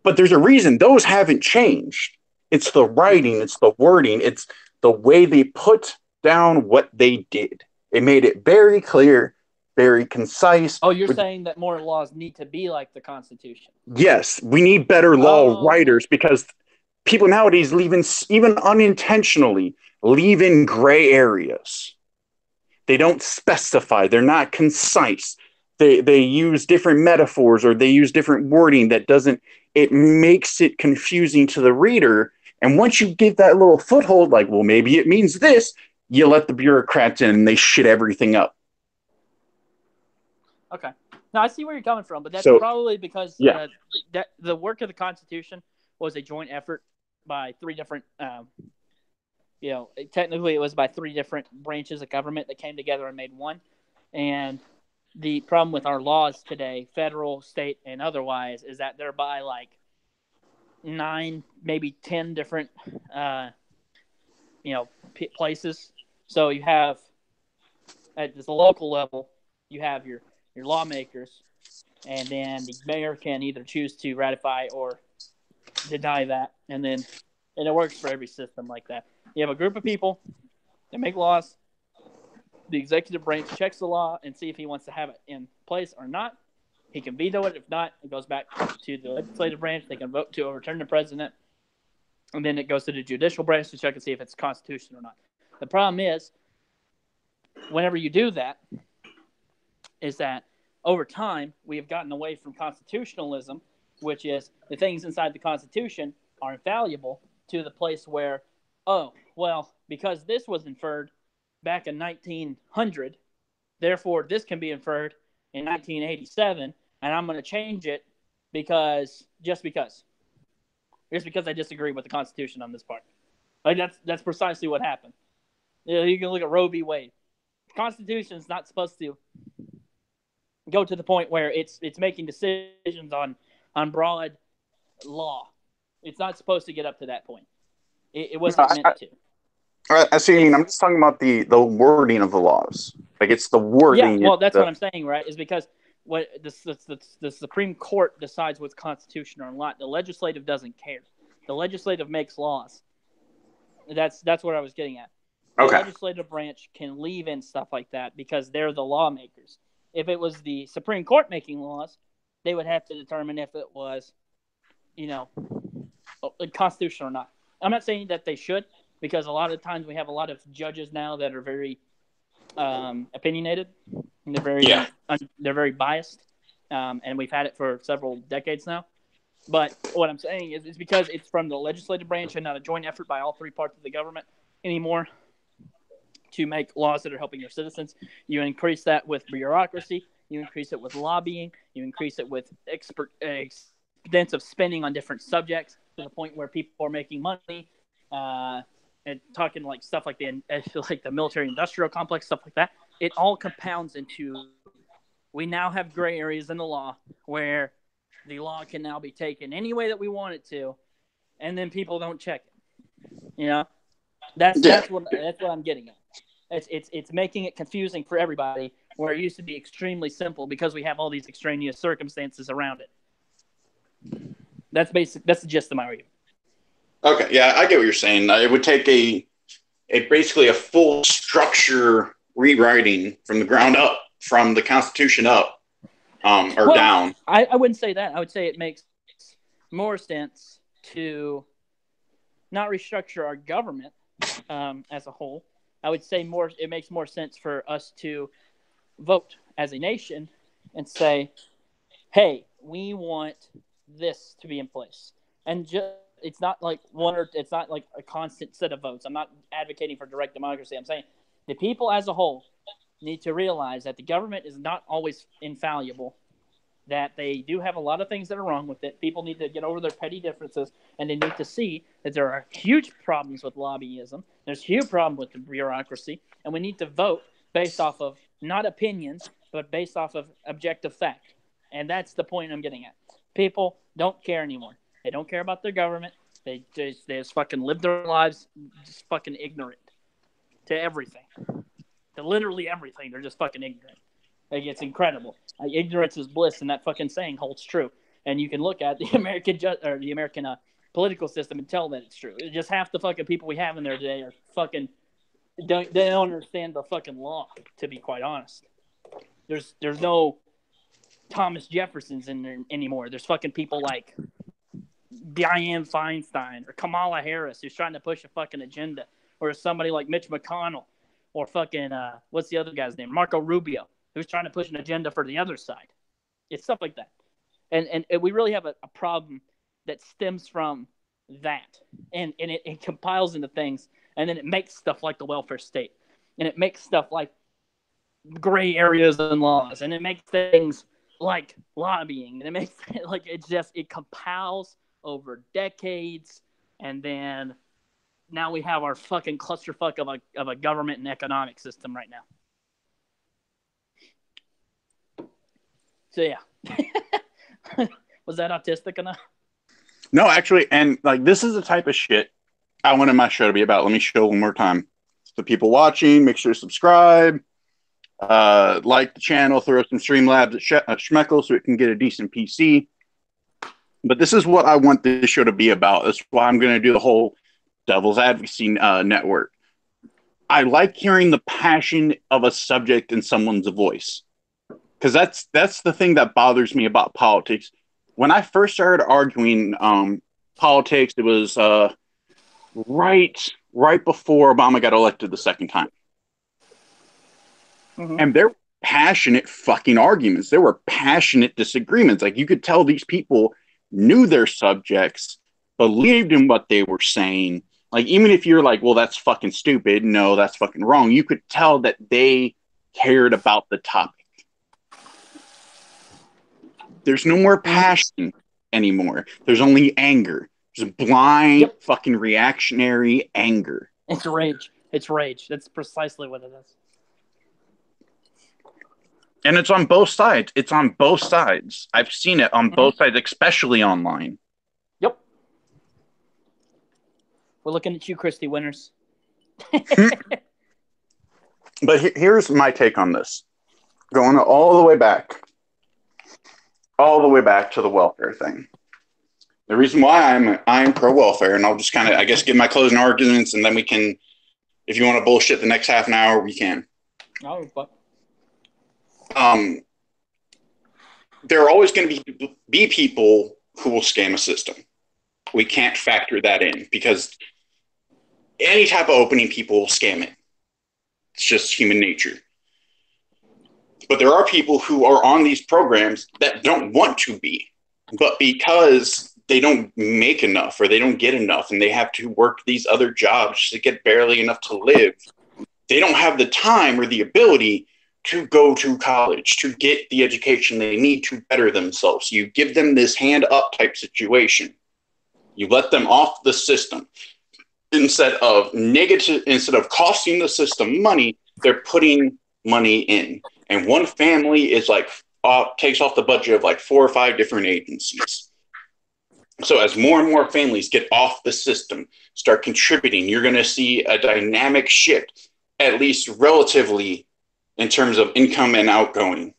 [SPEAKER 1] But there's a reason those haven't changed. It's the writing, it's the wording, it's the way they put down what they did. It made it very clear, very concise.
[SPEAKER 3] Oh, you're saying that more laws need to be like the Constitution?
[SPEAKER 1] Yes, we need better law writers, because people nowadays even unintentionally leave in gray areas. They don't specify. They're not concise. They use different metaphors, or they use different wording that doesn't. It makes it confusing to the reader. And once you give that little foothold, like, well, maybe it means this, you let the bureaucrats in and they shit everything up.
[SPEAKER 3] Okay. Now, I see where you're coming from, but that's probably because that the work of the Constitution was a joint effort by three different, technically it was by three different branches of government that came together and made one. And the problem with our laws today, federal, state, and otherwise, is that they're by like 9, maybe 10 different, places. So you have, at the local level, you have your lawmakers, and then the mayor can either choose to ratify or deny that, and it works for every system like that. You have a group of people that make laws. The executive branch checks the law and see if he wants to have it in place or not. He can veto it. If not, it goes back to the legislative branch. They can vote to overturn the president, and then it goes to the judicial branch to check and see if it's constitutional or not. The problem is, whenever you do that, is that over time we have gotten away from constitutionalism, which is the things inside the Constitution are infallible, to the place where, because this was inferred back in 1900, therefore this can be inferred in 1987, and I'm going to change it just because I disagree with the Constitution on this part. Like that's precisely what happened. You can look at Roe v. Wade. The Constitution is not supposed to go to the point where it's making decisions on broad law. It's not supposed to get up to that point. It wasn't meant to.
[SPEAKER 1] I see what you mean. I'm just talking about the wording of the laws. Like, it's the wording.
[SPEAKER 3] Yeah, well, that's what I'm saying, right? Is because what the Supreme Court decides what's constitutional or not. The legislative doesn't care. The legislative makes laws. That's what I was getting at. The legislative branch can leave in stuff like that because they're the lawmakers. If it was the Supreme Court making laws, they would have to determine if it was, constitutional or not. I'm not saying that they should, because a lot of times we have a lot of judges now that are very opinionated. And they're very biased, and we've had it for several decades now. But what I'm saying is, it's because it's from the legislative branch and not a joint effort by all three parts of the government anymore to make laws that are helping your citizens. You increase that with bureaucracy. You increase it with lobbying. You increase it with extensive spending on different subjects, to the point where people are making money and talking like stuff like the military-industrial complex, stuff like that. It all compounds into, we now have gray areas in the law where the law can now be taken any way that we want it to, and then people don't check it. That's what I'm getting at. It's making it confusing for everybody, where it used to be extremely simple because we have all these extraneous circumstances around it. That's the gist of my argument.
[SPEAKER 1] Okay, yeah, I get what you're saying. It would take basically a full structure rewriting from the ground up, from the Constitution up, down.
[SPEAKER 3] I wouldn't say that. I would say it makes more sense to not restructure our government as a whole. I would say it makes more sense for us to vote as a nation and say, hey, we want this to be in place. And it's not like it's not like a constant set of votes. I'm not advocating for direct democracy. I'm saying the people as a whole need to realize that the government is not always infallible, that they do have a lot of things that are wrong with it. People need to get over their petty differences, and they need to see that there are huge problems with lobbyism. There's huge problem with the bureaucracy, and we need to vote based off of not opinions, but based off of objective fact. And that's the point I'm getting at. People don't care anymore. They don't care about their government. They just fucking live their lives just fucking ignorant to everything. To literally everything. They're just fucking ignorant. Like, it's incredible. Ignorance is bliss, and that fucking saying holds true. And you can look at the American political system and tell that it's true. It's just half the fucking people we have in there today are fucking they don't understand the fucking law. To be quite honest, there's no Thomas Jeffersons in there anymore. There's fucking people like Dianne Feinstein or Kamala Harris who's trying to push a fucking agenda, or somebody like Mitch McConnell, or fucking what's the other guy's name, Marco Rubio, who's trying to push an agenda for the other side. It's stuff like that. And we really have a problem that stems from that. And it compiles into things, and then it makes stuff like the welfare state. And it makes stuff like gray areas in laws. And it makes things like lobbying. And it makes like it compiles over decades. And then now we have our fucking clusterfuck of a government and economic system right now. So yeah. Was that autistic enough?
[SPEAKER 1] No, actually, and like this is the type of shit I wanted my show to be about. Let me show one more time. The people watching, make sure to subscribe, like the channel, throw some Streamlabs at Schmeckle so it can get a decent PC. But this is what I want this show to be about. That's why I'm going to do the whole Devil's Advocacy network. I like hearing the passion of a subject in someone's voice. Because that's the thing that bothers me about politics. When I first started arguing politics, it was right before Obama got elected the second time. Mm-hmm. And there were passionate fucking arguments. There were passionate disagreements. Like, you could tell these people knew their subjects, believed in what they were saying. Like, even if you're like, well, that's fucking stupid. No, that's fucking wrong. You could tell that they cared about the topic. There's no more passion anymore. There's only anger. There's blind fucking reactionary anger.
[SPEAKER 3] It's rage. It's rage. That's precisely what it is.
[SPEAKER 1] And it's on both sides. It's on both sides. I've seen it on both sides, especially online.
[SPEAKER 3] Yep. We're looking at you, Christy Winters.
[SPEAKER 1] But here's my take on this. Going all the way back to the welfare thing. The reason why I'm pro-welfare, and I'll just kind of, I guess, give my closing arguments, and then we can, if you want to bullshit the next half an hour, we can.
[SPEAKER 3] Oh, but...
[SPEAKER 1] there are always going to be people who will scam a system. We can't factor that in because any type of opening, people will scam it. It's just human nature. But there are people who are on these programs that don't want to be, but because they don't make enough or they don't get enough and they have to work these other jobs to get barely enough to live, they don't have the time or the ability to go to college, to get the education they need to better themselves. You give them this hand up type situation. You let them off the system. Instead of costing the system money, they're putting money in. And one family is like, takes off the budget of like 4 or 5 different agencies. So as more and more families get off the system, start contributing, you're going to see a dynamic shift, at least relatively, in terms of income and outgoing.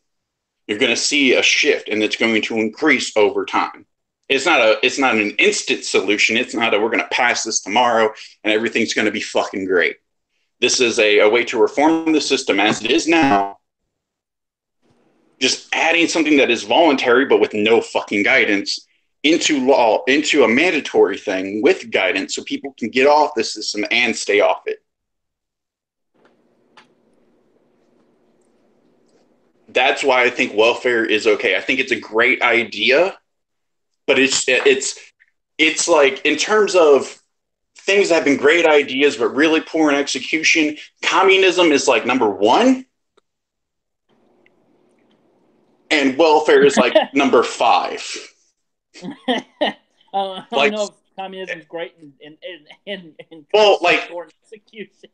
[SPEAKER 1] You're going to see a shift, and it's going to increase over time. It's not an instant solution. It's not we're going to pass this tomorrow and everything's going to be fucking great. This is a way to reform the system as it is now. Just adding something that is voluntary but with no fucking guidance into law, into a mandatory thing with guidance so people can get off the system and stay off it. That's why I think welfare is okay. I think it's a great idea, But it's like, in terms of things that have been great ideas but really poor in execution, communism is like number one, and welfare is like number 5.
[SPEAKER 3] I don't know if communism is great in
[SPEAKER 1] well, like,
[SPEAKER 3] execution.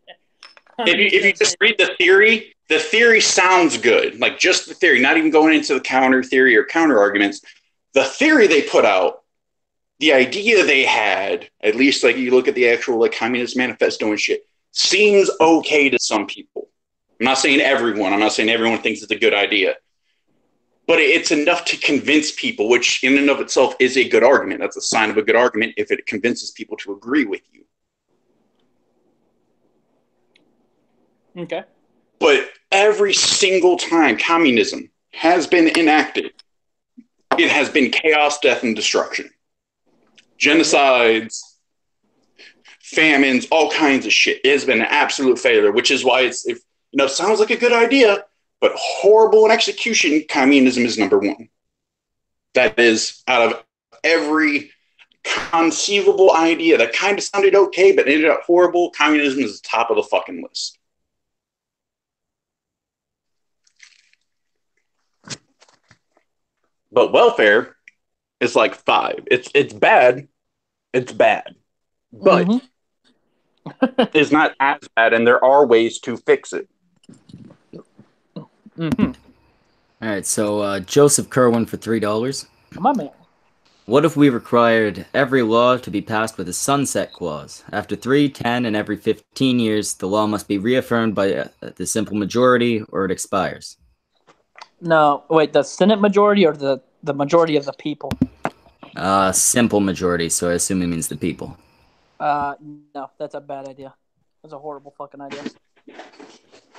[SPEAKER 1] if you just read the theory sounds good. Like, just the theory, not even going into the counter theory or counter arguments. The theory they put out, the idea they had, at least like you look at the actual like Communist Manifesto and shit, seems okay to some people. I'm not saying everyone. I'm not saying everyone thinks it's a good idea. But it's enough to convince people, which in and of itself is a good argument. That's a sign of a good argument if it convinces people to agree with you.
[SPEAKER 3] Okay.
[SPEAKER 1] But every single time communism has been enacted, it has been chaos, death, and destruction. Genocides, famines, all kinds of shit. It has been an absolute failure, which is why it sounds like a good idea, but horrible in execution. Communism is number 1. That is, out of every conceivable idea that kind of sounded okay but ended up horrible, communism is the top of the fucking list. But welfare is like 5. It's bad. It's bad. But it's not as bad, and there are ways to fix it.
[SPEAKER 3] Mm-hmm.
[SPEAKER 4] All right, so Joseph Kerwin for $3.
[SPEAKER 3] My man.
[SPEAKER 4] What if we required every law to be passed with a sunset clause? After 3, 10, and every 15 years, the law must be reaffirmed by the simple majority, or it expires.
[SPEAKER 3] No, wait, the Senate majority or the majority of the people?
[SPEAKER 4] Simple majority, so I assume it means the people.
[SPEAKER 3] No, that's a bad idea. That's a horrible fucking idea.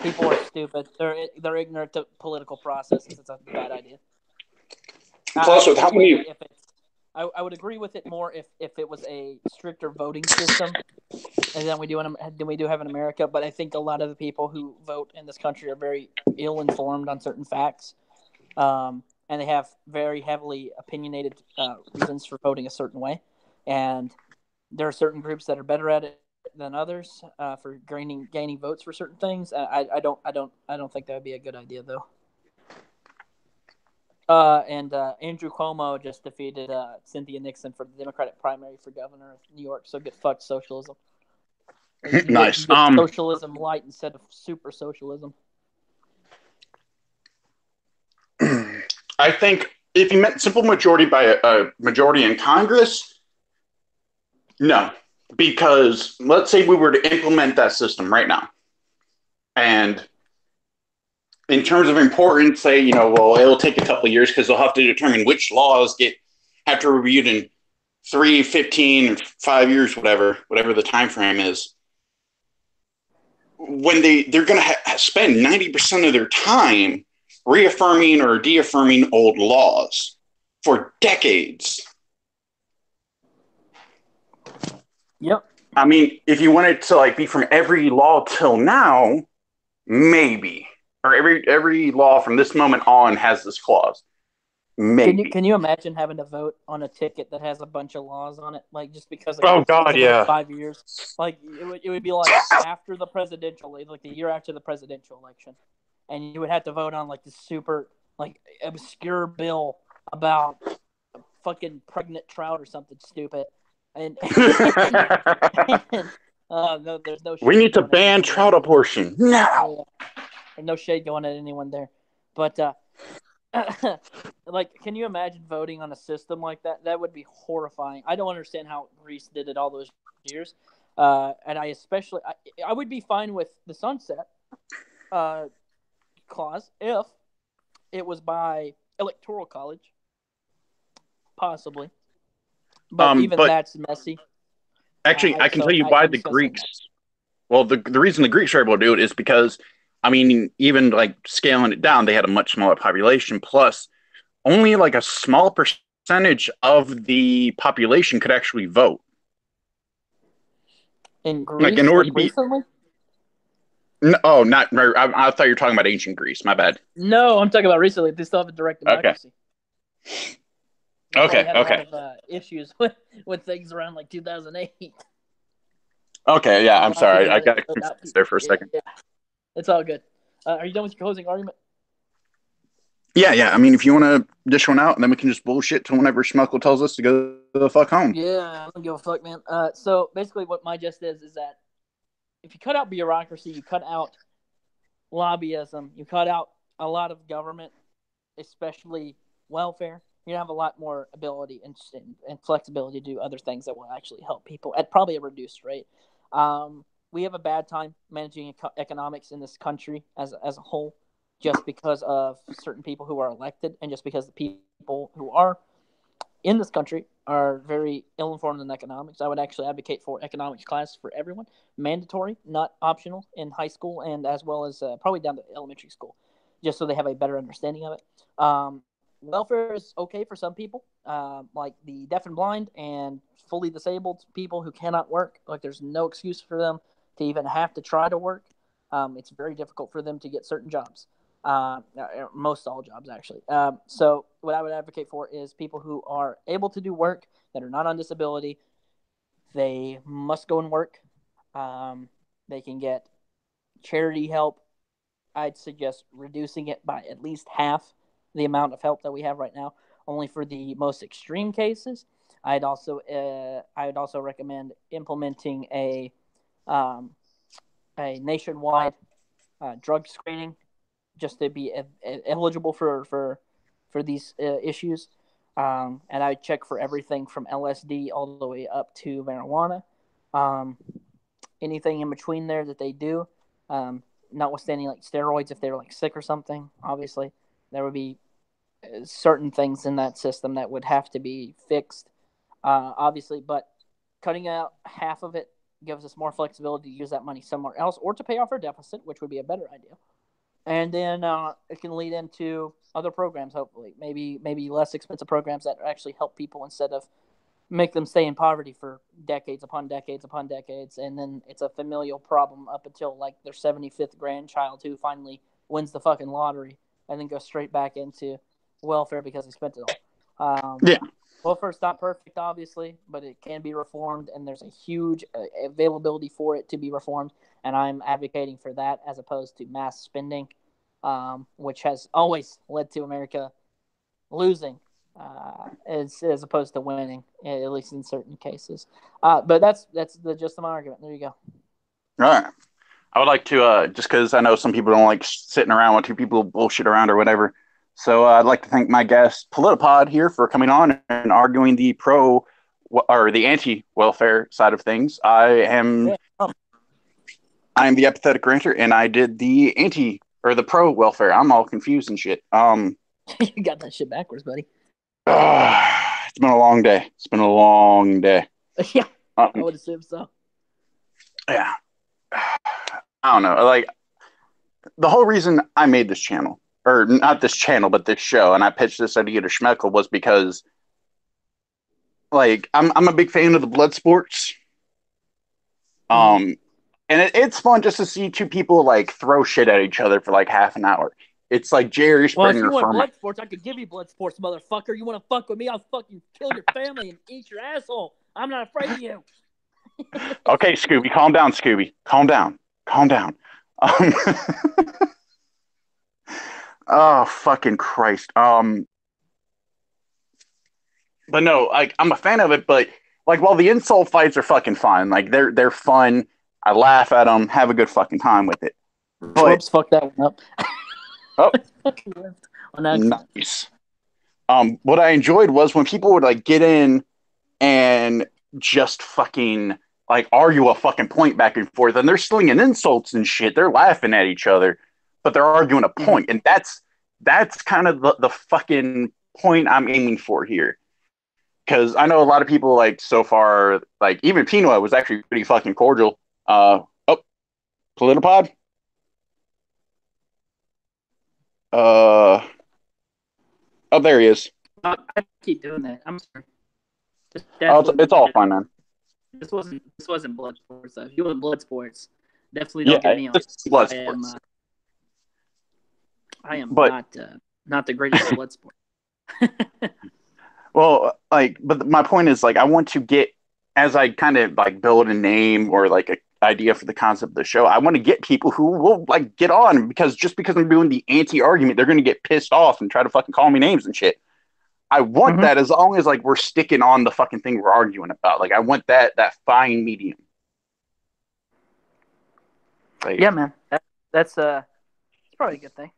[SPEAKER 3] People are stupid. They're ignorant to political processes. It's a bad idea.
[SPEAKER 1] Plus, with how many...
[SPEAKER 3] I would agree with it more if it was a stricter voting system, and then we do have in America. But I think a lot of the people who vote in this country are very ill-informed on certain facts, and they have very heavily opinionated reasons for voting a certain way. And there are certain groups that are better at it than others for gaining votes for certain things. I don't think that would be a good idea though. And Andrew Cuomo just defeated Cynthia Nixon for the Democratic primary for governor of New York. So get fucked socialism.
[SPEAKER 1] Nice.
[SPEAKER 3] Socialism light instead of super socialism.
[SPEAKER 1] I think if you meant simple majority by a majority in Congress, no. Because let's say we were to implement that system right now. And in terms of importance, say, it'll take a couple of years because they'll have to determine which laws have to be reviewed in 3, 15, 5 years, whatever the time frame is. When they're going to spend 90% of their time reaffirming or deaffirming old laws for decades.
[SPEAKER 3] Yep.
[SPEAKER 1] I mean, if you want it to be from every law till now, maybe. Or every law from this moment on has this clause. Maybe.
[SPEAKER 3] Can you imagine having to vote on a ticket that has a bunch of laws on it? Just because
[SPEAKER 1] oh god, yeah.
[SPEAKER 3] 5 years. It would be like after the presidential, like the year after the presidential election. And you would have to vote on the super obscure bill about a fucking pregnant trout or something stupid. And no, there's no.
[SPEAKER 1] We need to ban trout abortion now.
[SPEAKER 3] There's no shade going at anyone there, but can you imagine voting on a system like that? That would be horrifying. I don't understand how Greece did it all those years, and I would be fine with the sunset clause if it was by electoral college, possibly. But that's messy.
[SPEAKER 1] Actually, I can tell you why the Greeks. Well, the reason the Greeks were able to do it is because, even scaling it down, they had a much smaller population. Plus, only a small percentage of the population could actually vote.
[SPEAKER 3] In Greece, in order to be recently?
[SPEAKER 1] No, not. I thought you were talking about ancient Greece. My bad.
[SPEAKER 3] No, I'm talking about recently. They still have a direct democracy.
[SPEAKER 1] Okay.
[SPEAKER 3] That's why we
[SPEAKER 1] Okay,
[SPEAKER 3] had a lot
[SPEAKER 1] okay.
[SPEAKER 3] of issues with things around like 2008.
[SPEAKER 1] Okay, yeah,
[SPEAKER 3] A
[SPEAKER 1] I'm
[SPEAKER 3] lot of
[SPEAKER 1] sorry.
[SPEAKER 3] people
[SPEAKER 1] I
[SPEAKER 3] got
[SPEAKER 1] got
[SPEAKER 3] voted out.
[SPEAKER 1] confused there for a second.
[SPEAKER 3] Yeah, it's all good. Are you done with your closing argument?
[SPEAKER 1] Yeah, yeah. I mean, if you want to dish one out, and then we can just bullshit till whenever Schmuckle tells us to go the fuck home.
[SPEAKER 3] Yeah, I don't give a fuck, man. So basically, what my gist is that if you cut out bureaucracy, you cut out lobbyism, you cut out a lot of government, especially welfare, you have a lot more ability and flexibility to do other things that will actually help people at probably a reduced rate. We have a bad time managing economics in this country as a whole, just because of certain people who are elected, and just because the people who are in this country are very ill-informed in economics. I would actually advocate for economics class for everyone, mandatory, not optional, in high school and as well as probably down to elementary school, just so they have a better understanding of it. Welfare is okay for some people, like the deaf and blind and fully disabled people who cannot work. Like, there's no excuse for them to even have to try to work. It's very difficult for them to get certain jobs. Most all jobs, actually. So what I would advocate for is people who are able to do work that are not on disability. They must go and work. They can get charity help. I'd suggest reducing it by at least half the amount of help that we have right now, only for the most extreme cases. I would also recommend implementing a nationwide drug screening, just to be eligible for these issues. And I check for everything from LSD all the way up to marijuana. Anything in between there that they do, notwithstanding like steroids, if they're like sick or something, obviously there would be certain things in that system that would have to be fixed, obviously. But cutting out half of it gives us more flexibility to use that money somewhere else, or to pay off our deficit, which would be a better idea. And then it can lead into other programs, hopefully, maybe less expensive programs that actually help people instead of make them stay in poverty for decades upon decades upon decades. And then it's a familial problem up until like their 75th grandchild who finally wins the fucking lottery, and then goes straight back into welfare because they spent it all.
[SPEAKER 1] Yeah.
[SPEAKER 3] Welfare's not perfect, obviously, but it can be reformed, and there's a huge availability for it to be reformed. And I'm advocating for that as opposed to mass spending, which has always led to America losing, as opposed to winning, at least in certain cases. But that's the gist of my argument. There you go.
[SPEAKER 1] All right. I would like to, just because I know some people don't like sitting around with two people bullshit around or whatever. So I'd like to thank my guest, Politipod, here for coming on and arguing the pro or the anti-welfare side of things. I am the Apathetic Ranter, and I did the anti or the pro welfare. I'm all confused and shit.
[SPEAKER 3] You got that shit backwards, buddy.
[SPEAKER 1] It's been a long day. It's been a long day.
[SPEAKER 3] Yeah, I would assume so.
[SPEAKER 1] Yeah. I don't know. Like, the whole reason I made this channel, or not this channel, but this show, and I pitched this idea to Schmeckel, was because, like, I'm a big fan of the blood sports. And it's fun just to see two people like throw shit at each other for like half an hour. It's like Jerry Springer.
[SPEAKER 3] Well, if you want blood sports, I could give you blood sports, motherfucker. You want to fuck with me? I'll fucking kill your family and eat your asshole. I'm not afraid of you.
[SPEAKER 1] Okay, Scooby, calm down, Scooby. Calm down. Calm down. Oh, fucking Christ. But no, like, I'm a fan of it, but like, while the insult fights are fucking fun, like, they're fun. I laugh at them, have a good fucking time with it. But,
[SPEAKER 3] whoops, fuck that one up.
[SPEAKER 1] Oh, nice. What I enjoyed was when people would like get in and just fucking like argue a fucking point back and forth, and they're slinging insults and shit. They're laughing at each other, but they're arguing a point, and that's kind of the fucking point I'm aiming for here. Because I know a lot of people, like, so far, like, even Pino was actually pretty fucking cordial. Politipod? Oh, there he is.
[SPEAKER 3] I keep doing that. I'm sorry.
[SPEAKER 1] It's all fine, man.
[SPEAKER 3] This wasn't blood sports. If you want blood sports, definitely don't get me on.
[SPEAKER 1] Blood sports.
[SPEAKER 3] I am not the greatest at blood sport.
[SPEAKER 1] Well, like, but my point is, like, I want to get, as I kind of like build a name or like a idea for the concept of the show, I want to get people who will like get on, because just because I'm doing the anti-argument, they're going to get pissed off and try to fucking call me names and shit. I want
[SPEAKER 3] Mhm.
[SPEAKER 1] that, as long as like we're sticking on the fucking thing we're arguing about. Like, I want that fine medium. Like,
[SPEAKER 3] Yeah, man. That's it's probably a good thing.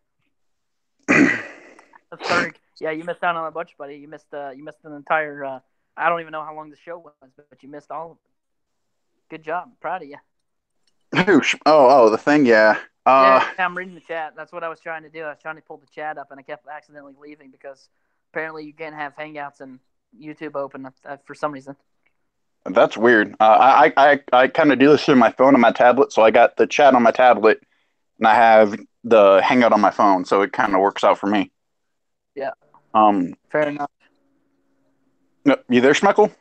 [SPEAKER 3] That's starting. Yeah, you missed out on a bunch, buddy. You missed an entire. I don't even know how long the show was, but you missed all of it. Good job. Proud of you.
[SPEAKER 1] the thing, yeah.
[SPEAKER 3] Yeah, I'm reading the chat. That's what I was trying to do. I was trying to pull the chat up, and I kept accidentally leaving because apparently you can't have Hangouts and YouTube open for some reason.
[SPEAKER 1] That's weird. I kind of do this through my phone and my tablet, so I got the chat on my tablet, and I have the Hangout on my phone, so it kind of works out for me.
[SPEAKER 3] Yeah.
[SPEAKER 1] Um,
[SPEAKER 3] Fair enough.
[SPEAKER 1] no, you there, Schmeckle?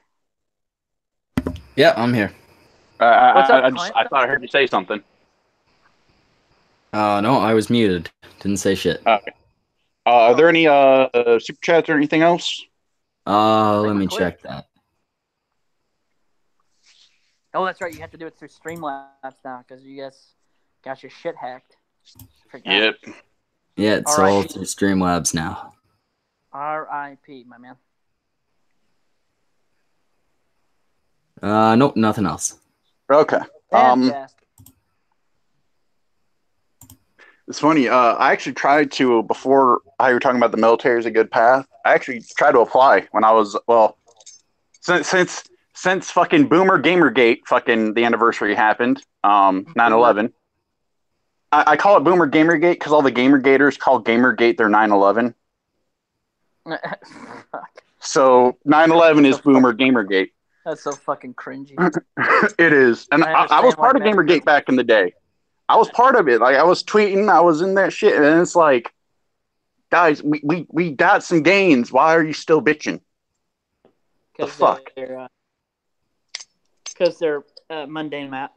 [SPEAKER 4] Yeah, I'm here.
[SPEAKER 3] What's up,
[SPEAKER 1] I
[SPEAKER 3] Clint?
[SPEAKER 1] thought I heard you say something.
[SPEAKER 4] No, I was muted. Didn't say shit.
[SPEAKER 1] Okay. Are there any super chats or anything else?
[SPEAKER 4] Let me check that.
[SPEAKER 3] Oh, that's right. You have to do it through Streamlabs now because you guys got your shit hacked. Forgot.
[SPEAKER 1] Yep.
[SPEAKER 4] Yeah, it's all through Streamlabs now.
[SPEAKER 3] R.I.P. my man.
[SPEAKER 4] Nope, nothing else.
[SPEAKER 1] Okay.
[SPEAKER 3] Fantastic.
[SPEAKER 1] It's funny. I actually tried to, before how you were talking about the military is a good path, I actually tried to apply when I was, well, since fucking Boomer Gamergate, fucking the anniversary happened, 9/11. I call it Boomer Gamergate because all the Gamergaters call Gamergate their 9/11.
[SPEAKER 3] Fuck.
[SPEAKER 1] So 9/11 is Boomer Gamergate.
[SPEAKER 3] That's so fucking cringy.
[SPEAKER 1] It is. And I was part of Gamergate back in the day. I was part of it. Like, I was tweeting, I was in that shit, and it's like, guys, we got some gains. Why are you still bitching? The fuck?
[SPEAKER 3] Because they're mundane Matt.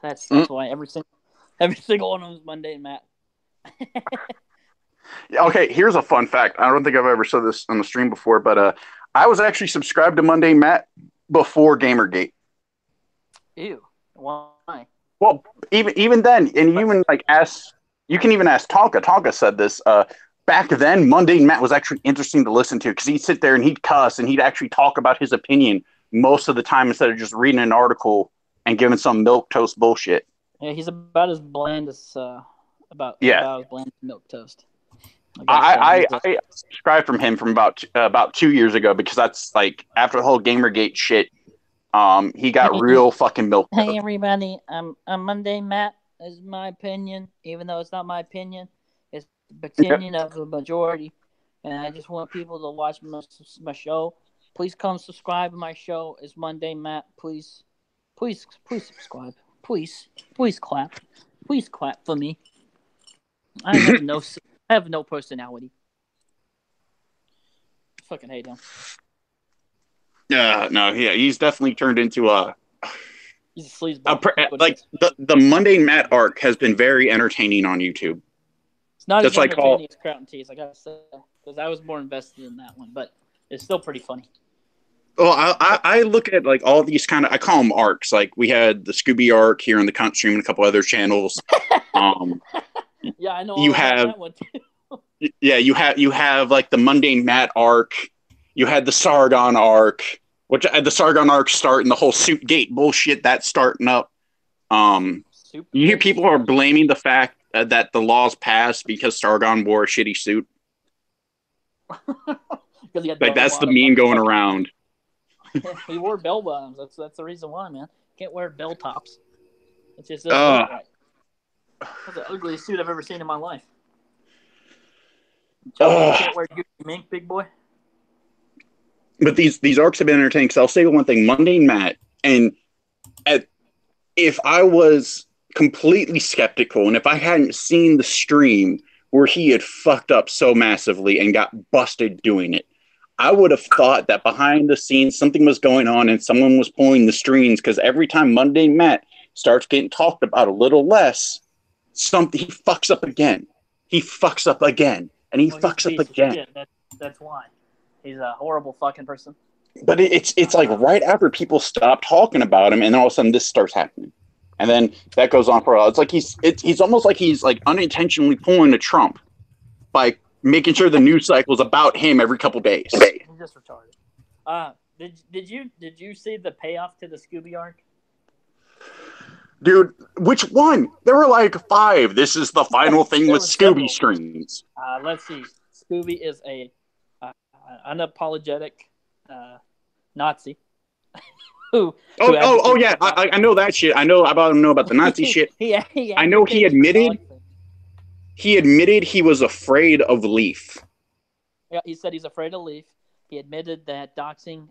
[SPEAKER 3] That's why every single one of them is mundane Matt.
[SPEAKER 1] Okay, here's a fun fact. I don't think I've ever said this on the stream before, but I was actually subscribed to Mundane Matt before Gamergate.
[SPEAKER 3] Ew. Why?
[SPEAKER 1] Well, even then, and even like you can even ask Tonka. Tonka said this. Back then, Mundane Matt was actually interesting to listen to because he'd sit there and he'd cuss and he'd actually talk about his opinion most of the time instead of just reading an article and giving some milquetoast bullshit.
[SPEAKER 3] Yeah, he's about as bland as about as bland as milquetoast.
[SPEAKER 1] I subscribed from him from about 2 years ago because that's like after the whole Gamergate shit. He got real fucking milk.
[SPEAKER 3] Hey everybody, I'm Mundane Matt. This is my opinion, even though it's not my opinion. It's the opinion of the majority, and I just want people to watch my show. Please come subscribe to my show. It's Mundane Matt. Please subscribe. Please clap. Please clap for me. I have no personality. Fucking hate him.
[SPEAKER 1] No, he's definitely turned into
[SPEAKER 3] he's a sleazeball.
[SPEAKER 1] Like the Mundane Matt arc has been very entertaining on YouTube.
[SPEAKER 3] It's not as entertaining as Kraut and Tease, I gotta say, because I was more invested in that one, but it's still pretty funny.
[SPEAKER 1] Well, I look at like all these kind of, I call them arcs. Like we had the Scooby arc here on the Cunt Stream and a couple other channels.
[SPEAKER 3] Yeah, I know.
[SPEAKER 1] You have that one too. Yeah, you have like the Mundane Matt arc. You had the Sargon arc, which the Sargon arc starting the whole Suitgate bullshit that's starting up. You hear people are blaming the fact that the laws passed because Sargon wore a shitty suit. Like that's the meme going around.
[SPEAKER 3] He wore bell bottoms. That's the reason why, man. Can't wear bell tops. It's just right. That's the ugliest suit I've ever seen in my life. You can't wear Gucci mink, big boy.
[SPEAKER 1] But these arcs have been entertaining because I'll say one thing, Mundane Matt, and if I was completely skeptical and if I hadn't seen the stream where he had fucked up so massively and got busted doing it, I would have thought that behind the scenes something was going on and someone was pulling the strings, because every time Mundane Matt starts getting talked about a little less, he fucks up again. He fucks up again. And he fucks up again.
[SPEAKER 3] That's why. He's a horrible fucking person.
[SPEAKER 1] But it's like right after people stop talking about him, and then all of a sudden this starts happening, and then that goes on for a while. It's like he's almost like he's like unintentionally pulling a Trump by making sure the news cycle is about him every couple days.
[SPEAKER 3] He's just retarded. Did you see the payoff to the Scooby arc?
[SPEAKER 1] Dude, which one? There were like 5. This is the final thing with Scooby screens.
[SPEAKER 3] Let's see. Scooby is a unapologetic Nazi.
[SPEAKER 1] Yeah, I know that shit. I know about the Nazi shit. I know he admitted he was afraid of Leaf.
[SPEAKER 3] Yeah, he said he's afraid of Leaf. He admitted that doxing.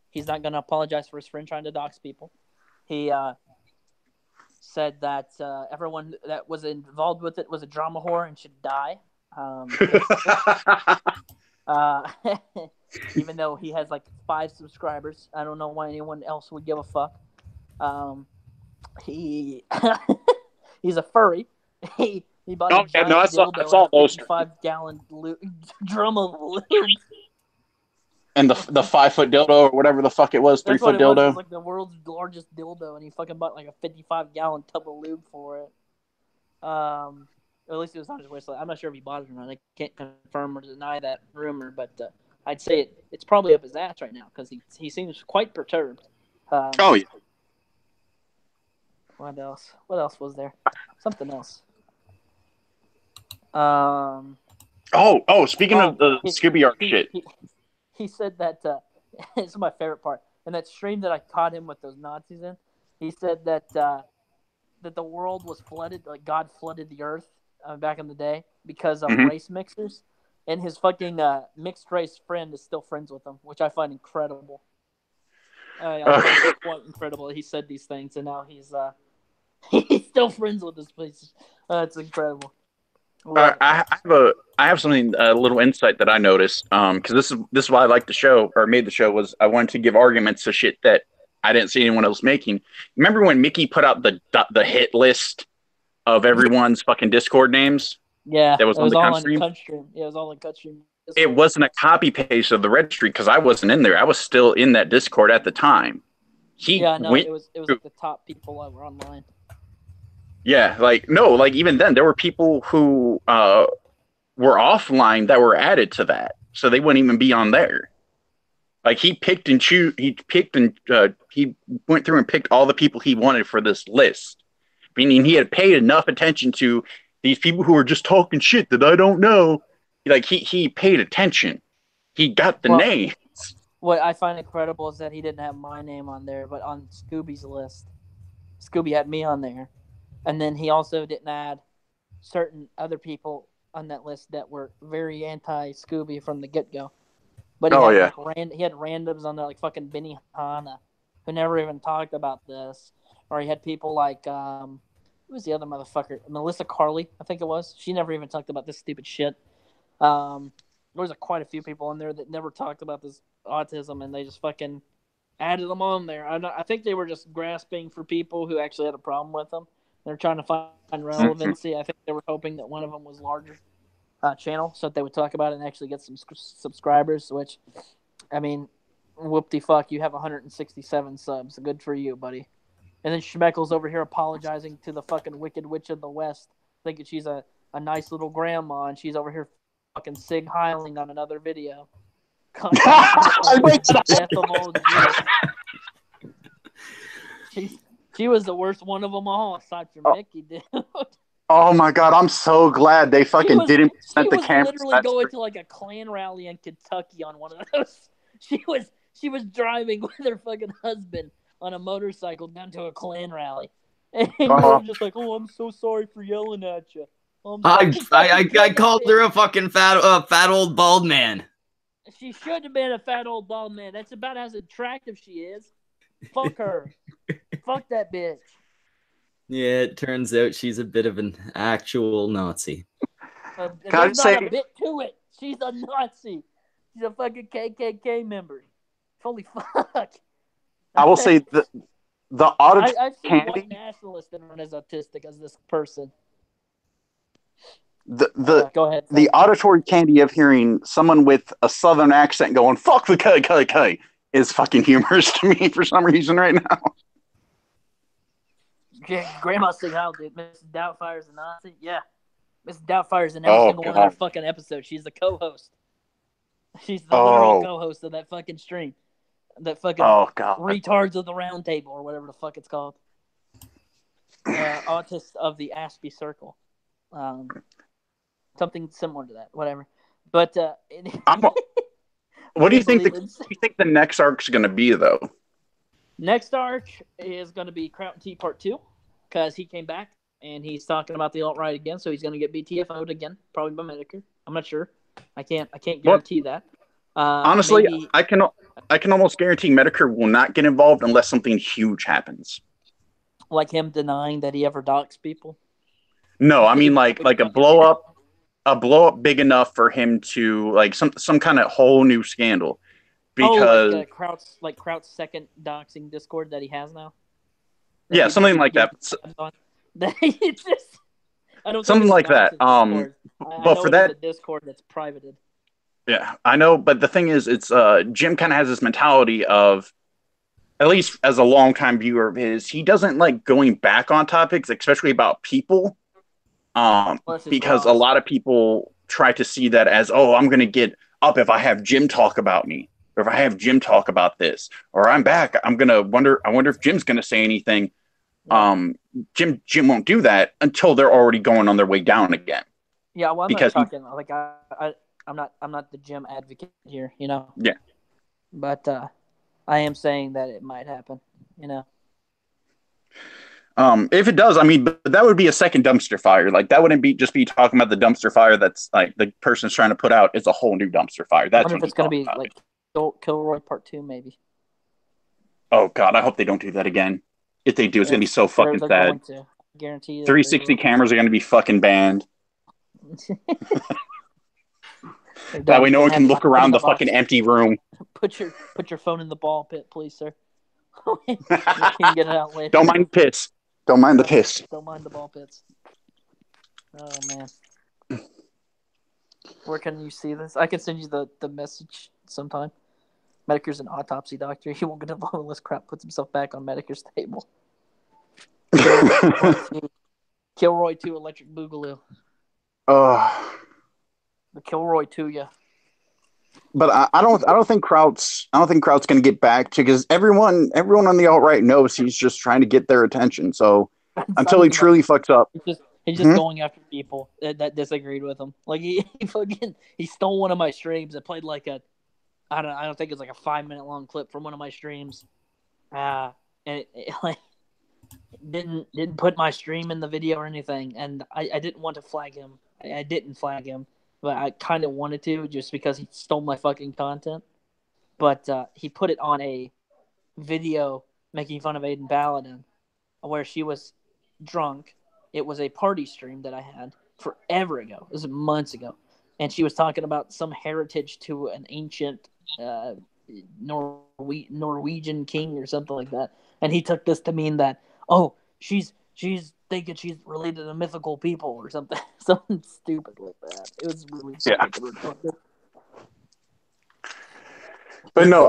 [SPEAKER 3] He's not going to apologize for his friend trying to dox people. He said that everyone that was involved with it was a drama whore and should die. Even though he has like 5 subscribers, I don't know why anyone else would give a fuck. He's a furry. He bought a giant dildo, a 55-gallon drum of lube.
[SPEAKER 1] And the 5-foot dildo or whatever the fuck it was, 3-foot dildo.
[SPEAKER 3] It was like the world's largest dildo, and he fucking bought like a 55-gallon tub of lube for it. At least it was on his waistline. I'm not sure if he bought it or not. I can't confirm or deny that rumor, but I'd say it's probably up his ass right now because he seems quite perturbed.
[SPEAKER 1] Oh yeah.
[SPEAKER 3] What else? What else was there? Something else.
[SPEAKER 1] Speaking of the Scooby arc shit.
[SPEAKER 3] He said that this is my favorite part. In that stream that I caught him with those Nazis in, he said that the world was flooded, like God flooded the earth back in the day because of race mixers, and his fucking mixed race friend is still friends with him, which I find incredible. I find it quite incredible. He said these things, and now he's still friends with this place. It's incredible.
[SPEAKER 1] I have something, a little insight that I noticed, because this is why I liked the show or made the show, was I wanted to give arguments to shit that I didn't see anyone else making. Remember when Mickey put out the hit list of everyone's fucking Discord names?
[SPEAKER 3] Yeah,
[SPEAKER 1] that was on the cunt stream.
[SPEAKER 3] Yeah, it was all in cunt stream.
[SPEAKER 1] It wasn't a copy paste of the registry because I wasn't in there. I was still in that Discord at the time.
[SPEAKER 3] It was like the top people that were online.
[SPEAKER 1] Yeah, even then, there were people who were offline that were added to that, so they wouldn't even be on there. Like he went through and picked all the people he wanted for this list, meaning he had paid enough attention to these people who were just talking shit that I don't know. Like he paid attention. He got the names.
[SPEAKER 3] What I find incredible is that he didn't have my name on there, but on Scooby's list, Scooby had me on there. And then he also didn't add certain other people on that list that were very anti-Scooby from the get-go. But he had randoms on there like fucking Benny Hanna, who never even talked about this. Or he had people like, who was the other motherfucker? Melissa Carley, I think it was. She never even talked about this stupid shit. There was quite a few people in there that never talked about this autism, and they just fucking added them on there. I think they were just grasping for people who actually had a problem with them. They're trying to find relevancy. I think they were hoping that one of them was larger channel so that they would talk about it and actually get some subscribers, which, I mean, whoop-de-fuck, you have 167 subs. Good for you, buddy. And then Schmeckle's over here apologizing to the fucking Wicked Witch of the West, thinking she's a nice little grandma, and she's over here fucking sig heiling on another video. She was the worst one of them all, aside from Mickey, dude.
[SPEAKER 1] Oh my god, I'm so glad they fucking didn't present the camera.
[SPEAKER 3] She was literally going to like a Klan rally in Kentucky on one of those. She was driving with her fucking husband on a motorcycle down to a Klan rally. And we were just like, oh, I'm so sorry for yelling at you.
[SPEAKER 4] I called her a fucking fat old bald man.
[SPEAKER 3] She should have been a fat old bald man. That's about as attractive she is. Fuck her. Fuck that bitch.
[SPEAKER 4] Yeah, it turns out she's a bit of an actual Nazi.
[SPEAKER 3] There's not a bit to it. She's a Nazi. She's a fucking KKK member. Holy fuck.
[SPEAKER 1] I will say the audit.
[SPEAKER 3] I've seen white nationalists that aren't as autistic as this person. Go ahead.
[SPEAKER 1] The auditory candy of hearing someone with a southern accent going "fuck the KKK" is fucking humorous to me for some reason right now.
[SPEAKER 3] Yeah, Grandma's saying, "How dude, Mrs. Doubtfire's a Nazi?" Yeah, Mrs. Fire's in every single one of their fucking episodes. She's the co-host. She's the literal co-host of that fucking stream. That fucking retards of the round table or whatever the fuck it's called. Autists of the Aspie Circle. Something similar to that. Whatever. But
[SPEAKER 1] what do you think? What do you think the next arc's going to be, though?
[SPEAKER 3] Next arc is going to be Kraut T Part 2 because he came back and he's talking about the alt-right again, so he's going to get BTFO'd again, probably by Medicare. I'm not sure. I can't guarantee that.
[SPEAKER 1] Honestly,
[SPEAKER 3] maybe...
[SPEAKER 1] I can almost guarantee Medicare will not get involved unless something huge happens.
[SPEAKER 3] Like him denying that he ever doxed people?
[SPEAKER 1] No, I mean like a blow up big enough for him to like some kind of whole new scandal. Because
[SPEAKER 3] Kraut's second doxing Discord that he has now.
[SPEAKER 1] Yeah, something like that.
[SPEAKER 3] It's just, I don't
[SPEAKER 1] something like that. But for that
[SPEAKER 3] Discord that's privated.
[SPEAKER 1] Yeah, I know, but the thing is, it's Jim kind of has this mentality of, at least as a longtime viewer of his, he doesn't like going back on topics, especially about people, because a lot of people try to see that as, oh, I'm going to get up if I have Jim talk about me, or if I have Jim talk about this, or I'm back, I wonder if Jim's going to say anything. Jim won't do that until they're already going on their way down again.
[SPEAKER 3] Yeah, well, I'm not talking like I'm not the Jim advocate here, you know.
[SPEAKER 1] Yeah.
[SPEAKER 3] But I am saying that it might happen, you know.
[SPEAKER 1] If it does, I mean, but that would be a second dumpster fire. Like that wouldn't be just be talking about the dumpster fire that's like the person's trying to put out. It's a whole new dumpster fire. That's
[SPEAKER 3] I wonder if it's going to be like Kilroy Part 2, maybe.
[SPEAKER 1] Oh God, I hope they don't do that again. If they do, it's going to be so fucking sad.
[SPEAKER 3] Going to. Guarantee you.
[SPEAKER 1] 360 cameras are going to be fucking banned. That way no one can look around the fucking empty room.
[SPEAKER 3] Put your phone in the ball pit, please, sir. You can get it out later.
[SPEAKER 1] Don't mind the piss. Don't mind the piss.
[SPEAKER 3] Don't mind the ball pits. Oh, man. Where can you see this? I can send you the message sometime. Medicare's an autopsy doctor. He won't get involved unless Crap puts himself back on Medicare's table. Kilroy 2 Electric Boogaloo. The Kilroy 2, yeah.
[SPEAKER 1] But I don't think Kraut's going to get back to, because everyone on the alt-right knows he's just trying to get their attention. So until he truly fucks up,
[SPEAKER 3] he's just going after people that disagreed with him. Like he stole one of my streams. I played like I don't think it's like a 5-minute long clip from one of my streams. And it like didn't put my stream in the video or anything, and I didn't want to flag him. I didn't flag him. But I kind of wanted to, just because he stole my fucking content. But he put it on a video making fun of Aiden Paladin, where she was drunk. It was a party stream that I had forever ago. It was months ago. And she was talking about some heritage to an ancient Norwegian king or something like that. And he took this to mean that, oh, she's thinking she's related to mythical people or something stupid like that. It was really stupid.
[SPEAKER 1] But no,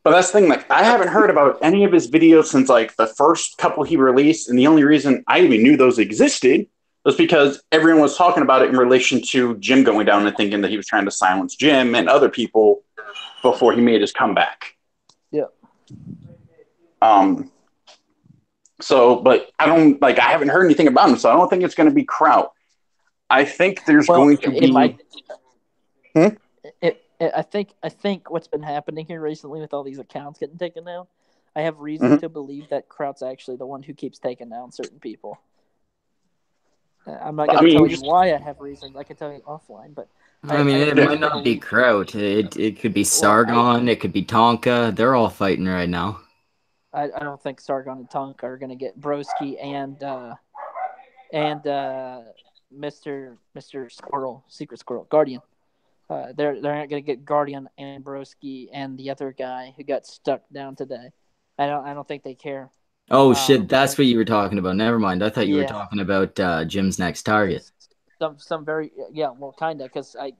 [SPEAKER 1] but that's the thing. Like, I haven't heard about any of his videos since like the first couple he released, and the only reason I even knew those existed was because everyone was talking about it in relation to Jim going down and thinking that he was trying to silence Jim and other people before he made his comeback.
[SPEAKER 3] Yeah.
[SPEAKER 1] So, but I haven't heard anything about him, so I don't think it's going to be Kraut. I think there's going to be.
[SPEAKER 3] I think what's been happening here recently with all these accounts getting taken down, I have reason to believe that Kraut's actually the one who keeps taking down certain people. I'm not going to tell you why I have reasons. I can tell you offline, but
[SPEAKER 4] it might not be Kraut. It could be Sargon. It could be Tonka. They're all fighting right now.
[SPEAKER 3] I don't think Sargon and Tonka are going to get Broski and Mr. Squirrel, Secret Squirrel, Guardian. They're not going to get Guardian and Broski and the other guy who got stuck down today. I don't think they care.
[SPEAKER 4] Oh shit, that's what you were talking about. Never mind. I thought you were talking about Jim's next target.
[SPEAKER 3] some very well, kinda, because I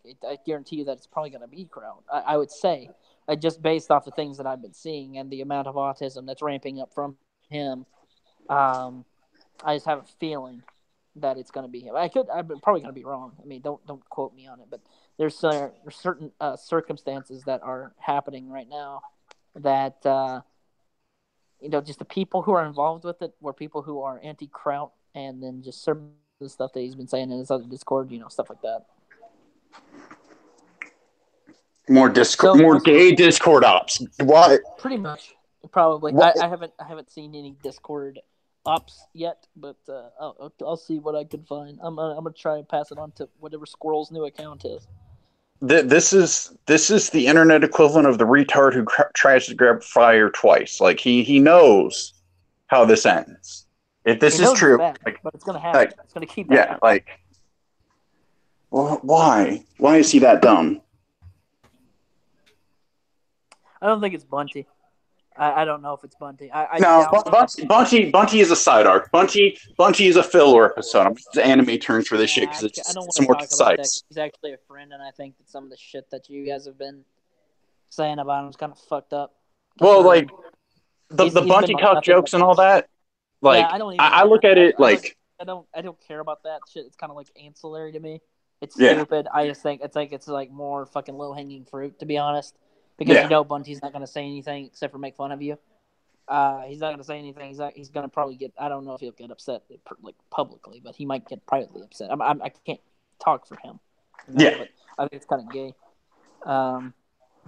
[SPEAKER 3] guarantee you that it's probably going to be crowd. I would say, just based off the things that I've been seeing and the amount of autism that's ramping up from him, I just have a feeling that it's going to be him. I'm probably going to be wrong. I mean, don't quote me on it, but there's certain circumstances that are happening right now that just the people who are involved with it were people who are anti-kraut, and then just certain the stuff that he's been saying in his other Discord, stuff like that.
[SPEAKER 1] More gay Discord ops. What?
[SPEAKER 3] Pretty much, probably. I haven't seen any Discord ops yet, but I'll see what I can find. I'm gonna try and pass it on to whatever Squirrel's new account is.
[SPEAKER 1] This is the internet equivalent of the retard who tries to grab fire twice. Like he knows how this ends. If this is true,
[SPEAKER 3] bad, but it's gonna happen. It's gonna keep happening.
[SPEAKER 1] Well, why? Why is he that dumb?
[SPEAKER 3] I don't think it's Bunty. I don't know if it's Bunty.
[SPEAKER 1] Bunty is a side arc. Bunty is a filler episode. I'm just anime terms for this shit because it's some more concise.
[SPEAKER 3] He's actually a friend, and I think that some of the shit that you guys have been saying about him is kind of fucked up.
[SPEAKER 1] Well, like the Bunty cock jokes and all that. Like, yeah, I look at it like
[SPEAKER 3] I don't care about that shit. It's kind of like ancillary to me. It's stupid. I just think it's like more fucking low hanging fruit, to be honest. Because Bunty's not gonna say anything except for make fun of you. He's not gonna say anything. He's gonna probably get. I don't know if he'll get upset like publicly, but he might get privately upset. I can't talk for him.
[SPEAKER 1] Yeah,
[SPEAKER 3] but I think it's kind of gay.
[SPEAKER 1] And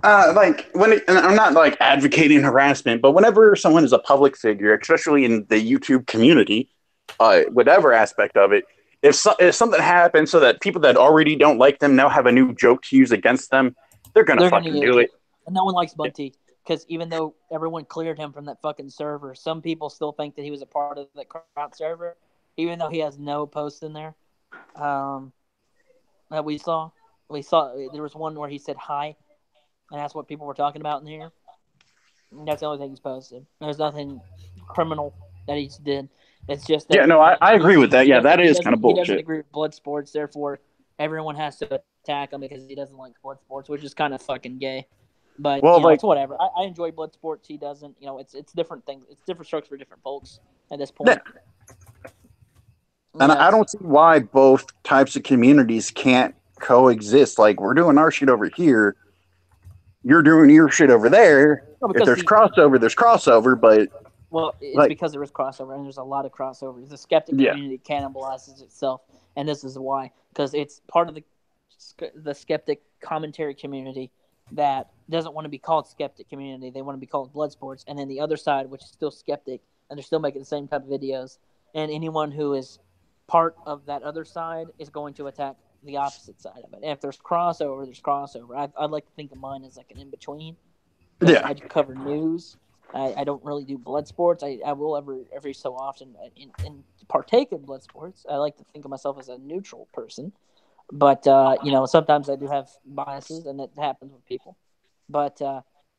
[SPEAKER 1] I'm not like advocating harassment, but whenever someone is a public figure, especially in the YouTube community, whatever aspect of it, if something happens so that people that already don't like them now have a new joke to use against them, they're gonna fucking do it.
[SPEAKER 3] And no one likes Bunty because even though everyone cleared him from that fucking server, some people still think that he was a part of that crowd server, even though he has no posts in there. That we saw there was one where he said hi. And that's what people were talking about in here. And that's the only thing he's posted. There's nothing criminal that he's did. It's just that
[SPEAKER 1] I agree with that. Yeah, that is kind of bullshit.
[SPEAKER 3] He doesn't agree with blood sports, therefore everyone has to attack him because he doesn't like blood sports, which is kind of fucking gay. But it's whatever. I enjoy blood sports. He doesn't. It's different things. It's different strokes for different folks at this point.
[SPEAKER 1] Yeah. And I don't see why both types of communities can't coexist. Like, we're doing our shit over here. You're doing your shit over there. If there's crossover, there's crossover, but...
[SPEAKER 3] Well, it's because there is crossover, and there's a lot of crossover. The skeptic community cannibalizes itself, and this is why. Because it's part of the skeptic commentary community that doesn't want to be called skeptic community. They want to be called blood sports. And then the other side, which is still skeptic, and they're still making the same type of videos. And anyone who is part of that other side is going to attack the opposite side of it. And if there's crossover, there's crossover. I'd like to think of mine as like an in-between.
[SPEAKER 1] Yeah.
[SPEAKER 3] I cover news. I don't really do blood sports. I will every so often in partake in blood sports. I like to think of myself as a neutral person. But, sometimes I do have biases, and it happens with people. But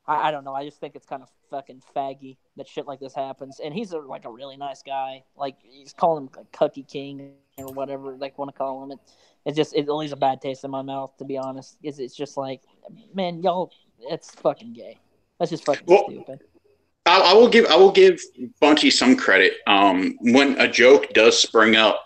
[SPEAKER 3] I don't know. I just think it's kind of fucking faggy that shit like this happens. And he's a really nice guy. Like, he's calling him like Cucky King or whatever they want to call him. It leaves a bad taste in my mouth, to be honest. It's just like, man, y'all, it's fucking gay. That's just fucking stupid.
[SPEAKER 1] I will give Bunty some credit. When a joke does spring up,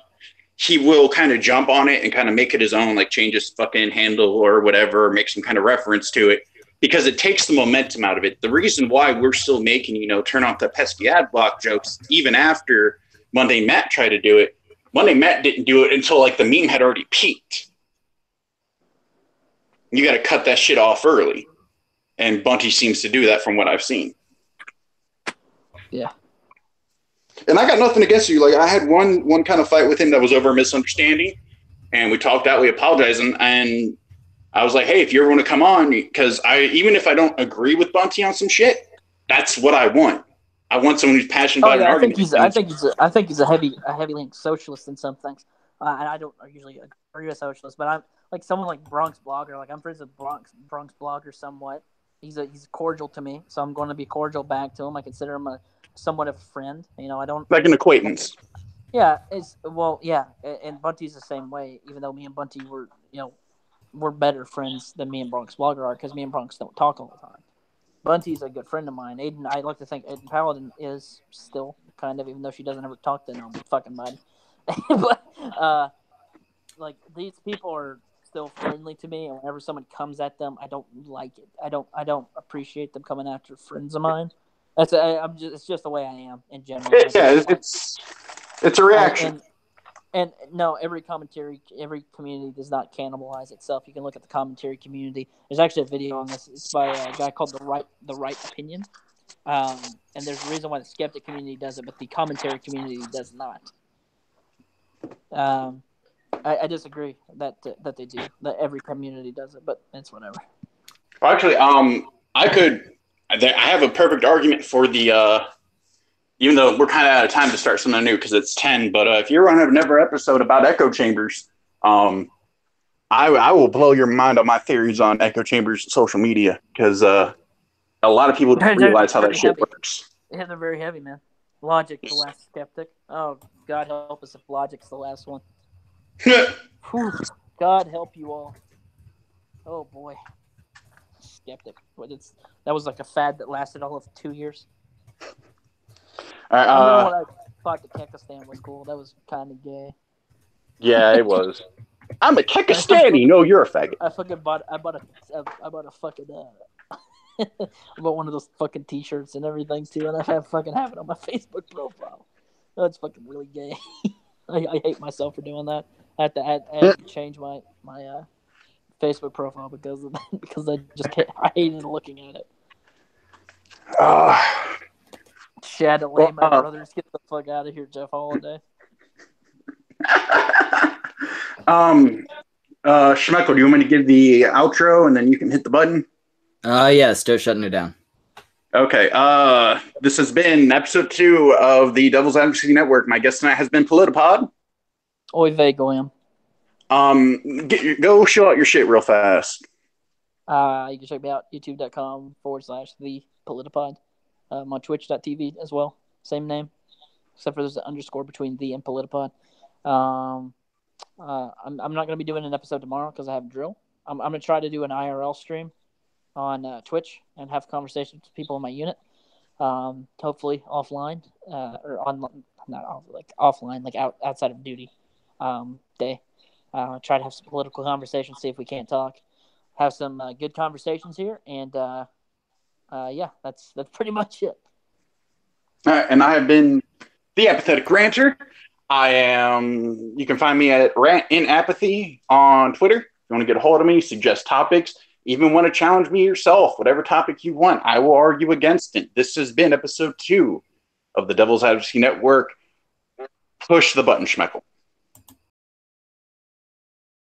[SPEAKER 1] he will kind of jump on it and kind of make it his own, like change his fucking handle or whatever, make some kind of reference to it, because it takes the momentum out of it. The reason why we're still making, turn off the pesky ad block jokes, even after Monday Matt tried to do it, Monday Matt didn't do it until like the meme had already peaked. You got to cut that shit off early. And Bunty seems to do that from what I've seen.
[SPEAKER 3] Yeah.
[SPEAKER 1] And I got nothing against you. Like, I had one kind of fight with him that was over a misunderstanding, and we talked out, we apologized, and I was like, hey, if you ever want to come on, because even if I don't agree with Bunty on some shit, that's what I want. I want someone who's passionate about an argument.
[SPEAKER 3] I think he's a heavy link socialist in some things. And I don't usually agree with socialists, but I'm like someone like Bronx Blogger. Like, I'm friends with Bronx Blogger somewhat. He's cordial to me, so I'm going to be cordial back to him. I consider him somewhat of a friend. I don't
[SPEAKER 1] like an acquaintance.
[SPEAKER 3] Yeah, and Bunty's the same way. Even though me and Bunty we're better friends than me and Bronx Blogger are, because me and Bronx don't talk all the time. Bunty's a good friend of mine. Aiden, I like to think Aiden Paladin is still kind of, even though she doesn't ever talk to no fucking body. But like these people are still friendly to me, and whenever someone comes at them, I don't like it. I don't appreciate them coming after friends of mine. It's just the way I am in general. Like,
[SPEAKER 1] Yeah,
[SPEAKER 3] like
[SPEAKER 1] it's a
[SPEAKER 3] I
[SPEAKER 1] reaction.
[SPEAKER 3] and no, every community does not cannibalize itself. You can look at the commentary community. There's actually a video on this. It's by a guy called the right opinion. And there's a reason why the skeptic community does it, but the commentary community does not. I disagree that they do. That every community does it, but it's whatever.
[SPEAKER 1] Well, actually, I have a perfect argument for the. Even though we're kind of out of time to start something new because it's 10, but if you want to have another episode about echo chambers, I will blow your mind on my theories on echo chambers social media, because a lot of people don't realize how that shit works.
[SPEAKER 3] Yeah, they're very heavy, man. Logic, the last skeptic. Oh, God help us if Logic's the last one. Whew. God help you all. Oh boy, skeptic. But that was like a fad that lasted all of 2 years.
[SPEAKER 1] All right,
[SPEAKER 3] I remember when I thought the Kekistan was cool. That was kind of gay.
[SPEAKER 1] Yeah, it was. I'm a Kekistani. No, you're a faggot.
[SPEAKER 3] I bought a fucking I bought one of those fucking t-shirts and everything too, and I have it on my Facebook profile. That's fucking really gay. I hate myself for doing that. I had to change my Facebook profile because of that, because I hated looking at it. Shad to lay my brothers. Get the fuck out of here, Jeff Holiday.
[SPEAKER 1] Shmeko, do you want me to give the outro and then you can hit the button?
[SPEAKER 4] Yeah, start shutting it down.
[SPEAKER 1] Okay. This has been episode 2 of the Devil's Advocacy Network. My guest tonight has been Politipod.
[SPEAKER 3] Oy vey, Goyam.
[SPEAKER 1] Go show out your shit real fast.
[SPEAKER 3] You can check me out, youtube.com/the Politipod. I'm on twitch.tv as well. Same name, except for there's an underscore between the and Politipod. I'm not going to be doing an episode tomorrow because I have drill. I'm going to try to do an IRL stream on Twitch and have conversations with people in my unit. Hopefully offline, or on offline, like outside of duty day. Try to have some political conversations, see if we can't talk. Have some good conversations here, and yeah, that's pretty much it.
[SPEAKER 1] All right, and I have been the Apathetic Ranter. You can find me at Rant in Apathy on Twitter. If you want to get a hold of me, suggest topics, even want to challenge me yourself, whatever topic you want, I will argue against it. This has been episode 2 of the Devil's Advocacy Network. Push the button, Schmeckle.